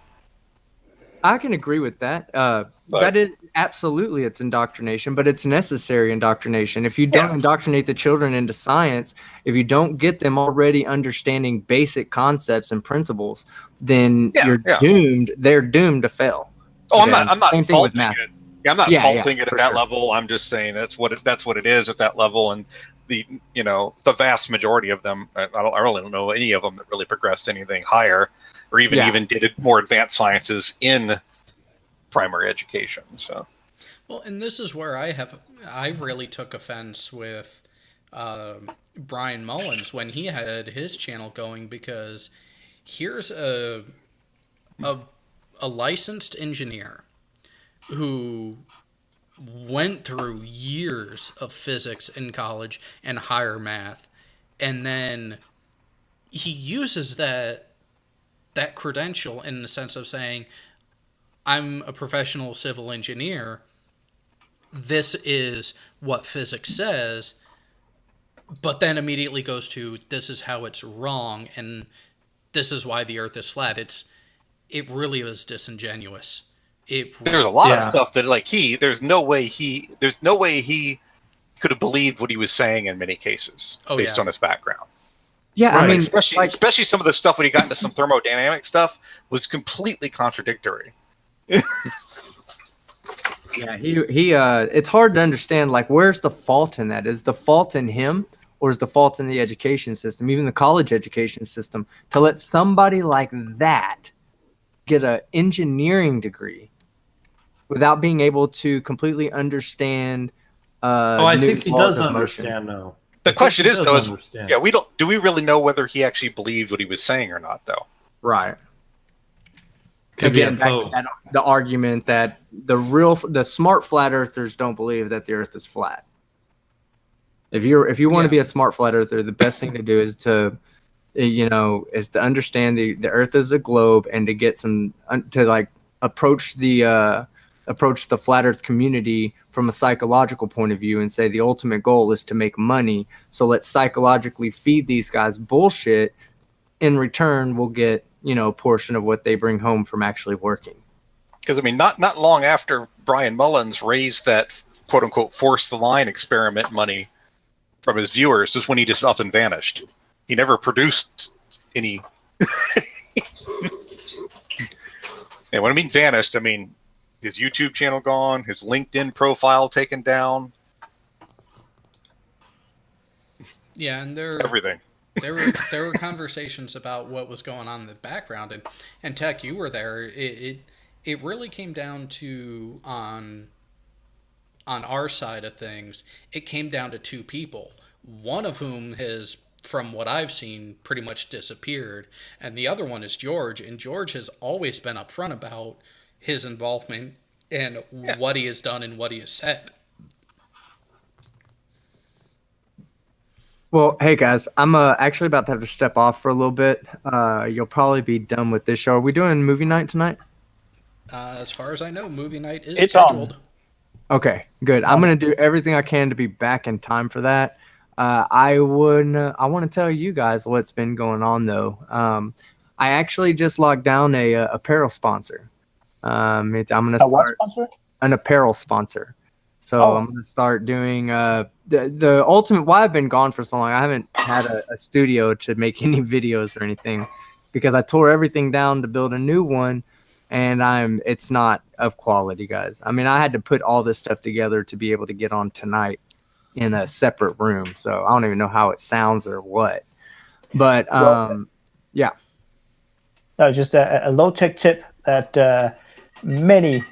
I can agree with that. That is absolutely, it's indoctrination, but it's necessary indoctrination. If you don't indoctrinate the children into science, if you don't get them already understanding basic concepts and principles, then you're doomed. They're doomed to fail. Oh, I'm not Same thing with faulting math. it. Yeah, I'm not faulting it at that level. I'm just saying that's what it is at that level, and the vast majority of them, I really don't know any of them that really progressed anything higher, or even did more advanced sciences in primary education. So, well, and this is where I really took offense with Brian Mullins when he had his channel going, because here's a licensed engineer who went through years of physics in college and higher math, and then he uses that credential in the sense of saying, I'm a professional civil engineer, this is what physics says, but then immediately goes to, this is how it's wrong, and this is why the earth is flat. It really was disingenuous. There's a lot of stuff that there's no way he could have believed what he was saying in many cases based on his background. Yeah, right. I mean, especially some of the stuff when he got into some thermodynamic stuff was completely contradictory. Yeah, he it's hard to understand, where's the fault in that? Is the fault in him, or is the fault in the education system, even the college education system, to let somebody like that get an engineering degree without being able to completely understand I think he does understand, though. The question is, though, do we really know whether he actually believed what he was saying or not, though? Right. Again, back to the argument that the smart flat earthers don't believe that the earth is flat. If you want to be a smart flat earther, the best thing to do is to understand the earth is a globe, and to get approach the flat earth community from a psychological point of view and say the ultimate goal is to make money. So let's psychologically feed these guys bullshit. In return, we'll get, a portion of what they bring home from actually working. Because, I mean, not long after Brian Mullins raised that quote unquote force the line experiment money from his viewers is when he just up and vanished. He never produced any. And when I mean vanished, I mean his YouTube channel gone, his LinkedIn profile taken down. Yeah, and everything. There were conversations about what was going on in the background, and Tech, you were there. It really came down to on our side of things. It came down to two people, one of whom has, from what I've seen, pretty much disappeared, and the other one is George. And George has always been upfront about his involvement and what he has done and what he has said. Well, hey guys, I'm actually about to have to step off for a little bit. You'll probably be done with this show. Are we doing movie night tonight? As far as I know, movie night is It's scheduled. Okay, good. I'm gonna do everything I can to be back in time for that. I want to tell you guys what's been going on though. I actually just locked down a apparel sponsor. I'm gonna A what start sponsor? an apparel sponsor. So Oh. I'm gonna start doing the ultimate. Why I've been gone for so long, I haven't had a studio to make any videos or anything because I tore everything down to build a new one, and it's not of quality, guys. I mean, I had to put all this stuff together to be able to get on tonight in a separate room, so I don't even know how it sounds or what. But yeah. No, just a low-tech tip that many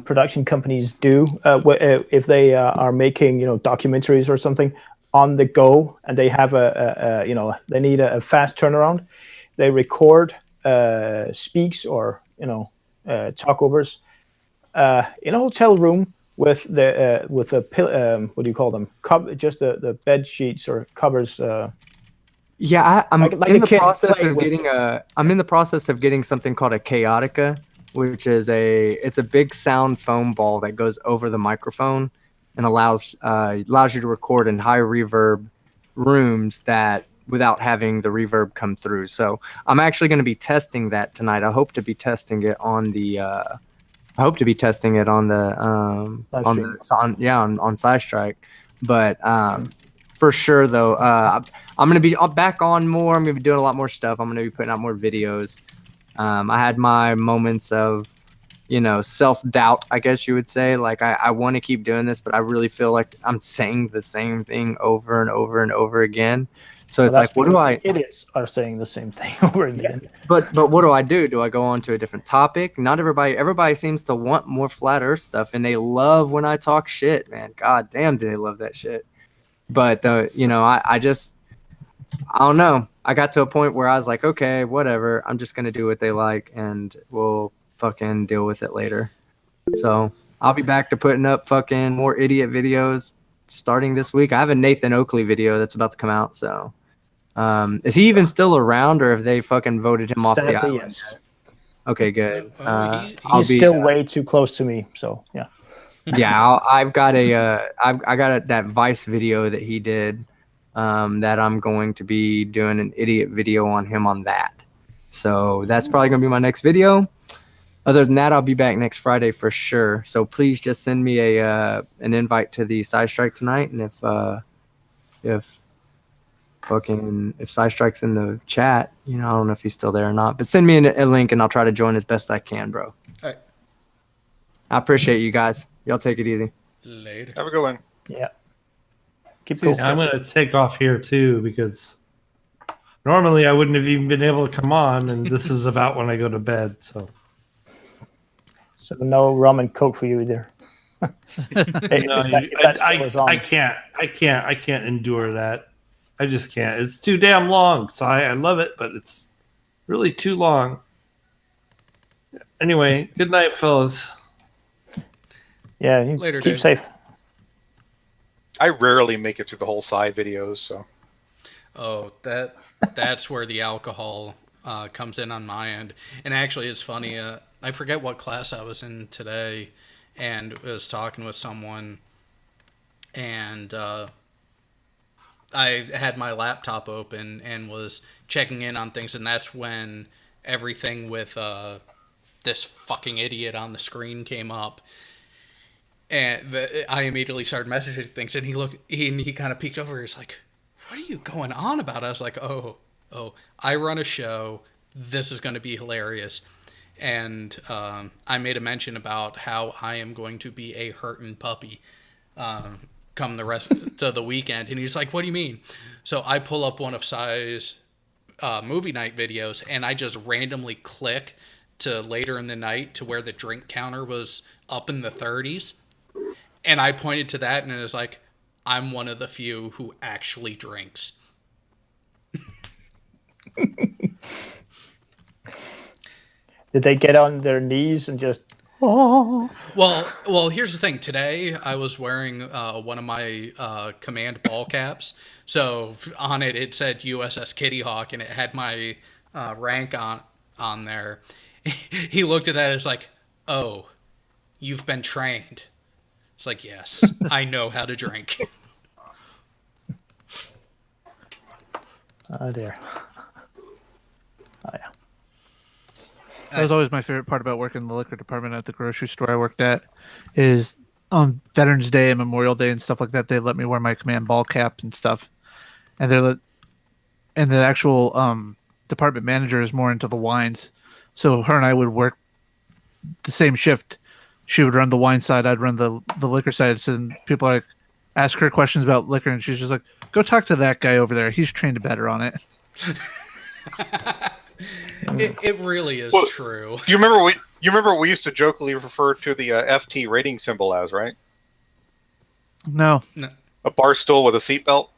production companies do if they are making documentaries or something on the go, and they have they need a fast turnaround. They record speaks or talkovers in a hotel room with the what do you call them? Just the bed sheets or covers. Yeah, I'm Like in a the kid process playing of with- getting I'm in the process of getting something called a Chaotica, which is it's a big sound foam ball that goes over the microphone and allows you to record in high reverb rooms that without having the reverb come through. So I'm actually going to be testing that tonight. I hope to be testing it on the on SciStrike, but for sure though, I'm gonna be back on more. I'm gonna be doing a lot more stuff. I'm gonna be putting out more videos. I had my moments of, self-doubt, I guess you would say. Like I want to keep doing this, but I really feel like I'm saying the same thing over and over and over again. So it's like, what do I? Idiots are saying the same thing over again. But what do I do? Do I go on to a different topic? Not everybody seems to want more flat earth stuff, and they love when I talk shit, man. God damn, do they love that shit. But I don't know. I got to a point where I was like, okay, whatever. I'm just gonna do what they like, and we'll fucking deal with it later. So I'll be back to putting up fucking more idiot videos starting this week. I have a Nathan Oakley video that's about to come out. So is he even still around, or have they fucking voted him off the Sadly, island? yes. Okay, good. He's still way too close to me, so yeah. Yeah, I've got that Vice video that he did that I'm going to be doing an idiot video on him on that. So that's probably going to be my next video. Other than that, I'll be back next Friday for sure. So please just send me an invite to the SciStrike tonight, and if SciStrike's in the chat, I don't know if he's still there or not, but send me a link and I'll try to join as best I can, bro. All right. I appreciate you guys. Y'all take it easy. Later. Have a good one. Yeah. Keep Yeah, cool. I'm going to take off here too because normally I wouldn't have even been able to come on, and this is about when I go to bed. So no rum and coke for you either. no, I I can't endure that. I just can't. It's too damn long. So I love it, but it's really too long. Anyway, good night, fellas. Yeah, you Later, keep Dave. safe. I rarely make it through the whole side videos, so Oh, that's where the alcohol comes in on my end. And actually, it's funny. I forget what class I was in today, and was talking with someone, and I had my laptop open and was checking in on things, and that's when everything with this fucking idiot on the screen came up. And I immediately started messaging things, and he kind of peeked over. He's like, "What are you going on about?" I was like, "Oh, I run a show. This is going to be hilarious." And I made a mention about how I am going to be a hurtin' puppy come the rest of the weekend. And he's like, "What do you mean?" So I pull up one of Sai's movie night videos, and I just randomly click to later in the night to where the drink counter was up in the 30s. And I pointed to that, and it was like, I'm one of the few who actually drinks. Did they get on their knees and just? Oh. Well, here's the thing. Today, I was wearing one of my command ball caps. So on it, it said USS Kitty Hawk, and it had my rank on there. He looked at that and was like, "Oh, you've been trained." It's like, yes, I know how to drink. Oh dear. Oh yeah. That was always my favorite part about working in the liquor department at the grocery store I worked at, is on Veterans Day and Memorial Day and stuff like that. They let me wear my command ball cap and stuff, and and the actual department manager is more into the wines, so her and I would work the same shift. She would run the wine side, I'd run the liquor side. So people like ask her questions about liquor, and she's just like, "Go talk to that guy over there. He's trained better on it." It really is true. You remember we used to jokingly refer to the FT rating symbol as, right? No. A bar stool with a seatbelt.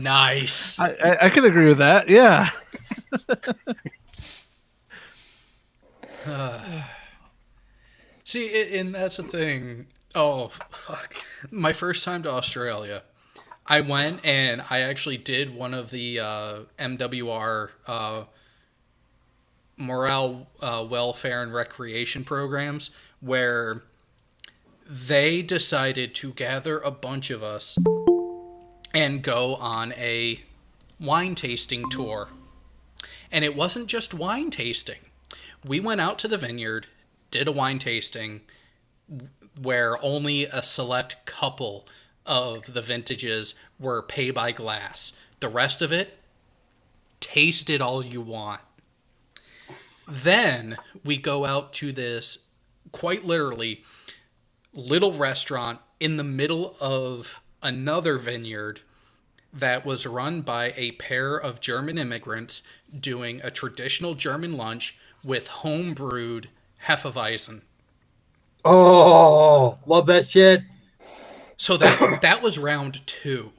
Nice. I can agree with that. Yeah. See, and that's the thing. Oh, fuck. My first time to Australia, I went and I actually did one of the MWR morale, welfare, and recreation programs where they decided to gather a bunch of us and go on a wine tasting tour. And it wasn't just wine tasting. We went out to the vineyard, did a wine tasting where only a select couple of the vintages were pay by glass. The rest of it, taste it all you want. Then we go out to this, quite literally, little restaurant in the middle of another vineyard that was run by a pair of German immigrants doing a traditional German lunch with home-brewed Hefeweizen. Oh, love that shit. So that was round 2.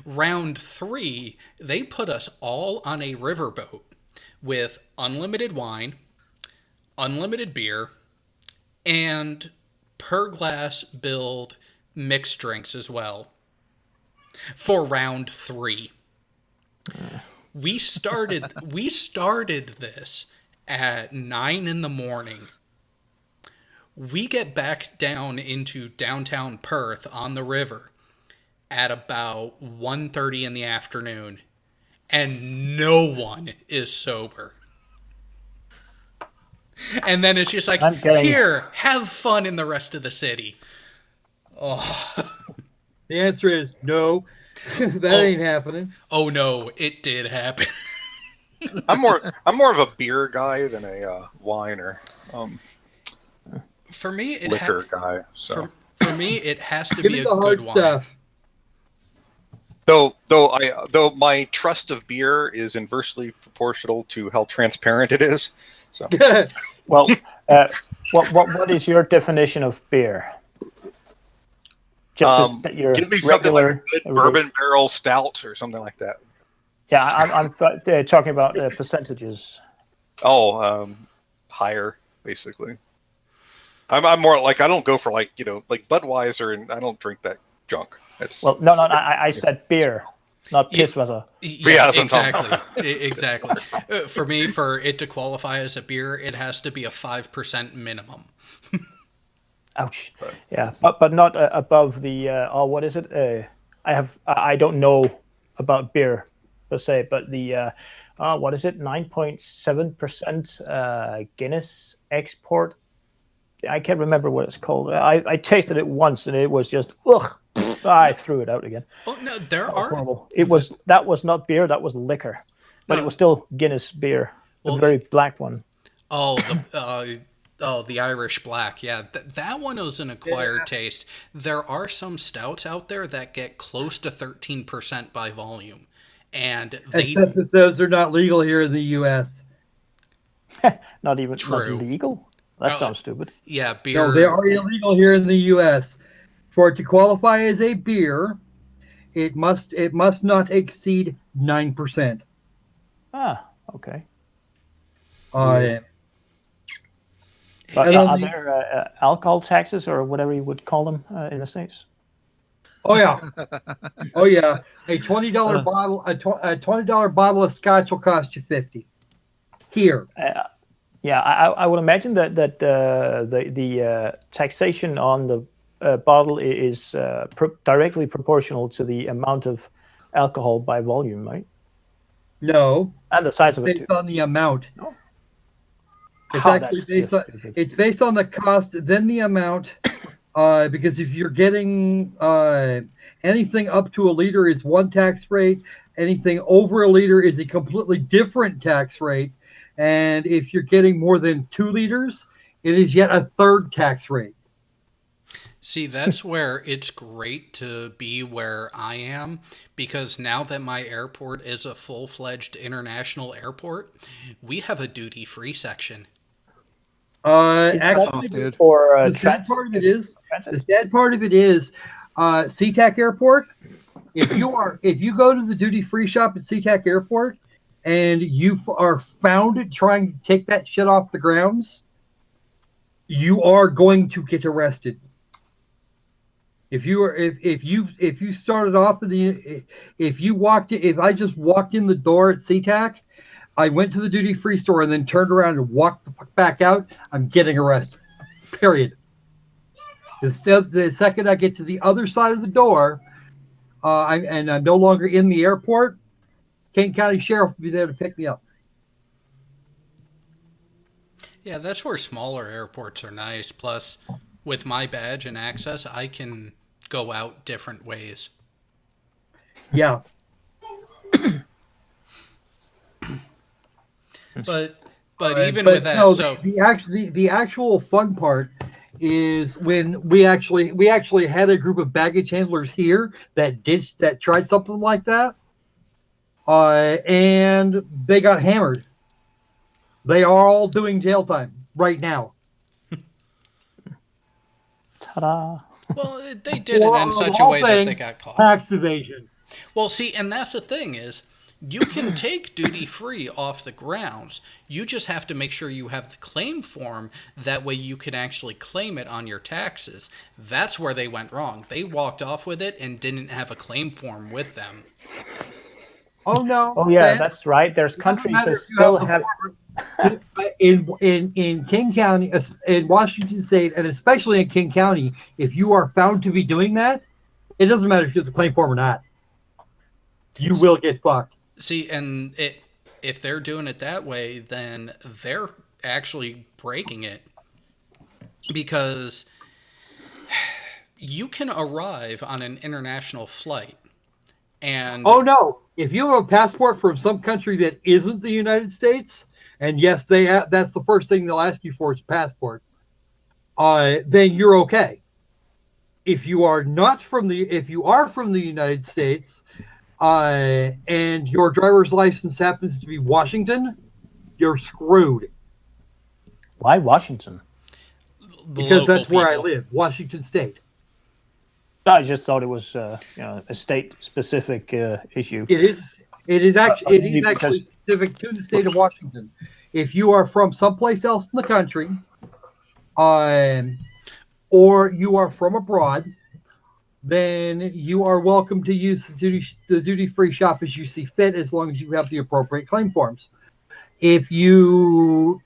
Round 3, they put us all on a riverboat with unlimited wine, unlimited beer, and per glass billed mixed drinks as well. For round 3. We started this at 9 in the morning. We get back down into downtown Perth on the river at about 1:30 in the afternoon, and no one is sober. And then it's just like, here, have fun in the rest of the city. Oh. The answer is no. That ain't happening. Oh no, it did happen. I'm more of a beer guy than a wine or for me, liquor guy. So for me, it has to Give be me a the hard good wine. stuff. Though my trust of beer is inversely proportional to how transparent it is. So well, what is your definition of beer? Just your give me regular, something like a good bourbon barrel stout or something like that. Yeah, I'm talking about percentages. Oh, higher basically. I'm more like, I don't go for like Budweiser, and I don't drink that junk. It's no, I said beer, not Pisswasser. Yeah, exactly. Exactly. For me, for it to qualify as a beer, it has to be a 5% minimum. Ouch. Yeah, but not above the what is it? I don't know about beer per se, but the what is it? 9.7% Guinness export. I can't remember what it's called. I tasted it once and it was just ugh. I threw it out again. Oh no, there are horrible. That was not beer. That was liquor, but it was still Guinness beer, the very black one. Oh, the Irish Black. Yeah, that one was an acquired taste. There are some stouts out there that get close to 13% by volume, and except that those are not legal here in the U.S. Not even not legal. That sounds stupid. Yeah, beer. No, they are illegal here in the U.S. For it to qualify as a beer, it must not exceed 9%. Ah, okay. Yeah. But are there alcohol taxes or whatever you would call them in the States? Oh yeah, oh yeah. A $20 bottle, a $20 bottle of scotch will cost you $50 here. Yeah, I would imagine that the taxation on the bottle is directly proportional to the amount of alcohol by volume, right? No, And the size of it too. based on the amount. No. It's Ah, actually that's based just on stupid. it's based on the cost, then the amount. Because if you're getting anything up to a liter is one tax rate, anything over a liter is a completely different tax rate, and if you're getting more than 2 liters, it is yet a third tax rate. See, that's where it's great to be where I am, because now that my airport is a full-fledged international airport, we have a duty-free section. Actually, dude. For the sad part of it is transit? the sad part of it is SeaTac Airport. If you go to the duty-free shop at SeaTac Airport and you are found trying to take that shit off the grounds, you are going to get arrested. If you started off if I just walked in the door at SeaTac, I went to the duty-free store and then turned around and walked the fuck back out, I'm getting arrested. Period. The second I get to the other side of the door, I'm no longer in the airport, Kane County Sheriff will be there to pick me up. Yeah, that's where smaller airports are nice. Plus, with my badge and access, I can go out different ways. Yeah. But even with that, no, so the actual fun part is when we actually had a group of baggage handlers here that tried something like that, and they got hammered. They are all doing jail time right now. Ta-da! well, they did it in such a way that they got caught. Tax evasion. Well, see, and that's the thing is, you can take duty free off the grounds. You just have to make sure you have the claim form. That way you can actually claim it on your taxes. That's where they went wrong. They walked off with it and didn't have a claim form with them. Oh no! Oh yeah, man. that's right. There's countries that Matter if you still have have. in King County, in Washington State, and especially in King County, if you are found to be doing that, it doesn't matter if you have the claim form or not. You will get fucked. See, and if they're doing it that way, then they're actually breaking it, because you can arrive on an international flight and Oh no! If you have a passport from some country that isn't the United States, and yes, that's the first thing they'll ask you for is a passport, then you're okay. If you are from the United States, and your driver's license happens to be Washington, you're screwed. Why Washington? Because that's where I people. live, Washington State. I just thought it was a state-specific issue. It is actually because- specific to the state of Washington. If you are from someplace else in the country, or you are from abroad, then you are welcome to use the duty-free shop as you see fit, as long as you have the appropriate claim forms. If you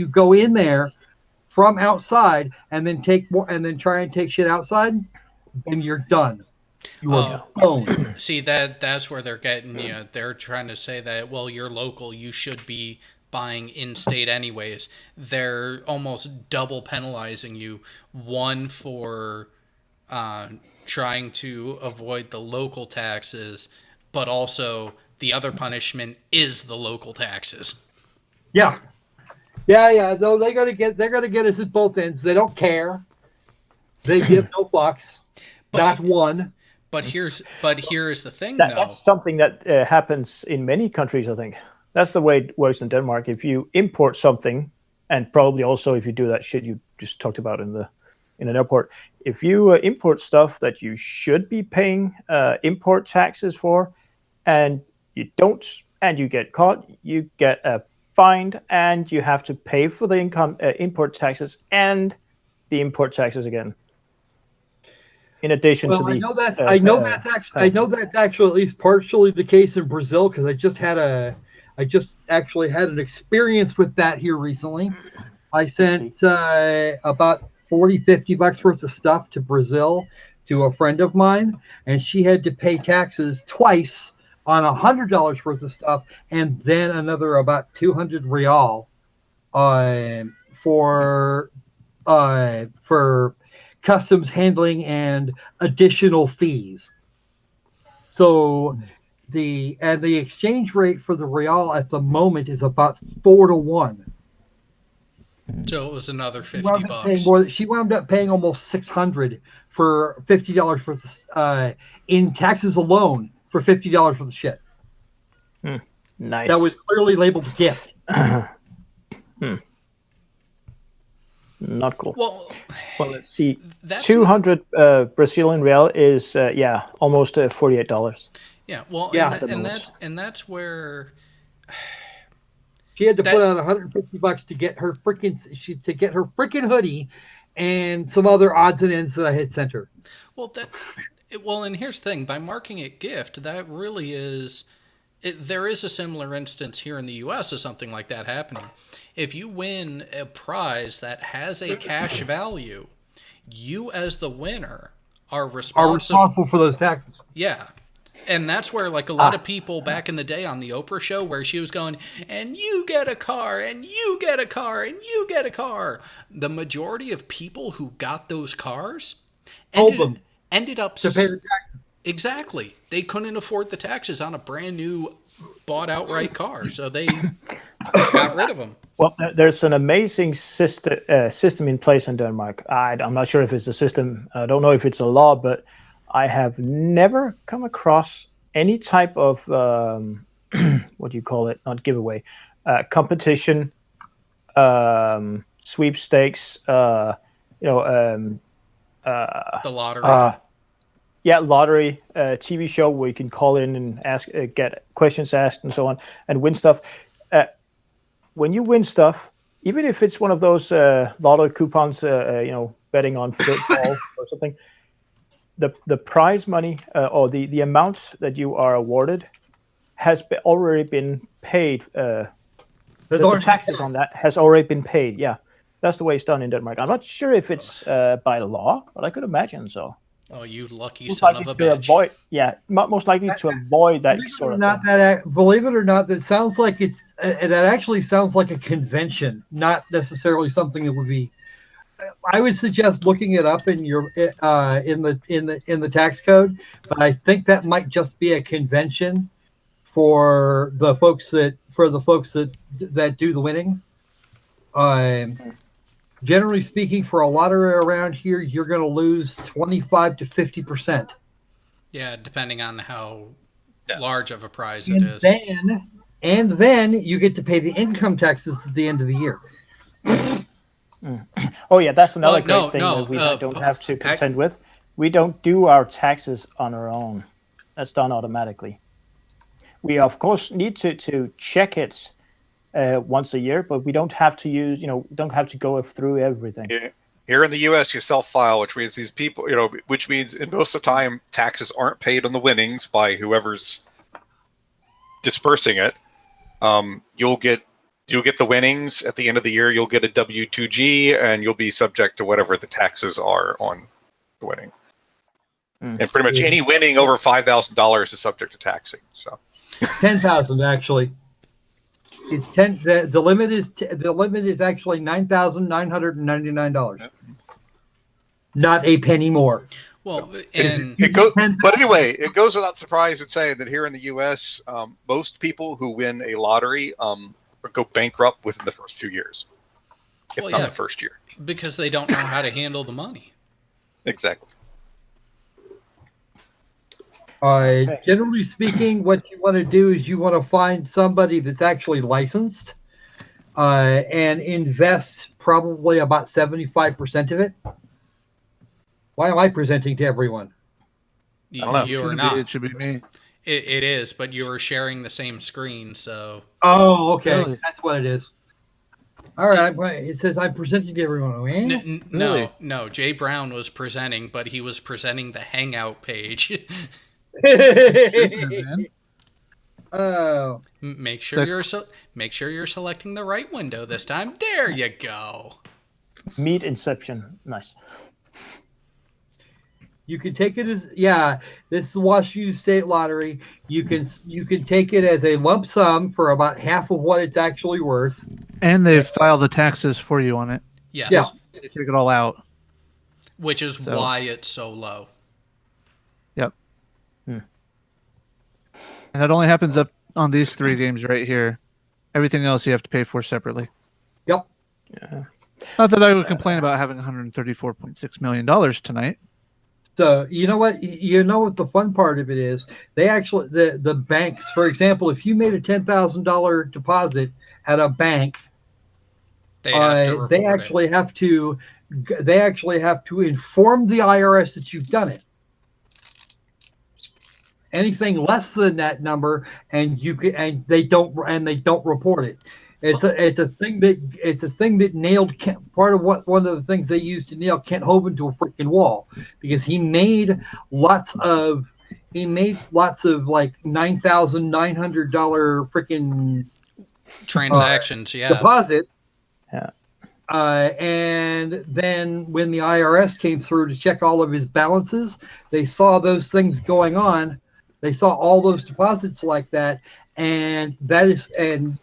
go in there from outside and then try and take shit outside, then you're done. You are boned. See, that's where they're getting you. They're trying to say that, well, you're local, you should be buying in-state anyways. They're almost double penalizing you. One for trying to avoid the local taxes, but also the other punishment is the local taxes. Yeah. Though they're gonna get us at both ends. They don't care. They give no fucks. Not one. But here's the thing, though. That's something that happens in many countries, I think. That's the way it works in Denmark. If you import something, and probably also if you do that shit you just talked about in an airport, if you import stuff that you should be paying import taxes for, and you don't, and you get caught, you get fined, and you have to pay for the import taxes and the import taxes again. In addition to the, I know that's actually at least partially the case in Brazil, because I just had I just actually had an experience with that here recently. I sent about $40-50 worth of stuff to Brazil to a friend of mine, and she had to pay taxes twice on $100 worth of stuff, and then another about 200 real for customs handling and additional fees. So the exchange rate for the real at the moment is about 4 to 1. So it was another $50. She wound up paying almost $600 for $50 worth in taxes alone for $50 for the shit. Nice. That was clearly labeled gift. Not cool. Well, let's see. that's 200 Brazilian real is almost $48. Yeah, well, Yeah. and that's where She had to put out $150 to get her freaking hoodie and some other odds and ends that I had sent her. Well, and here's the thing: by marking it gift, that really is. There is a similar instance here in the U.S. of something like that happening. If you win a prize that has a cash value, you as the winner are responsible for those taxes. Yeah. And that's where, like, a lot of people back in the day on the Oprah show, where she was going, and you get a car, and you get a car, and you get a car. The majority of people who got those cars ended up to pay the taxes. Exactly. They couldn't afford the taxes on a brand new bought outright car, so they got rid of them. Well, there's an amazing system in place in Denmark. I'm not sure if it's a system. I don't know if it's a law, but I have never come across any type of what do you call it? Not giveaway, competition, sweepstakes. The lottery. Lottery, TV show where you can call in and ask, get questions asked, and so on, and win stuff. When you win stuff, even if it's one of those lotto coupons, betting on football or something, the prize money or the amount that you are awarded has already been paid. The taxes on that has already been paid. Yeah, that's the way it's done in Denmark. I'm not sure if it's by law, but I could imagine so. Oh, you lucky son of a bitch! Most likely to avoid that sort of thing. Believe it or not, that sounds like that actually sounds like a convention, not necessarily something that would be. I would suggest looking it up in your in the tax code, but I think that might just be a convention for the folks that do the winning. Generally speaking, for a lottery around here, you're going to lose 25 to 50%. Yeah, depending on how large of a prize it is. And then you get to pay the income taxes at the end of the year. Oh yeah, that's another great thing that we don't have to contend with. We don't do our taxes on our own. That's done automatically. We of course need to check it once a year, but we don't have to don't have to go through everything. Yeah. Here in the U.S., you self-file, which means these people, which means in most of the time taxes aren't paid on the winnings by whoever's dispersing it. You'll get the winnings at the end of the year. You'll get a W-2G, and you'll be subject to whatever the taxes are on the winning. And pretty much any winning over $5,000 is subject to taxing. So 10,000 actually. It's 10. The limit is actually $9,999. Yep. Not a penny more. Well, and it goes. But anyway, it goes without surprise in saying that here in the U.S., most people who win a lottery go bankrupt within the first 2 years, if not the first year, because they don't know how to handle the money. Exactly. Generally speaking, what you want to do is you want to find somebody that's actually licensed and invest probably about 75% of it. Why am I presenting to everyone? You are not. It should be me. It is, but you are sharing the same screen, so. Oh, okay. Really? That's what it is. All right. It says I'm presenting to everyone. No. Jay Brown was presenting, but he was presenting the Hangout page. Oh, Make sure make sure you're selecting the right window this time. There you go. Meat Inception. Nice. you can take it as This is the Washington State Lottery. You can take it as a lump sum for about half of what it's actually worth. And they file the taxes for you on it. Yes. Yeah. They take it all out. Which is why it's so low. Yep. And that only happens up on these 3 games right here. Everything else you have to pay for separately. Yep. Yeah. Not that I would complain about having $134.6 million tonight. So you know what? You know what the fun part of it is? They actually the banks, for example, if you made a $10,000 deposit at a bank, They have to report they actually have to inform the IRS that you've done it. Anything less than that number, and they don't report it. It's a thing that nailed Kent, one of the things they used to nail Kent Hovind to a freaking wall, because he made lots of like $9,900 freaking transactions, deposits. Yeah. And then when the IRS came through to check all of his balances, they saw those things going on. They saw all those deposits like that, and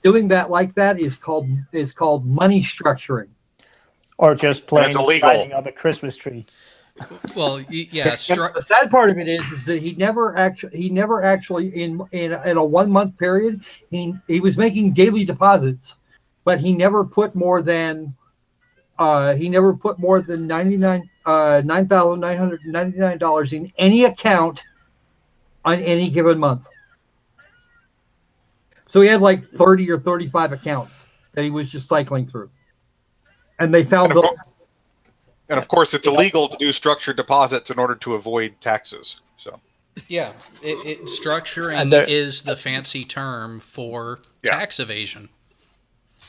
doing that like that is called money structuring, Or just plain it's illegal. lighting up a Christmas tree. Well, yeah. The sad part of it is that he never actually in a 1 month period he was making daily deposits, but he never put more than $9,999 in any account on any given month. So he had like 30 or 35 accounts that he was just cycling through, and they found And of course, it's illegal to do structured deposits in order to avoid taxes. So Yeah, structuring And there- is the fancy term for tax evasion.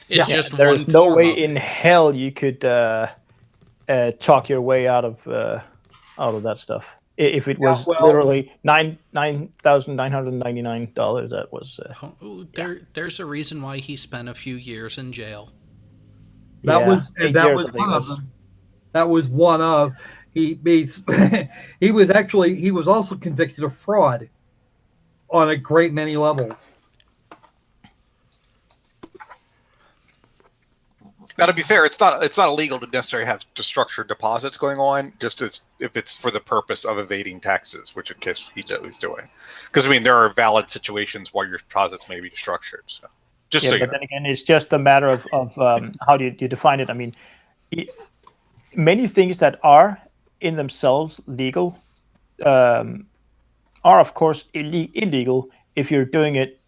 It's Yeah, just there's one no form way of it. in hell you could talk your way out of that stuff. If it was literally $9,999, that was. There's a reason why he spent a few years in jail. That was 8 years, I think one it of was. them. That was one of he was also convicted of fraud on a great many levels. now, to be fair, it's not illegal to necessarily have structured deposits going on. Just if it's for the purpose of evading taxes, which in case he's doing. Because I mean, there are valid situations where your deposits may be structured. So just so you but know. then again, it's just a matter of how do you define it. I mean, many things that are in themselves legal are, of course, illegal if you're doing it.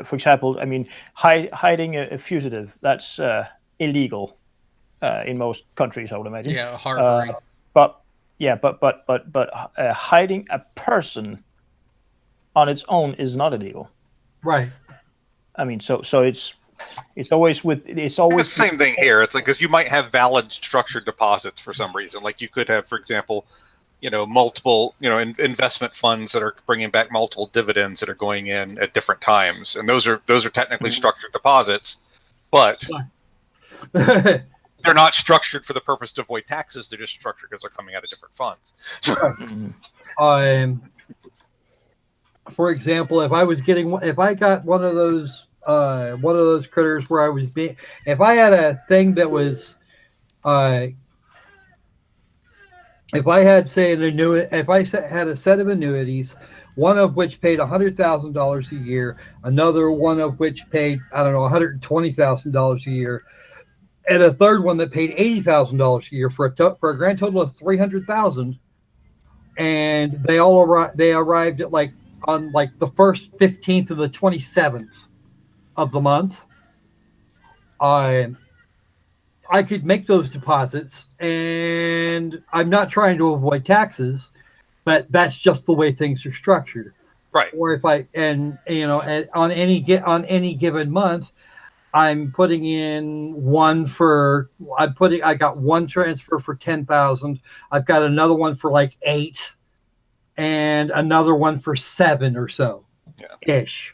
For example, I mean, hiding a fugitive, that's illegal in most countries, I would imagine. Yeah, harboring. But hiding a person on its own is not illegal. Right. I mean, so it's always with it's always It's the same thing here. It's like, because you might have valid structured deposits for some reason. Like you could have, for example, multiple, investment funds that are bringing back multiple dividends that are going in at different times, and those are technically structured deposits, but they're not structured for the purpose to avoid taxes. They're just structured because they're coming out of different funds. For example, if I got one of those critters where if I had a thing that was, if I had, say, if I had a set of annuities, one of which paid $100,000 a year, another one of which paid, I don't know, $120,000 a year, and a third one that paid $80,000 a year for a grand total of $300,000, and they arrived at on the first 15th of the 27th of the month. I could make those deposits, and I'm not trying to avoid taxes, but that's just the way things are structured. Right. Or if on any given month, I'm putting in I got one transfer for 10,000. I've got another one for like 8, and another one for 7 or so. ish.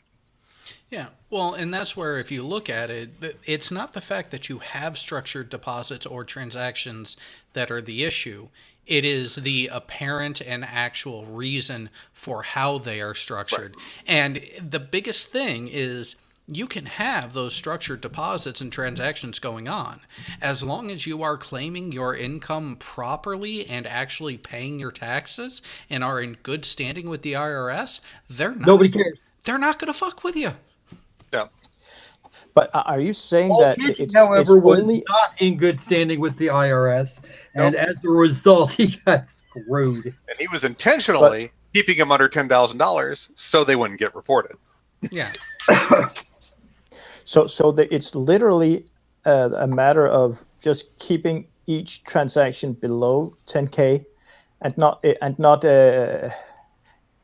Yeah, well, and that's where if you look at it, it's not the fact that you have structured deposits or transactions that are the issue. It is the apparent and actual reason for how they are structured. Right. And the biggest thing is you can have those structured deposits and transactions going on. As long as you are claiming your income properly and actually paying your taxes and are in good standing with the IRS, nobody cares. They're not going to fuck with you. Yeah. But are you saying that it's however, was only not in good standing with the IRS, and as a result, he got screwed. And he was intentionally keeping him under $10,000 so they wouldn't get reported. Yeah. So it's literally a matter of just keeping each transaction below 10K, and not that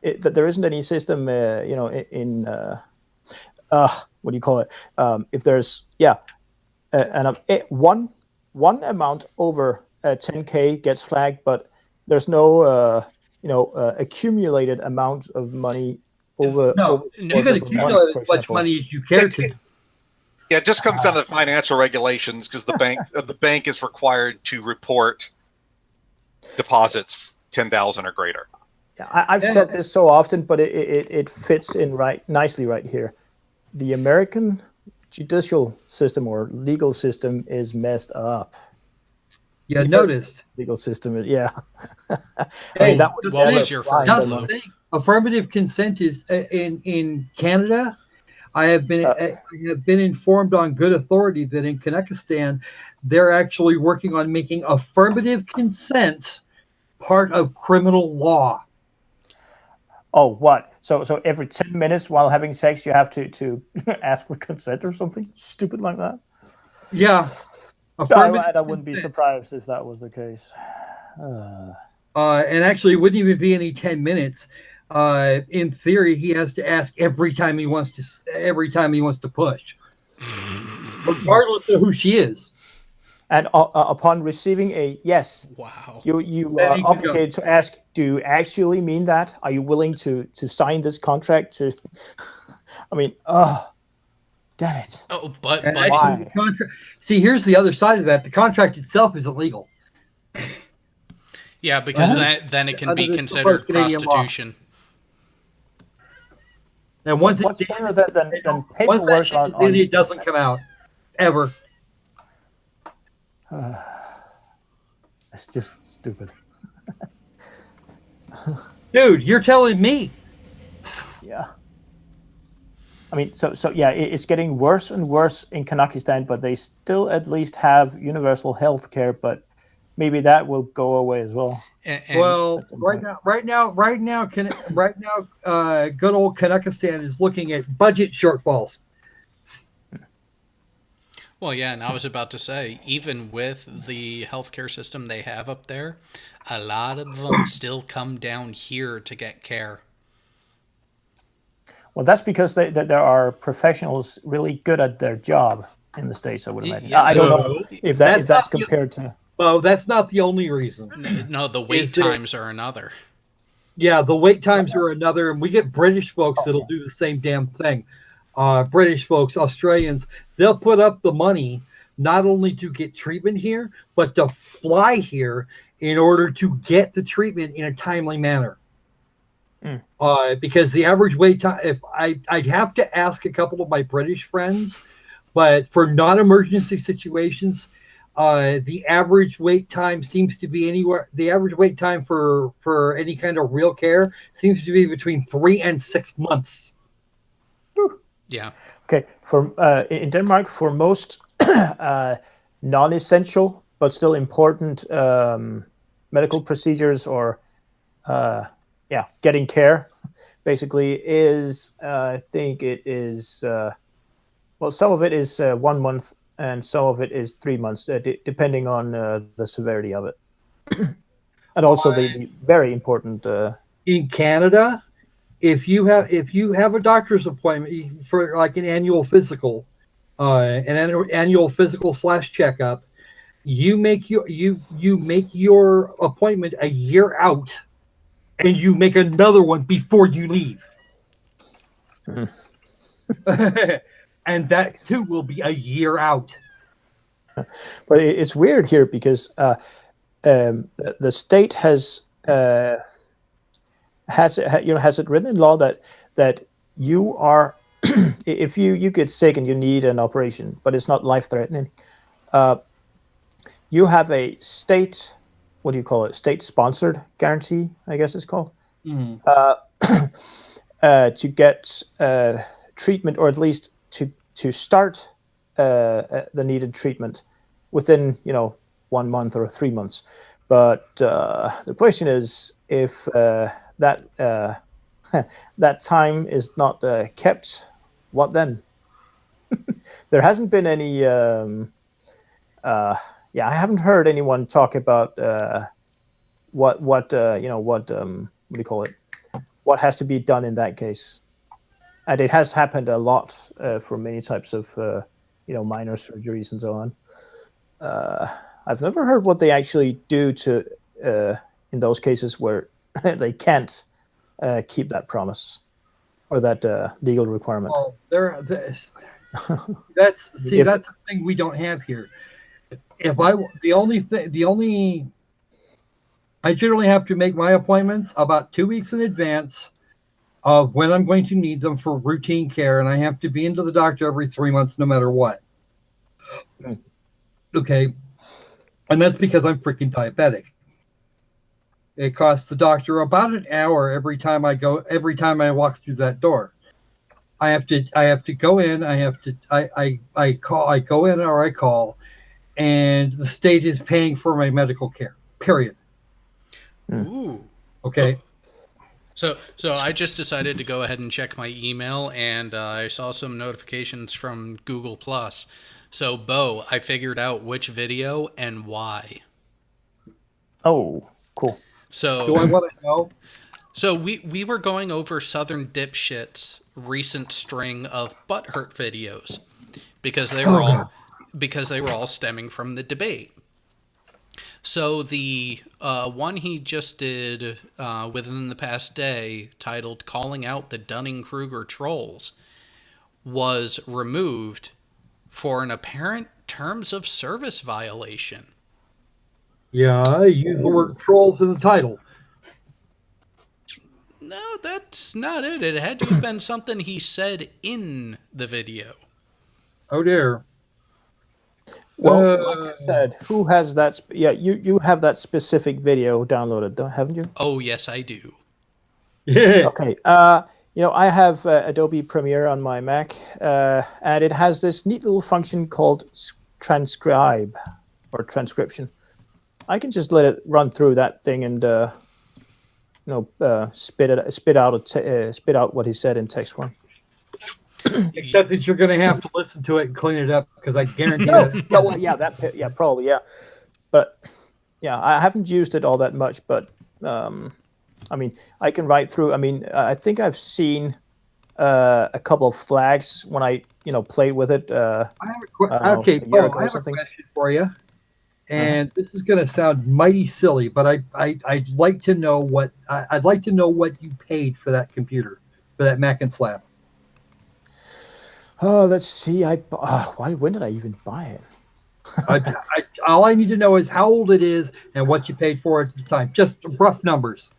there isn't any system, in what do you call it? If there's one amount over 10K gets flagged, but there's no accumulated amount of money over. You can accumulate as much money as you care to. Yeah, it just comes down to the financial regulations because the bank is required to report deposits 10,000 or greater. Yeah, I've said this so often, but it fits in nicely right here. The American judicial system or legal system is messed up. Yeah, noticed. Legal system, yeah. Hey, what was your first clue? Affirmative consent is in Canada. I have been informed on good authority that in Kazakhstan, they're actually working on making affirmative consent part of criminal law. Oh, what? So every 10 minutes while having sex, you have to ask for consent or something stupid like that? Yeah. I wouldn't be surprised if that was the case. And actually, it wouldn't even be any 10 minutes. In theory, he has to ask every time he wants to push, regardless of who she is. And upon receiving a yes, wow, you are obligated to ask, do you actually mean that? Are you willing to sign this contract? I mean, damn it. Oh, but why? See, here's the other side of that. The contract itself is illegal. Yeah, because then it can be considered prostitution. And once what's better than paperwork then it doesn't come out ever. It's just stupid. Dude, you're telling me. Yeah. I mean, so yeah, it's getting worse and worse in Kazakhstan, but they still at least have universal health care, but maybe that will go away as well. Well, right now, good old Kazakhstan is looking at budget shortfalls. Well, yeah, and I was about to say, even with the healthcare system they have up there, a lot of them still come down here to get care. Well, that's because there are professionals really good at their job in the States, I would imagine. Yeah, I don't know if that's compared to... Well, that's not the only reason. No, the wait times are another. Yeah, the wait times are another, and we get British folks that'll do the same damn thing. British folks, Australians, they'll put up the money not only to get treatment here, but to fly here in order to get the treatment in a timely manner. Because the average wait time, I'd have to ask a couple of my British friends, but for non-emergency situations, the average wait time seems to be anywhere. The average wait time for any kind of real care seems to be between 3 and 6 months. Yeah. Okay. In Denmark, for most non-essential but still important medical procedures or getting care, basically is I think it is some of it is 1 month and some of it is 3 months, depending on the severity of it, and also the very important. In Canada, if you have a doctor's appointment for like an annual physical, annual physical / checkup, you make your appointment a year out, and you make another one before you leave. And that too will be a year out. But it's weird here because the state has it written in law that you are if you get sick and you need an operation, but it's not life threatening, you have a state, what do you call it? State sponsored guarantee, I guess it's called, to get treatment, or at least to start the needed treatment within 1 month or 3 months. But the question is, if that that time is not kept, what then? There hasn't been any. I haven't heard anyone talk about what do you call it? What has to be done in that case? And it has happened a lot for many types of minor surgeries and so on. I've never heard what they actually do to in those cases where they can't keep that promise or that legal requirement. Well, that's the thing we don't have here. I generally have to make my appointments about 2 weeks in advance of when I'm going to need them for routine care, and I have to be into the doctor every 3 months, no matter what. Okay, and that's because I'm freaking diabetic. It costs the doctor about an hour every time I walk through that door. I have to go in. I go in or I call, and the state is paying for my medical care. Period. Ooh. Okay. So I just decided to go ahead and check my email, and I saw some notifications from Google Plus. So, Bo, I figured out which video and why. Oh, cool. So, do I want to know? So we were going over Southern Dipshit's recent string of butthurt videos because they were all stemming from the debate. So the one he just did within the past day, titled "Calling Out the Dunning-Kruger Trolls," was removed for an apparent terms of service violation. Yeah, I use the word trolls in the title. No, that's not it. It had to have been something he said in the video. Oh dear. Well, like I said, who has that? You have that specific video downloaded, haven't you? Oh, yes, I do. Yeah. Okay. I have Adobe Premiere on my Mac, and it has this neat little function called transcribe or transcription. I can just let it run through that thing and spit out what he said in text form. Except that you're going to have to listen to it and clean it up, because I guarantee probably. But yeah, I haven't used it all that much. But I mean, I can write through. I mean, I think I've seen a couple of flags when I played with it. I have a question for you, and this is going to sound mighty silly, but I'd like to know what you paid for that computer, for that Mac and Slab. Oh, let's see. When did I even buy it? All I need to know is how old it is and what you paid for it at the time. Just rough numbers.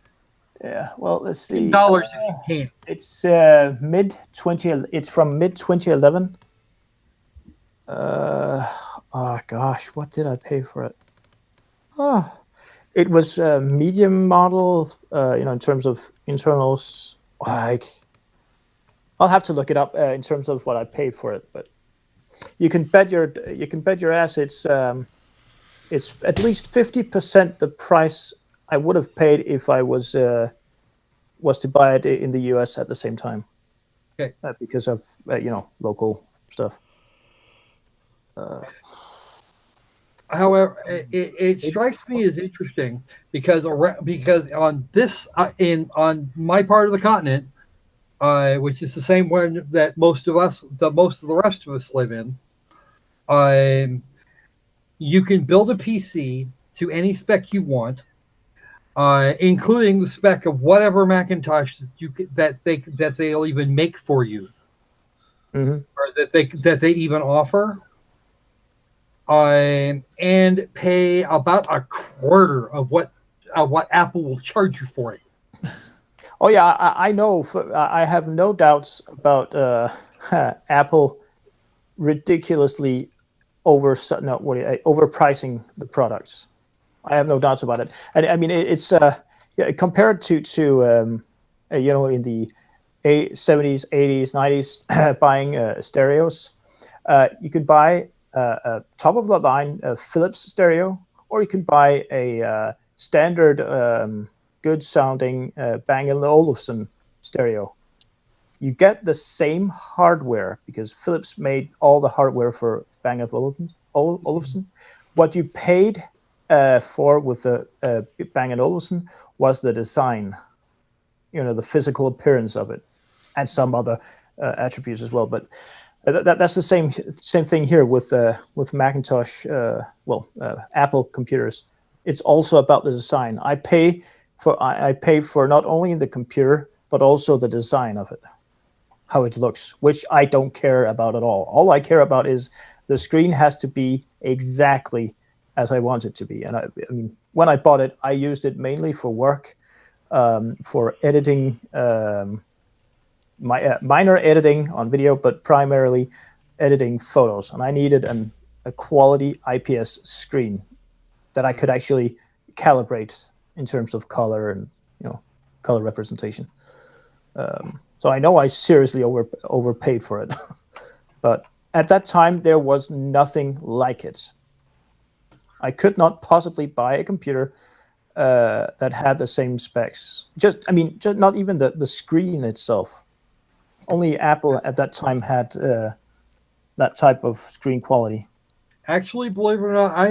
Yeah. Well, let's see. Dollars if you can. It's It's from mid 2011. Oh gosh, what did I pay for it? It was a medium model. In terms of internals, I'll have to look it up in terms of what I paid for it, but you can bet your ass it's at least 50% the price I would have paid if I was to buy it in the US at the same time. Okay. Because of local stuff. However, it strikes me as interesting because on this on my part of the continent, which is the same one that most of the rest of us live in, you can build a PC to any spec you want. including the spec of whatever Macintosh that they'll even make for you, Mm-hmm. or that they even offer, and pay about a quarter of what Apple will charge you for it. Oh yeah, I know. I have no doubts about Apple ridiculously overpricing the products. I have no doubts about it. And I mean, it's compared to in the 70s, 80s, 90s, buying stereos. You could buy a top of the line Philips stereo, or you can buy a standard good sounding Bang & Olufsen stereo. You get the same hardware because Philips made all the hardware for Bang & Olufsen. What you paid for with the Bang & Olufsen was the design, the physical appearance of it, and some other attributes as well. But that's the same thing here with Macintosh. Apple computers. It's also about the design. I pay for not only the computer but also the design of it, how it looks, which I don't care about at all. All I care about is the screen has to be exactly as I want it to be. And I mean, when I bought it, I used it mainly for work, for editing, minor editing on video, but primarily editing photos. And I needed a quality IPS screen that I could actually calibrate in terms of color and color representation. So I know I seriously overpaid for it, but at that time there was nothing like it. I could not possibly buy a computer that had the same specs. Just not even the screen itself. Only Apple at that time had that type of screen quality. Actually, believe it or not, I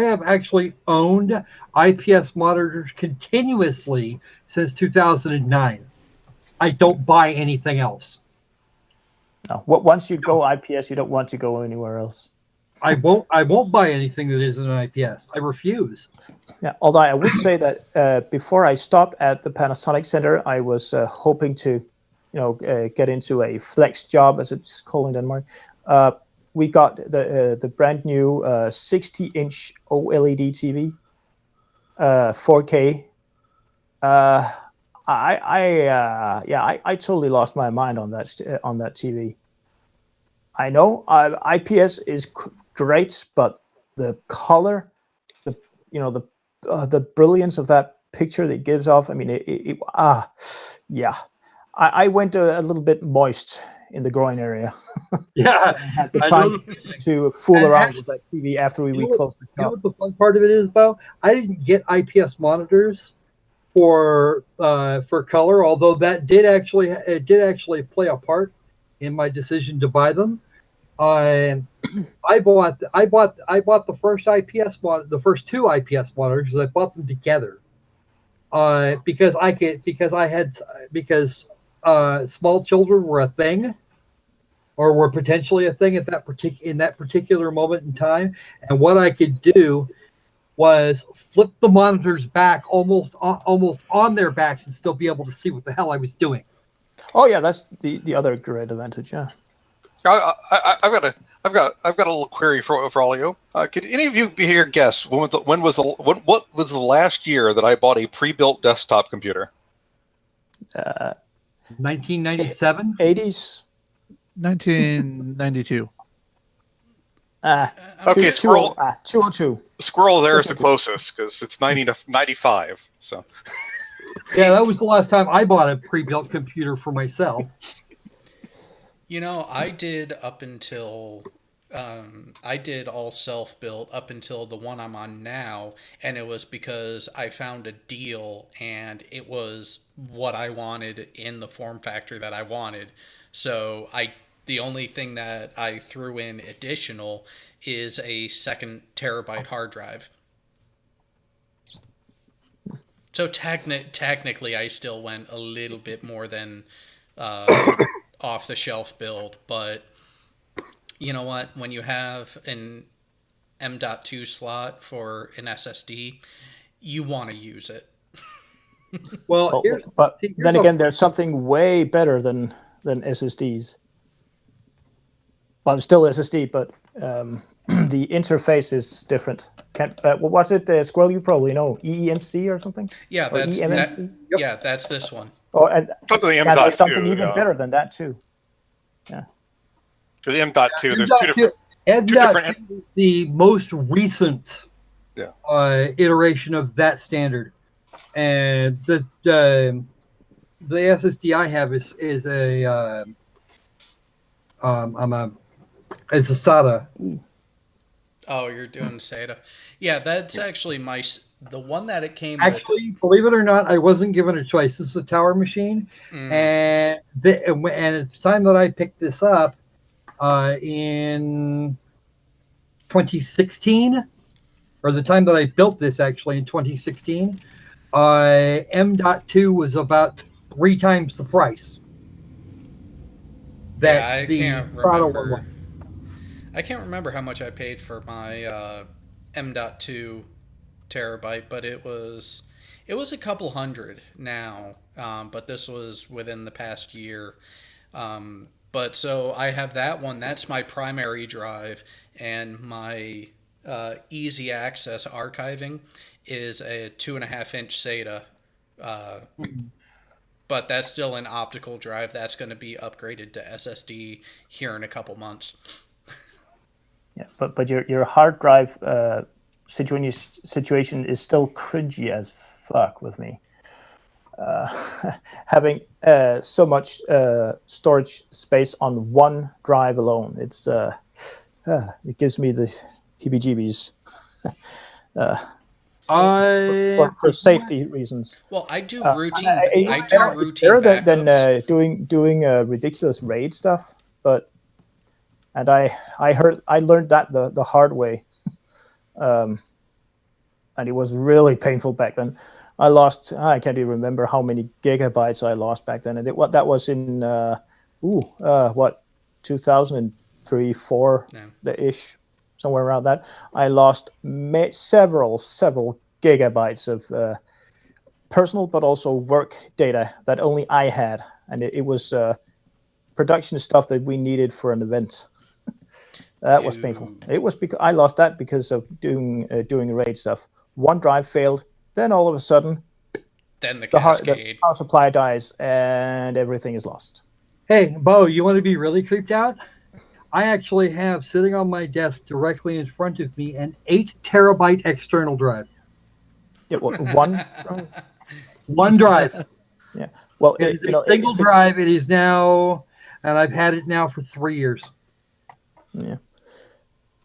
have actually owned IPS monitors continuously since 2009. I don't buy anything else. No, once you go IPS, you don't want to go anywhere else. I won't buy anything that isn't an IPS. I refuse. Yeah, although I would say that before I stopped at the Panasonic Center, I was hoping to, get into a flex job, as it's called in Denmark. We got the brand new 60-inch OLED TV, 4K. I totally lost my mind on that TV. I know IPS is great, but the color, the brilliance of that picture that it gives off. I mean, I went a little bit moist in the groin area. Yeah, I had the time to fool around with that TV after we closed the shop. You know what the fun part of it is, Bo? I didn't get IPS monitors for color, although that did actually play a part in my decision to buy them. I bought the first IPS monitor, the first two IPS monitors, because I bought them together. Because small children were a thing, or were potentially a thing at that particular moment in time, and what I could do was flip the monitors back almost on their backs and still be able to see what the hell I was doing. Oh yeah, that's the other great advantage. Yeah. I've got a little query for all of you. Could any of you be here guess what was the last year that I bought a pre-built desktop computer? 1997. 80s. 1992. Okay, Squirrel. 202. Squirrel there is the closest because it's 95. So. Yeah, that was the last time I bought a pre-built computer for myself. I did up until I did all self-built up until the one I'm on now, and it was because I found a deal and it was what I wanted in the form factor that I wanted. So the only thing that I threw in additional is a 2 terabyte hard drive. So technically, I still went a little bit more than off-the-shelf build, but you know what? When you have an M.2 slot for an SSD, you want to use it. Well, here's, but see, here's then a- again, there's something way better than SSDs. Well, it's still SSD, but the interface is different. What's it, Squirrel? You probably know EEMC or something. Yeah, Or that's EMMC? that, yeah, that's this one. Oh, and Probably yeah, there's M.2, something even yeah. better than that too. For the M.2, there's two different. M.2 is the most recent Yeah. iteration of that standard, and the SSD I have is a is a SATA. Oh, you're doing SATA. Yeah, that's actually the one that it came Actually, believe it or not, I wasn't given a choice. This is a tower machine, with. and at the time that I picked this up in 2016, or the time that I built this actually in 2016, M.2 was about 3 times the price. Yeah, I can't SATA one remember. was. I can't remember how much I paid for my M.2 terabyte, but it was a couple hundred now. But this was within the past year. But so I have that one. That's my primary drive, and my easy access archiving is a 2.5-inch SATA. But that's still an optical drive. That's going to be upgraded to SSD here in a couple months. Yeah, but your hard drive situation is still cringy as fuck with me. Having so much storage space on one drive alone, it gives me the heebie-jeebies. For safety reasons. Well, I do Uh, routine. I- I do it's routine better than backups. doing ridiculous RAID stuff, and I learned that the hard way, and it was really painful back then. I can't even remember how many gigabytes I lost back then, and that was in 2003, 4 ish, somewhere around that. I lost several gigabytes of personal but also work data that only I had, and it was production stuff that we needed for an event. That was painful. It was because I lost that because of doing RAID stuff. One drive failed, then all of a sudden, Then the the cascade. power supply dies and everything is lost. Hey, Bo, you want to be really creeped out? I actually have sitting on my desk directly in front of me an 8 terabyte external drive. Yeah, one. One drive. Yeah. Well, It is a single drive. It is now, and I've had it now for 3 years. Yeah.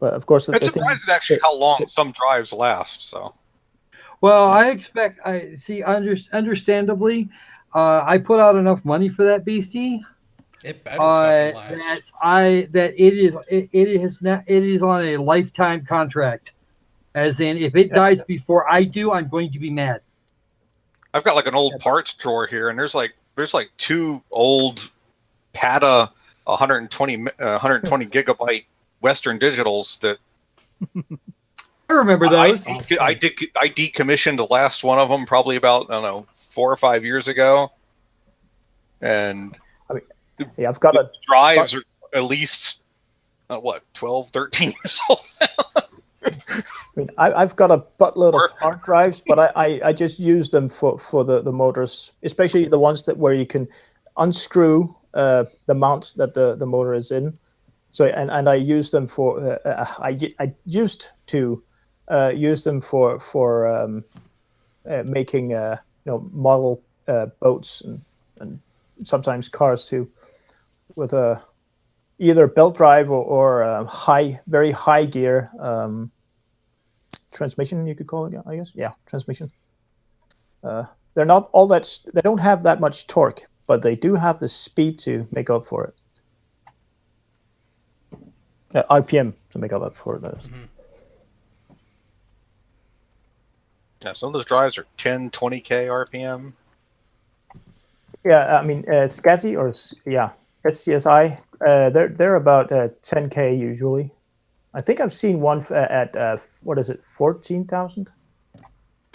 But of course, It's surprising actually how long some drives last. So. Well, understandably, I put out enough money for that beastie. It better fucking last. That it is on a lifetime contract. As in, if it dies before I do, I'm going to be mad. I've got like an old parts drawer here, and there's like 2 old PATA 120 gigabyte Western Digitals that I remember those. I decommissioned the last one of them probably about 4 or 5 years ago, and yeah, I've got the drives are at least 12, 13 years old now. I mean, I've got a buttload of hard drives, but I just use them for the motors, especially the ones where you can unscrew the mount that the motor is in. So and I use them for I used to use them for making model boats and sometimes cars too, with either belt drive or very high gear transmission, you could call it, I guess. Yeah, transmission. They're not all that. They don't have that much torque, but they do have the speed to make up for it. RPM to make up for it. Mm-hmm. Yeah, some of those drives are 10, 20K RPM. Yeah, I mean, SCSI or SCSI, they're about 10K usually. I think I've seen one at 14,000.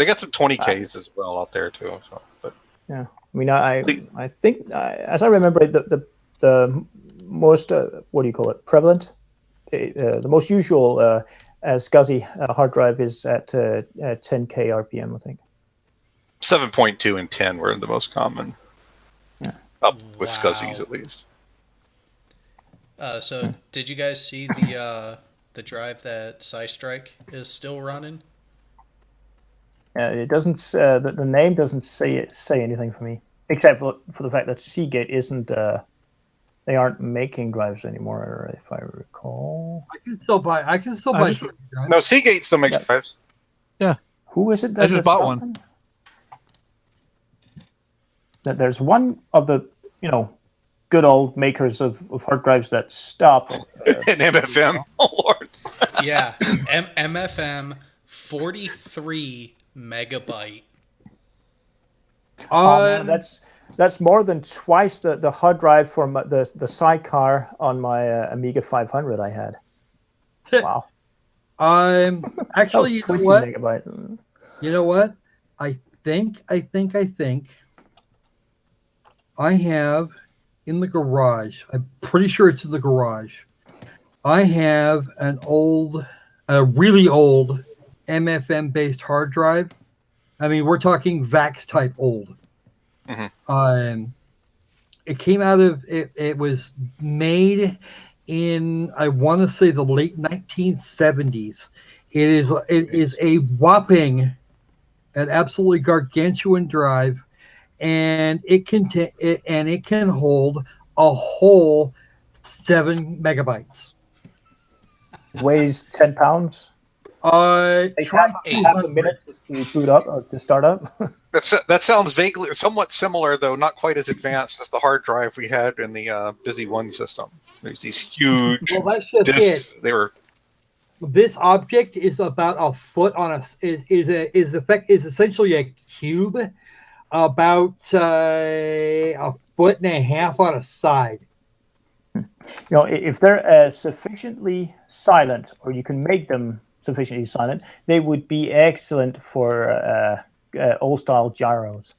They got some 20Ks as well out there too. So, but Yeah, I mean, I think as I remember, the most what do you call it? Prevalent, the most usual SCSI hard drive is at 10K RPM, I think. 7.2 and 10 were the most common. Yeah. Up with Wow. SCSIs at least. So did you guys see the drive that SciStrike is still running? It doesn't. The name doesn't say anything for me, except for the fact that Seagate isn't. They aren't making drives anymore, if I recall. I can still buy. No, Seagate still makes drives. Who is it I that just that's bought stopped one. them? That there's one of the good old makers of hard drives that stop. And MFM. Oh Lord. Yeah, MFM 43 megabyte. Oh, man, that's more than twice the hard drive for the sidecar on my Amiga 500 I had. Wow. Actually, you know 20 what? megabyte. You know what? I think I have in the garage. I'm pretty sure it's in the garage. I have a really old MFM based hard drive. I mean, we're talking VAX type old. Mm-hmm. It came out of it was made in, I want to say, the late 1970s. It is a whopping, an absolutely gargantuan drive, and it can hold a whole 7 megabytes. Weighs 10 pounds. Takes Try half a minute to boot up or to start up. That sounds vaguely somewhat similar, though not quite as advanced as the hard drive we had in the Busy One system. There's these huge Well, that's just discs. it. They were This object is about a foot on is essentially a cube, about a foot and a half on a side. If they're sufficiently silent, or you can make them sufficiently silent, they would be excellent for old style gyros.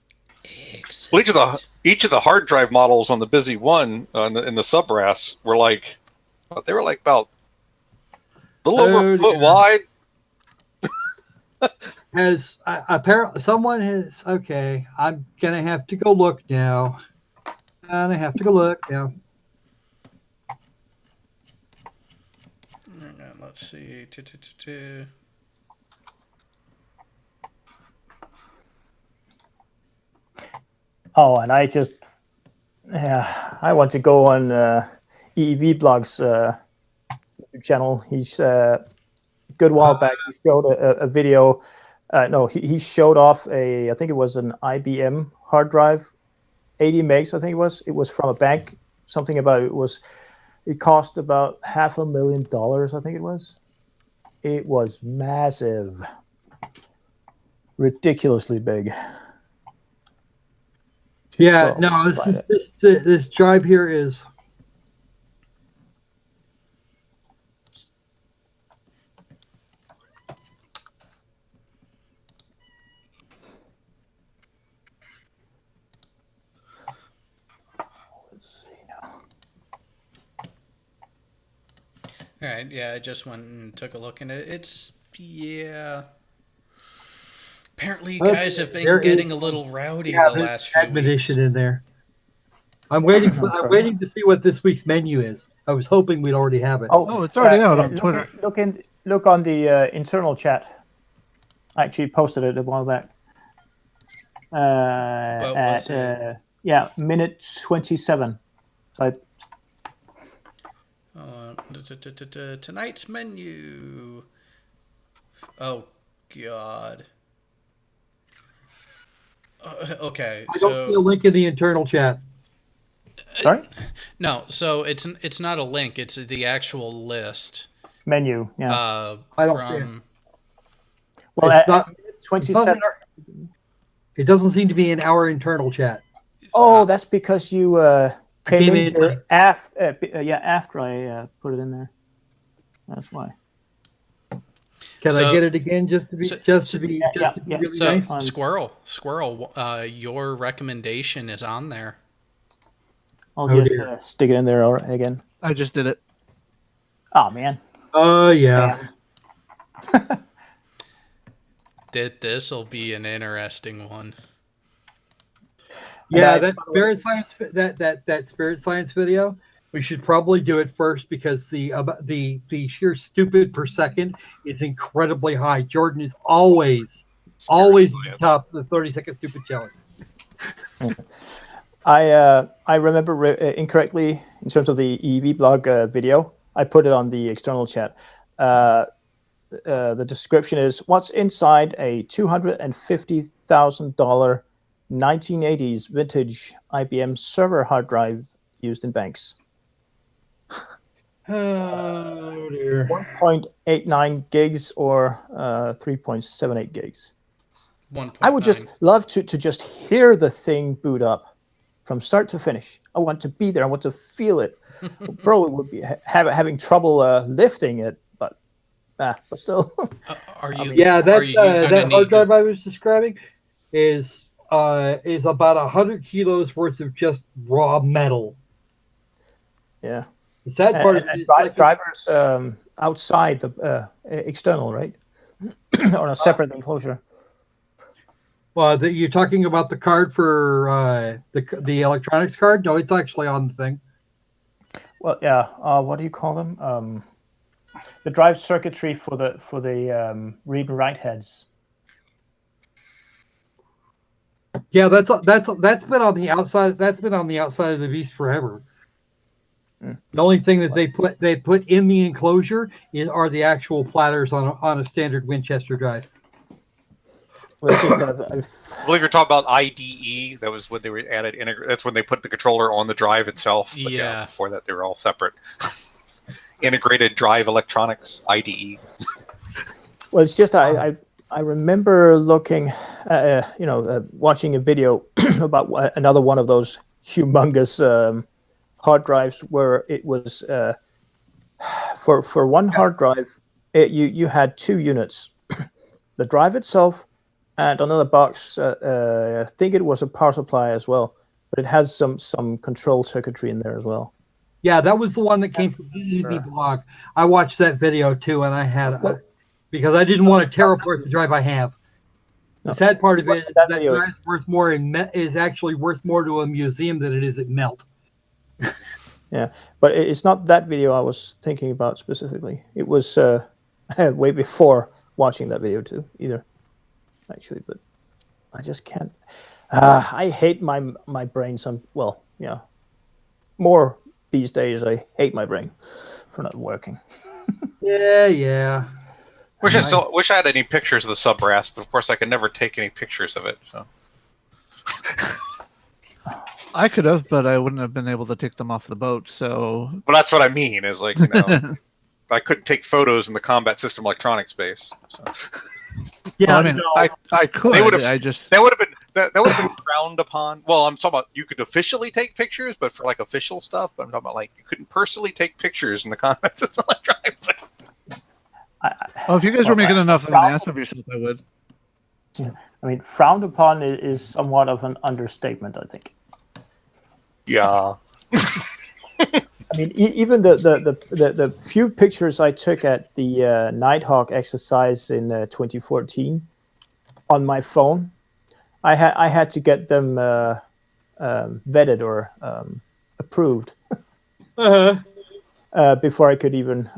well, each of the hard drive models on the Busy One in the sub RAS were like about a little over a foot wide. Has apparently someone has. Okay, I'm gonna have to go look now. Let's see. Oh, and I want to go on EEV Blog's YouTube channel. He's a good while back. He showed a video. No, he showed off I think it was an IBM hard drive, 80 megs. I think it was. It was from a bank. Something about it cost about $500,000. I think it was. It was massive, ridiculously big. Yeah, So, no, this drive here is. Let's see now. All right, yeah, I just went and took a look, and it's apparently, you guys have been getting a little rowdy the last few weeks. Admonition in there. I'm waiting to see what this week's menu is. I was hoping we'd already have it. Oh, it's already out on Twitter. Look on the internal chat. I actually posted it a while back. Minute 27. So Tonight's menu. Oh God. Okay. I don't see a link in the internal chat. Sorry? No, so it's not a link. It's the actual list. Menu. Yeah. I don't see it. Well, It's at not- 27. It doesn't seem to be in our internal chat. Oh, that's because you came came in in here after I put it in there. That's why. Can I So- get it again just to be so- really So, nice? Squirrel, your recommendation is on there. I'll Oh, just dear. stick it in there again. I just did it. Oh man. Oh yeah. This'll be an interesting one. Yeah, And that spirit science that spirit science video. We should probably do it first because the sheer stupid per second is incredibly high. Jordan is always at the top of the 30-second stupid challenge. I remember incorrectly in terms of the EV blog video. I put it on the external chat. The description is what's inside a $250,000 1980s vintage IBM server hard drive used in banks. Oh dear. 1.89 gigs or 3.78 gigs. 1.9. I would just love to just hear the thing boot up from start to finish. I want to be there. I want to feel it. Probably would be having trouble lifting it, but still. Are you? Yeah, are you gonna that hard need drive I was describing is about 100 kilos worth of just raw metal. Yeah. The sad part of it is like drivers outside the external, right? On a separate enclosure. well, you're talking about the card for the electronics card? No, it's actually on the thing. Well, yeah. What do you call them? The drive circuitry for the read and write heads. Yeah, that's been on the outside. That's been on the outside of the beast forever. The only thing that they put in the enclosure are the actual platters on a standard Winchester drive. Well, it's just, I believe you're talking about IDE. That was when they were added. That's when they put the controller on the I itself. But Yeah. Before that, they were all separate. Integrated drive electronics, IDE. well, it's just I remember looking, watching a video about another one of those humongous hard drives where it was for one hard drive, you had two units, the drive itself and another box. I think it was a power supply as well, but it has some control circuitry in there as well. Yeah, that was the one that came from the EV blog. I watched that video too, and I had because I didn't want to tear apart the drive I have. The sad part of it is that drive's worth more is actually worth more to a museum than it is at Melt. Yeah, but it's not that video I was thinking about specifically. It was way before watching that video too, either, actually. But I just can't. I hate my brain. More these days. I hate my brain for not working. Yeah. Wish I had any pictures of the sub brass, but of course I could never take any pictures of it. So. I could have, but I wouldn't have been able to take them off the boat. So, Well, that's what I mean. Is like I couldn't take photos in the combat system electronic space. So. Yeah, well, I mean, I could. They would have. I just That would have been frowned upon. Well, I'm talking about you could officially take pictures, but for like official stuff, I'm talking about like you couldn't personally take pictures in the combat system electronic space. if you guys were making enough of an ass of yourself, I would. I mean, frowned upon is somewhat of an understatement, I think. Yeah. I mean, even the few pictures I took at the Nighthawk exercise in 2014 on my phone, I had to get them vetted or approved before I could even.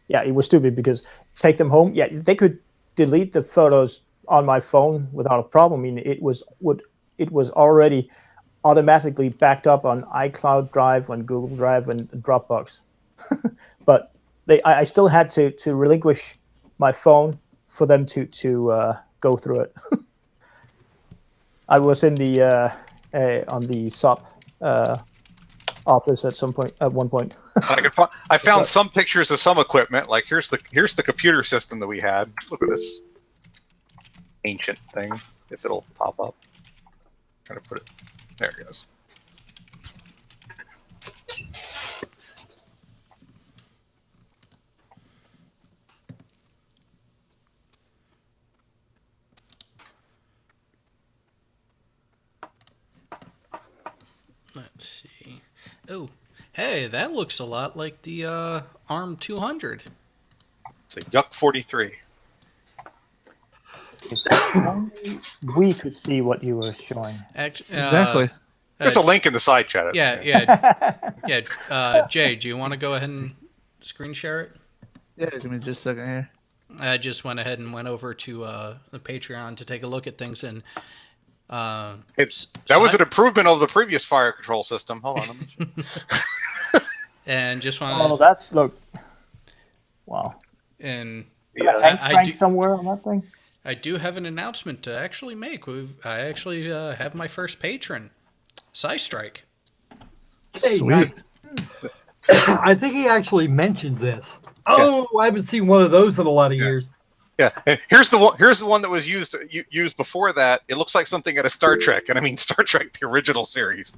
It was stupid because take them home. Yeah, they could delete the photos on my phone without a problem. I mean, it was already automatically backed up on iCloud Drive, on Google Drive, and Dropbox. But I still had to relinquish my phone for them to go through it. I was in the on the SOP office at one point. I found some pictures of some equipment. Like here's the computer system that we had. Look at this ancient thing. If it'll pop up. I'm trying to put it. There it goes. Let's see. Oh, hey, that looks a lot like the ARM 200. It's a Yuck 43. If only we could see what you were showing. Exactly. There's a link in the side chat. Jay, do you want to go ahead and screen share it? Yeah, give me just a second here. I just went ahead and went over to the Patreon to take a look at things, and That was an improvement of the previous fire control system. Hold on. Let me and just want. Oh, that's look. Wow. And I do somewhere on that thing. I do have an announcement to actually make. I actually have my first patron, Psystrike. Hey, Sweet. I think he actually mentioned this. Oh, I haven't seen one of those in a lot of years. Yeah, here's the one. Here's the one that was used before that. It looks like something out of Star Trek, and I mean Star Trek, the original series.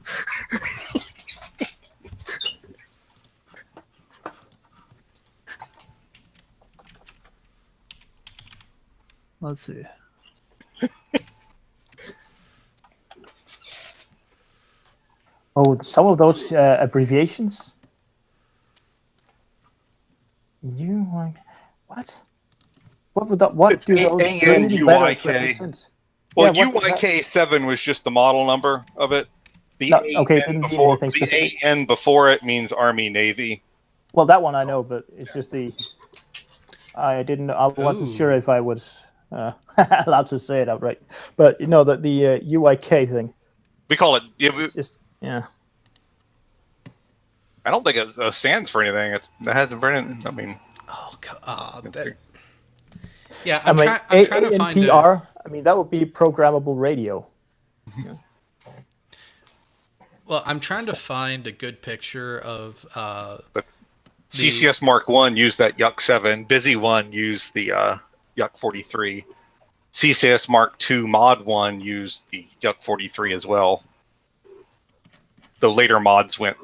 Let's see. Oh, some of those abbreviations. You like what? What would that? What It's do those ANUYK. represent? Well, Yeah, what- UYK7 was just the model number of it. The No, AN okay, it didn't mean before anything the specific. AN before it means Army Navy. Well, that one I know, but it's just the. I didn't. I wasn't Ooh. sure if I was allowed to say it outright. But you know that the UYK thing. We call it. It's just yeah. I don't think it stands for anything. It hasn't for anything. I mean, yeah, I I'm mean, trying to find ANPR. I mean, that would be programmable radio. Well, I'm trying to find a good picture of. CCS Mark 1 used that Yuck 7. Busy 1 used the Yuck 43. CCS Mark 2 Mod 1 used the Yuck 43 as well. The later mods went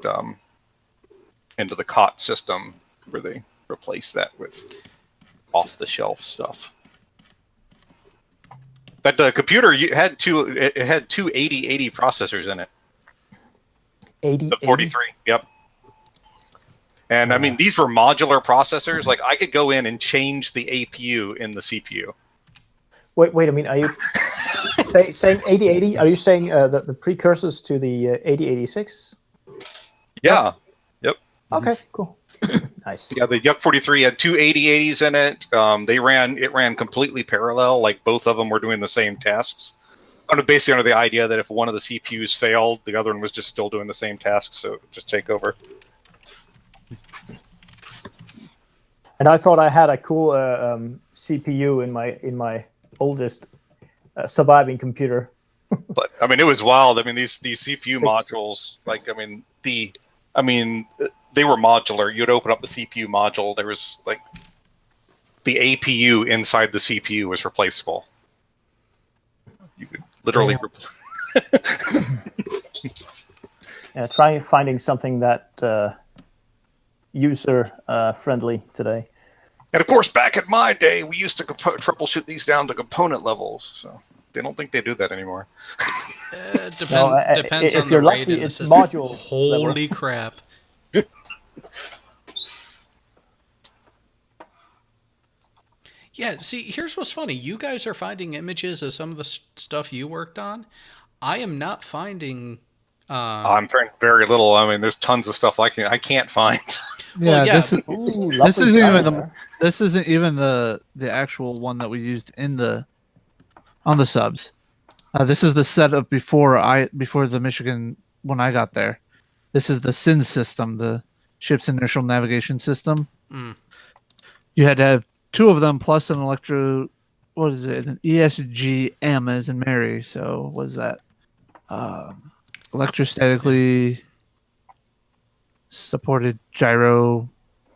into the COT system where they replaced that with off-the-shelf stuff. But the computer had two 8080 processors in it. 80. The 43, yep. And I mean, these were modular processors. Like I could go in and change the APU in the CPU. Wait a minute. Are you saying 8080? Are you saying the precursors to the 8086? Yeah. Yep. Okay. Cool. Nice. Yeah, the Yuck 43 had two 8080s in it. It ran completely parallel. Like both of them were doing the same tasks. Basically under the idea that if one of the CPUs failed, the other one was just still doing the same tasks, so it would just take over. And I thought I had a cool CPU in my oldest surviving computer. But I mean, it was wild. I mean, these CPU modules, like they were modular. You'd open up the CPU module. There was like the APU inside the CPU was replaceable. You could literally try finding something that user friendly today. And of course, back in my day, we used to troubleshoot these down to component levels. So they don't think they do that anymore. Depends if on you're the lucky, RAID in the it's system. module Holy level. crap! Yeah, see, here's what's funny. You guys are finding images of some of the stuff you worked on. I am not finding. I'm finding very little. I mean, there's tons of stuff I can't find. Yeah, Well, yeah, this isn't even there. this isn't even the actual one that we used on the subs. This is the setup before the Michigan when I got there. This is the SIN system, the ship's inertial navigation system. Mm. You had to have two of them plus an an ESGM as in Mary. So what is that? Electrostatically supported gyro.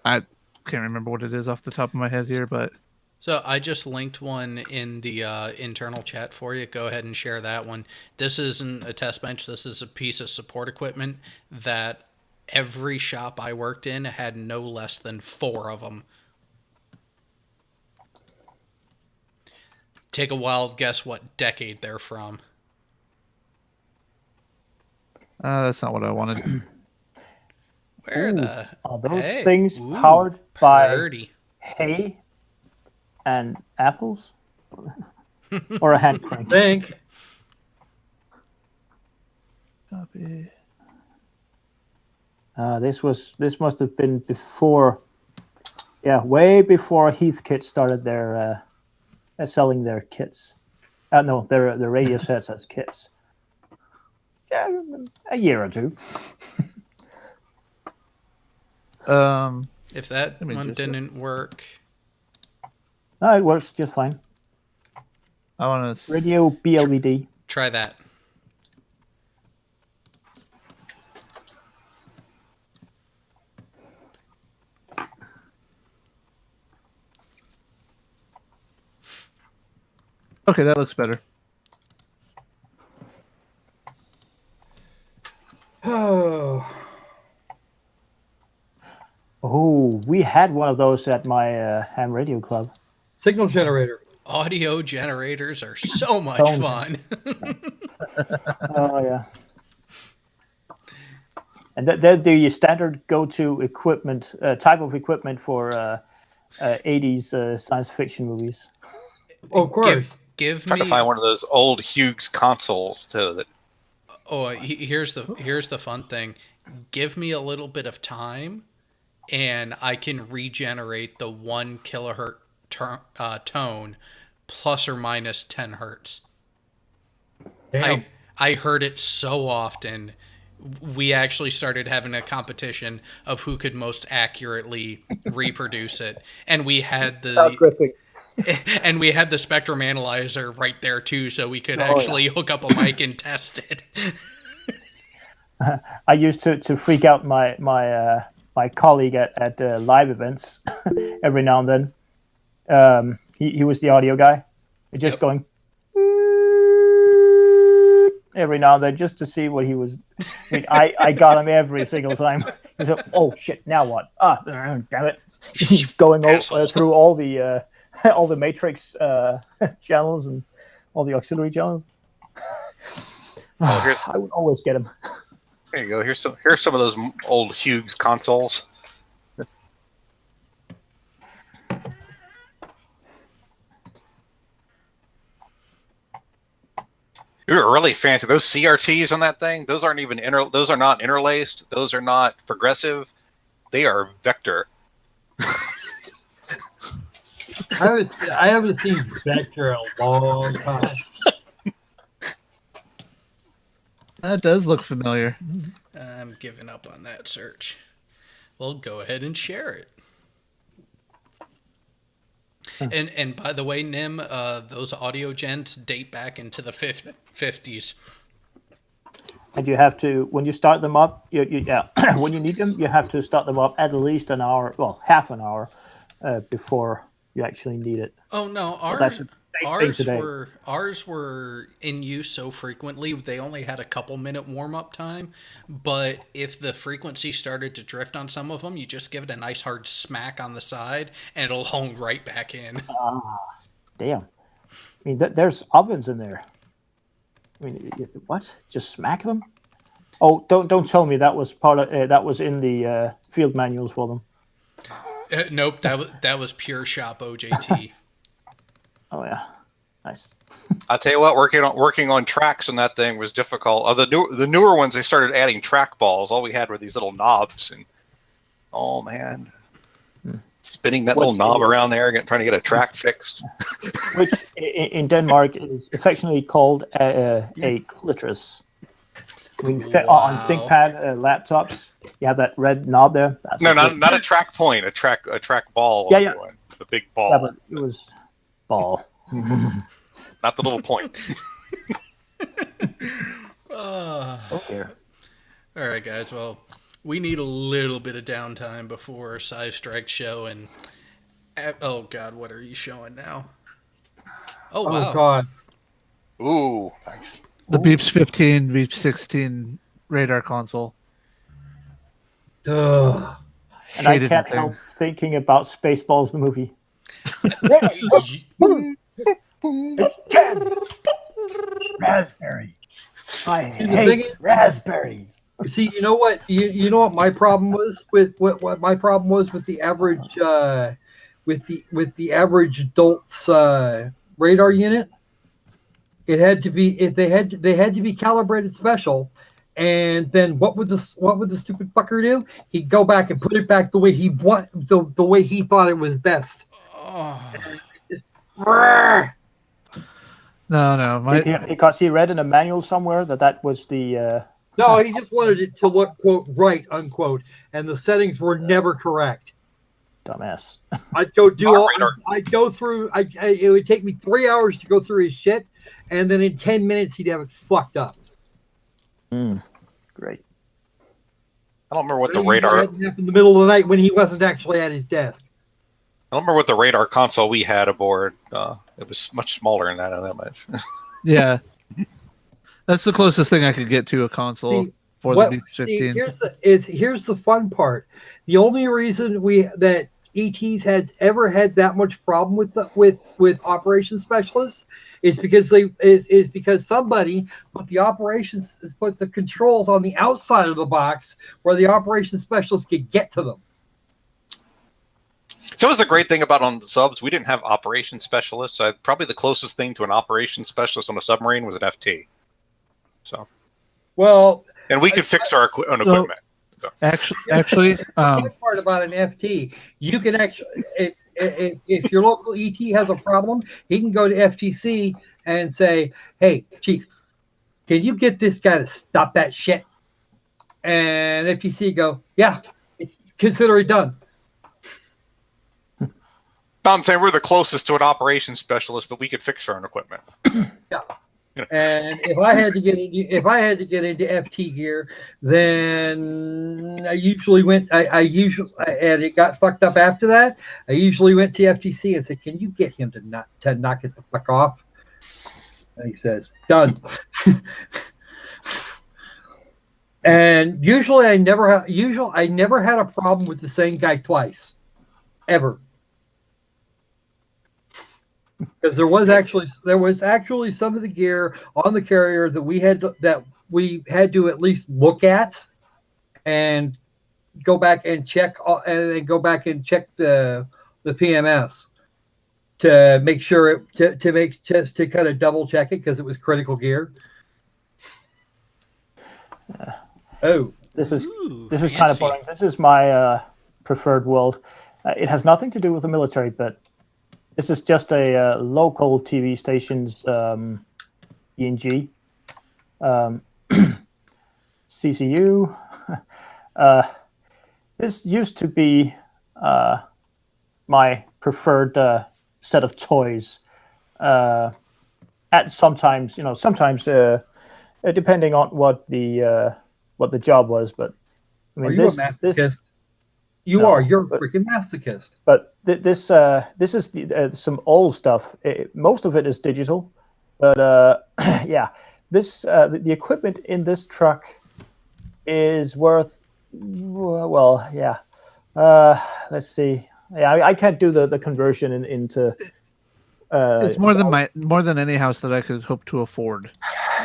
I can't remember what it is off the top of my head here, but So I just linked one in the internal chat for you. Go ahead and share that one. This isn't a test bench. This is a piece of support equipment that every shop I worked in had no less than 4 of them. Take a wild guess what decade they're from. That's not what I wanted. Where Ooh, the are those hey, things ooh, powered by purdy. hay and apples? Or a hand crank? Think. Copy. This must have been before, way before Heathkit started their selling their kits. No, their radio sets as kits. Yeah, a year or two. If that Let me one just- didn't work, No, it works just fine. I want to. Radio BLVD. try that. Okay, that looks better. Oh. Oh, we had one of those at my ham radio club. Signal generator. Audio generators are so much Tones. fun. Oh yeah. And they're the standard go-to equipment, type of equipment for 80s science fiction movies. Of course. Give Trying me. to find one of those old Hughes consoles too. That Oh, here's the fun thing. Give me a little bit of time, and I can regenerate the 1 kilohertz tone, plus or minus 10 hertz. Damn. I heard it so often. We actually started having a competition of who could most accurately reproduce it, and we had the and we had the spectrum analyzer right there too, so we could actually hook up a mic and test it. I used to freak out my colleague at live events every now and then. He was the audio guy, just going every now and then just to see what he was. I got him every single time. He's like, "Oh shit! Now what? Damn it!" He's going through all the matrix channels and all the auxiliary channels. I would always get him. There you go. Here's some of those old Hughes consoles. You were really fancy. Those CRTs on that thing, those aren't even those are not interlaced. Those are not progressive. They are vector. I haven't seen Vector in a long time. That does look familiar. I'm giving up on that search. Well, go ahead and share it. And by the way, Nim, those audio gens date back into the 50s. And you have to, when you start them up, when you need them, you have to start them up at least an hour, well, half an hour before you actually need it. Oh no, ours were in use so frequently they only had a couple minute warm up time. But if the frequency started to drift on some of them, you just give it a nice hard smack on the side, and it'll hone right back in. Damn! I mean, there's ovens in there. I mean, what? Just smack them? Oh, don't tell me that was part of that was in the field manuals for them. Nope, that was pure shop OJT. Oh yeah, nice. I'll tell you what, working on tracks on that thing was difficult. The newer ones, they started adding track balls. All we had were these little knobs, and oh man, spinning that little knob around there, trying to get a track fixed. Which in Denmark is affectionately called a clitoris. I mean, on ThinkPad laptops, you have that red knob there. That's not a track point, a track ball. Yeah. The big ball. Yeah, but it was ball. Not the little point. Okay. All right, guys. Well, we need a little bit of downtime before Size Strike show. And oh god, what are you showing now? Oh wow. Oh god. Ooh, nice. The Beeps 15, Beeps 16 radar console. Ugh. And I Hated can't the help thing. thinking about Spaceballs, the movie. Raspberry. I thing hate is- raspberries. See, you know what? You know what my problem was with what my problem was with the average with the average adult's radar unit. It had to be they had to be calibrated special, and then what would the stupid fucker do? He'd go back and put it back the way he the way he thought it was best. Just, No, Because he read in a manual somewhere that was the. no, he just wanted it to look quote right unquote, and the settings were never correct. Dumbass. I'd go do Our all. radar- I'd go through. It would take me 3 hours to go through his shit, and then in 10 minutes he'd have it fucked up. Great. I don't remember what the Usually radar. had to happen in the middle of the night when he wasn't actually at his desk. I don't remember what the radar console we had aboard. It was much smaller than that. I don't know much. yeah, that's the closest thing I could get to a console See, for what- the B-15. Here's the fun part. The only reason that ETs has ever had that much problem with operations specialists is because because somebody put the controls on the outside of the box where the operations specialist could get to them. So was the great thing about on the subs, we didn't have operations specialists. Probably the closest thing to an operations specialist on a submarine was an FT. So, Well, and we could fix our own equipment. Actually, the fun part about an FT, you can actually, if your local ET has a problem, he can go to FTC and say, "Hey, Chief, can you get this guy to stop that shit?" And FTC go, "Yeah, consider it done." No, I'm saying we're the closest to an operations specialist, but we could fix our own equipment. Yeah. And if I had to get into FT gear, then I usually went. And it got fucked up after that. I usually went to FTC and said, "Can you get him to knock it the fuck off?" And he says, "Done." And usually I never had a problem with the same guy twice, ever. Because there was actually some of the gear on the carrier that we had to at least look at and go back and check the PMS to make sure to kind of double check it because it was critical gear. This is fancy. kind of boring. This is my preferred world. It has nothing to do with the military, but this is just a local TV station's ENG. CCU. This used to be my preferred set of toys. At sometimes, depending on what the job was, but I mean, Are you a masochist? You're a freaking masochist. But this is some old stuff. Most of it is digital, but yeah, the equipment in this truck is worth yeah. Let's see. Yeah, I can't do the conversion into. It's more than any house that I could hope to afford.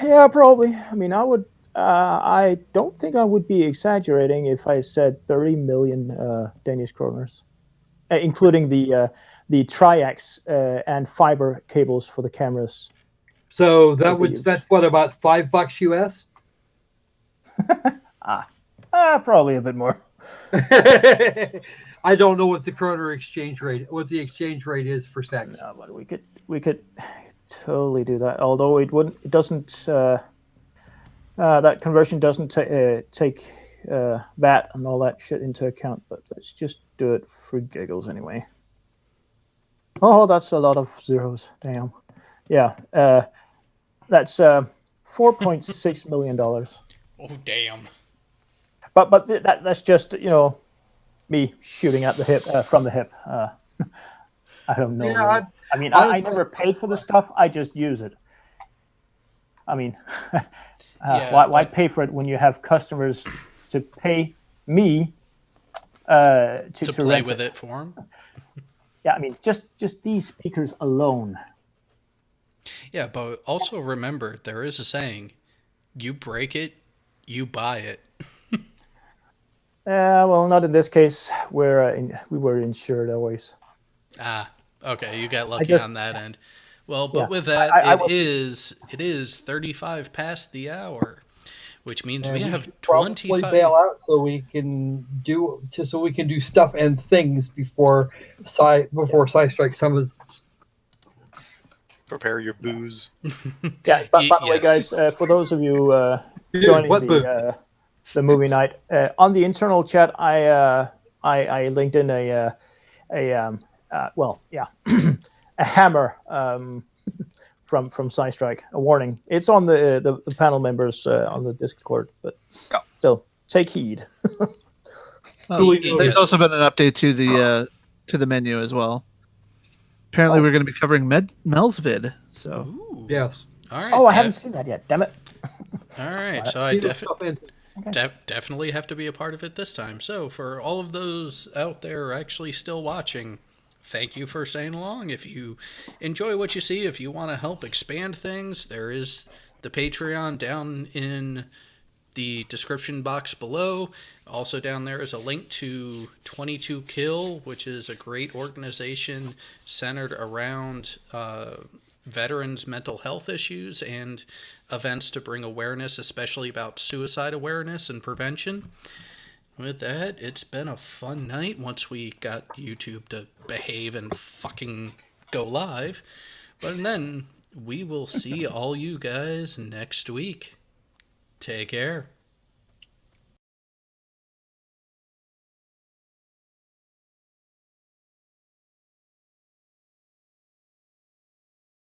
Yeah, probably. I mean, I would. I don't think I would be exaggerating if I said 30 million Danish kroners, including the triax and fiber cables for the cameras. So that's what, about $5 US? Probably a bit more. I don't know what the kroner exchange rate is for sex. No, but we could totally do that. Although it doesn't. That conversion doesn't take VAT and all that shit into account. But let's just do it for giggles anyway. Oh, that's a lot of zeros. Damn. Yeah. That's $4.6 million. Oh, damn. But that's just me shooting at the hip from the hip. I don't know. Yeah, I never paid for this stuff. I just use it. I mean, why pay for it when you have customers to pay me to play rent with it for them? Yeah, I mean, just these speakers alone. Yeah, but also remember, there is a saying, You break it, you buy it. Well, not in this case. We were insured always. Ah, okay, you got lucky just- on that end. Well, but Yeah, with that, I it was- is 35 past the hour, which means we And have should probably 25. bail out so we can do stuff and things before Psy Strike summons. Prepare your booze. Yeah. But by the way, Yes. guys, for those of you Dude, joining what booth? the movie night on the internal chat, I linked in a hammer from Psystrike, a warning. It's on the panel members on the Discord, but Yeah. still take heed. There's Yes. also been an update to the menu as well. Apparently, we're going to be covering Mel's vid. So Ooh. Yes. All right. Oh, I haven't seen that yet. Damn it. All right. So I Stuff and- definitely have to be a part of it this time. So for all of those out there actually still watching, thank you for staying along. If you enjoy what you see, if you want to help expand things, there is the Patreon down in the description box below. Also down there is a link to 22 Kill, which is a great organization centered around veterans' mental health issues and events to bring awareness, especially about suicide awareness and prevention. With that, it's been a fun night once we got YouTube to behave and fucking go live. But then we will see all you guys next week. Take care.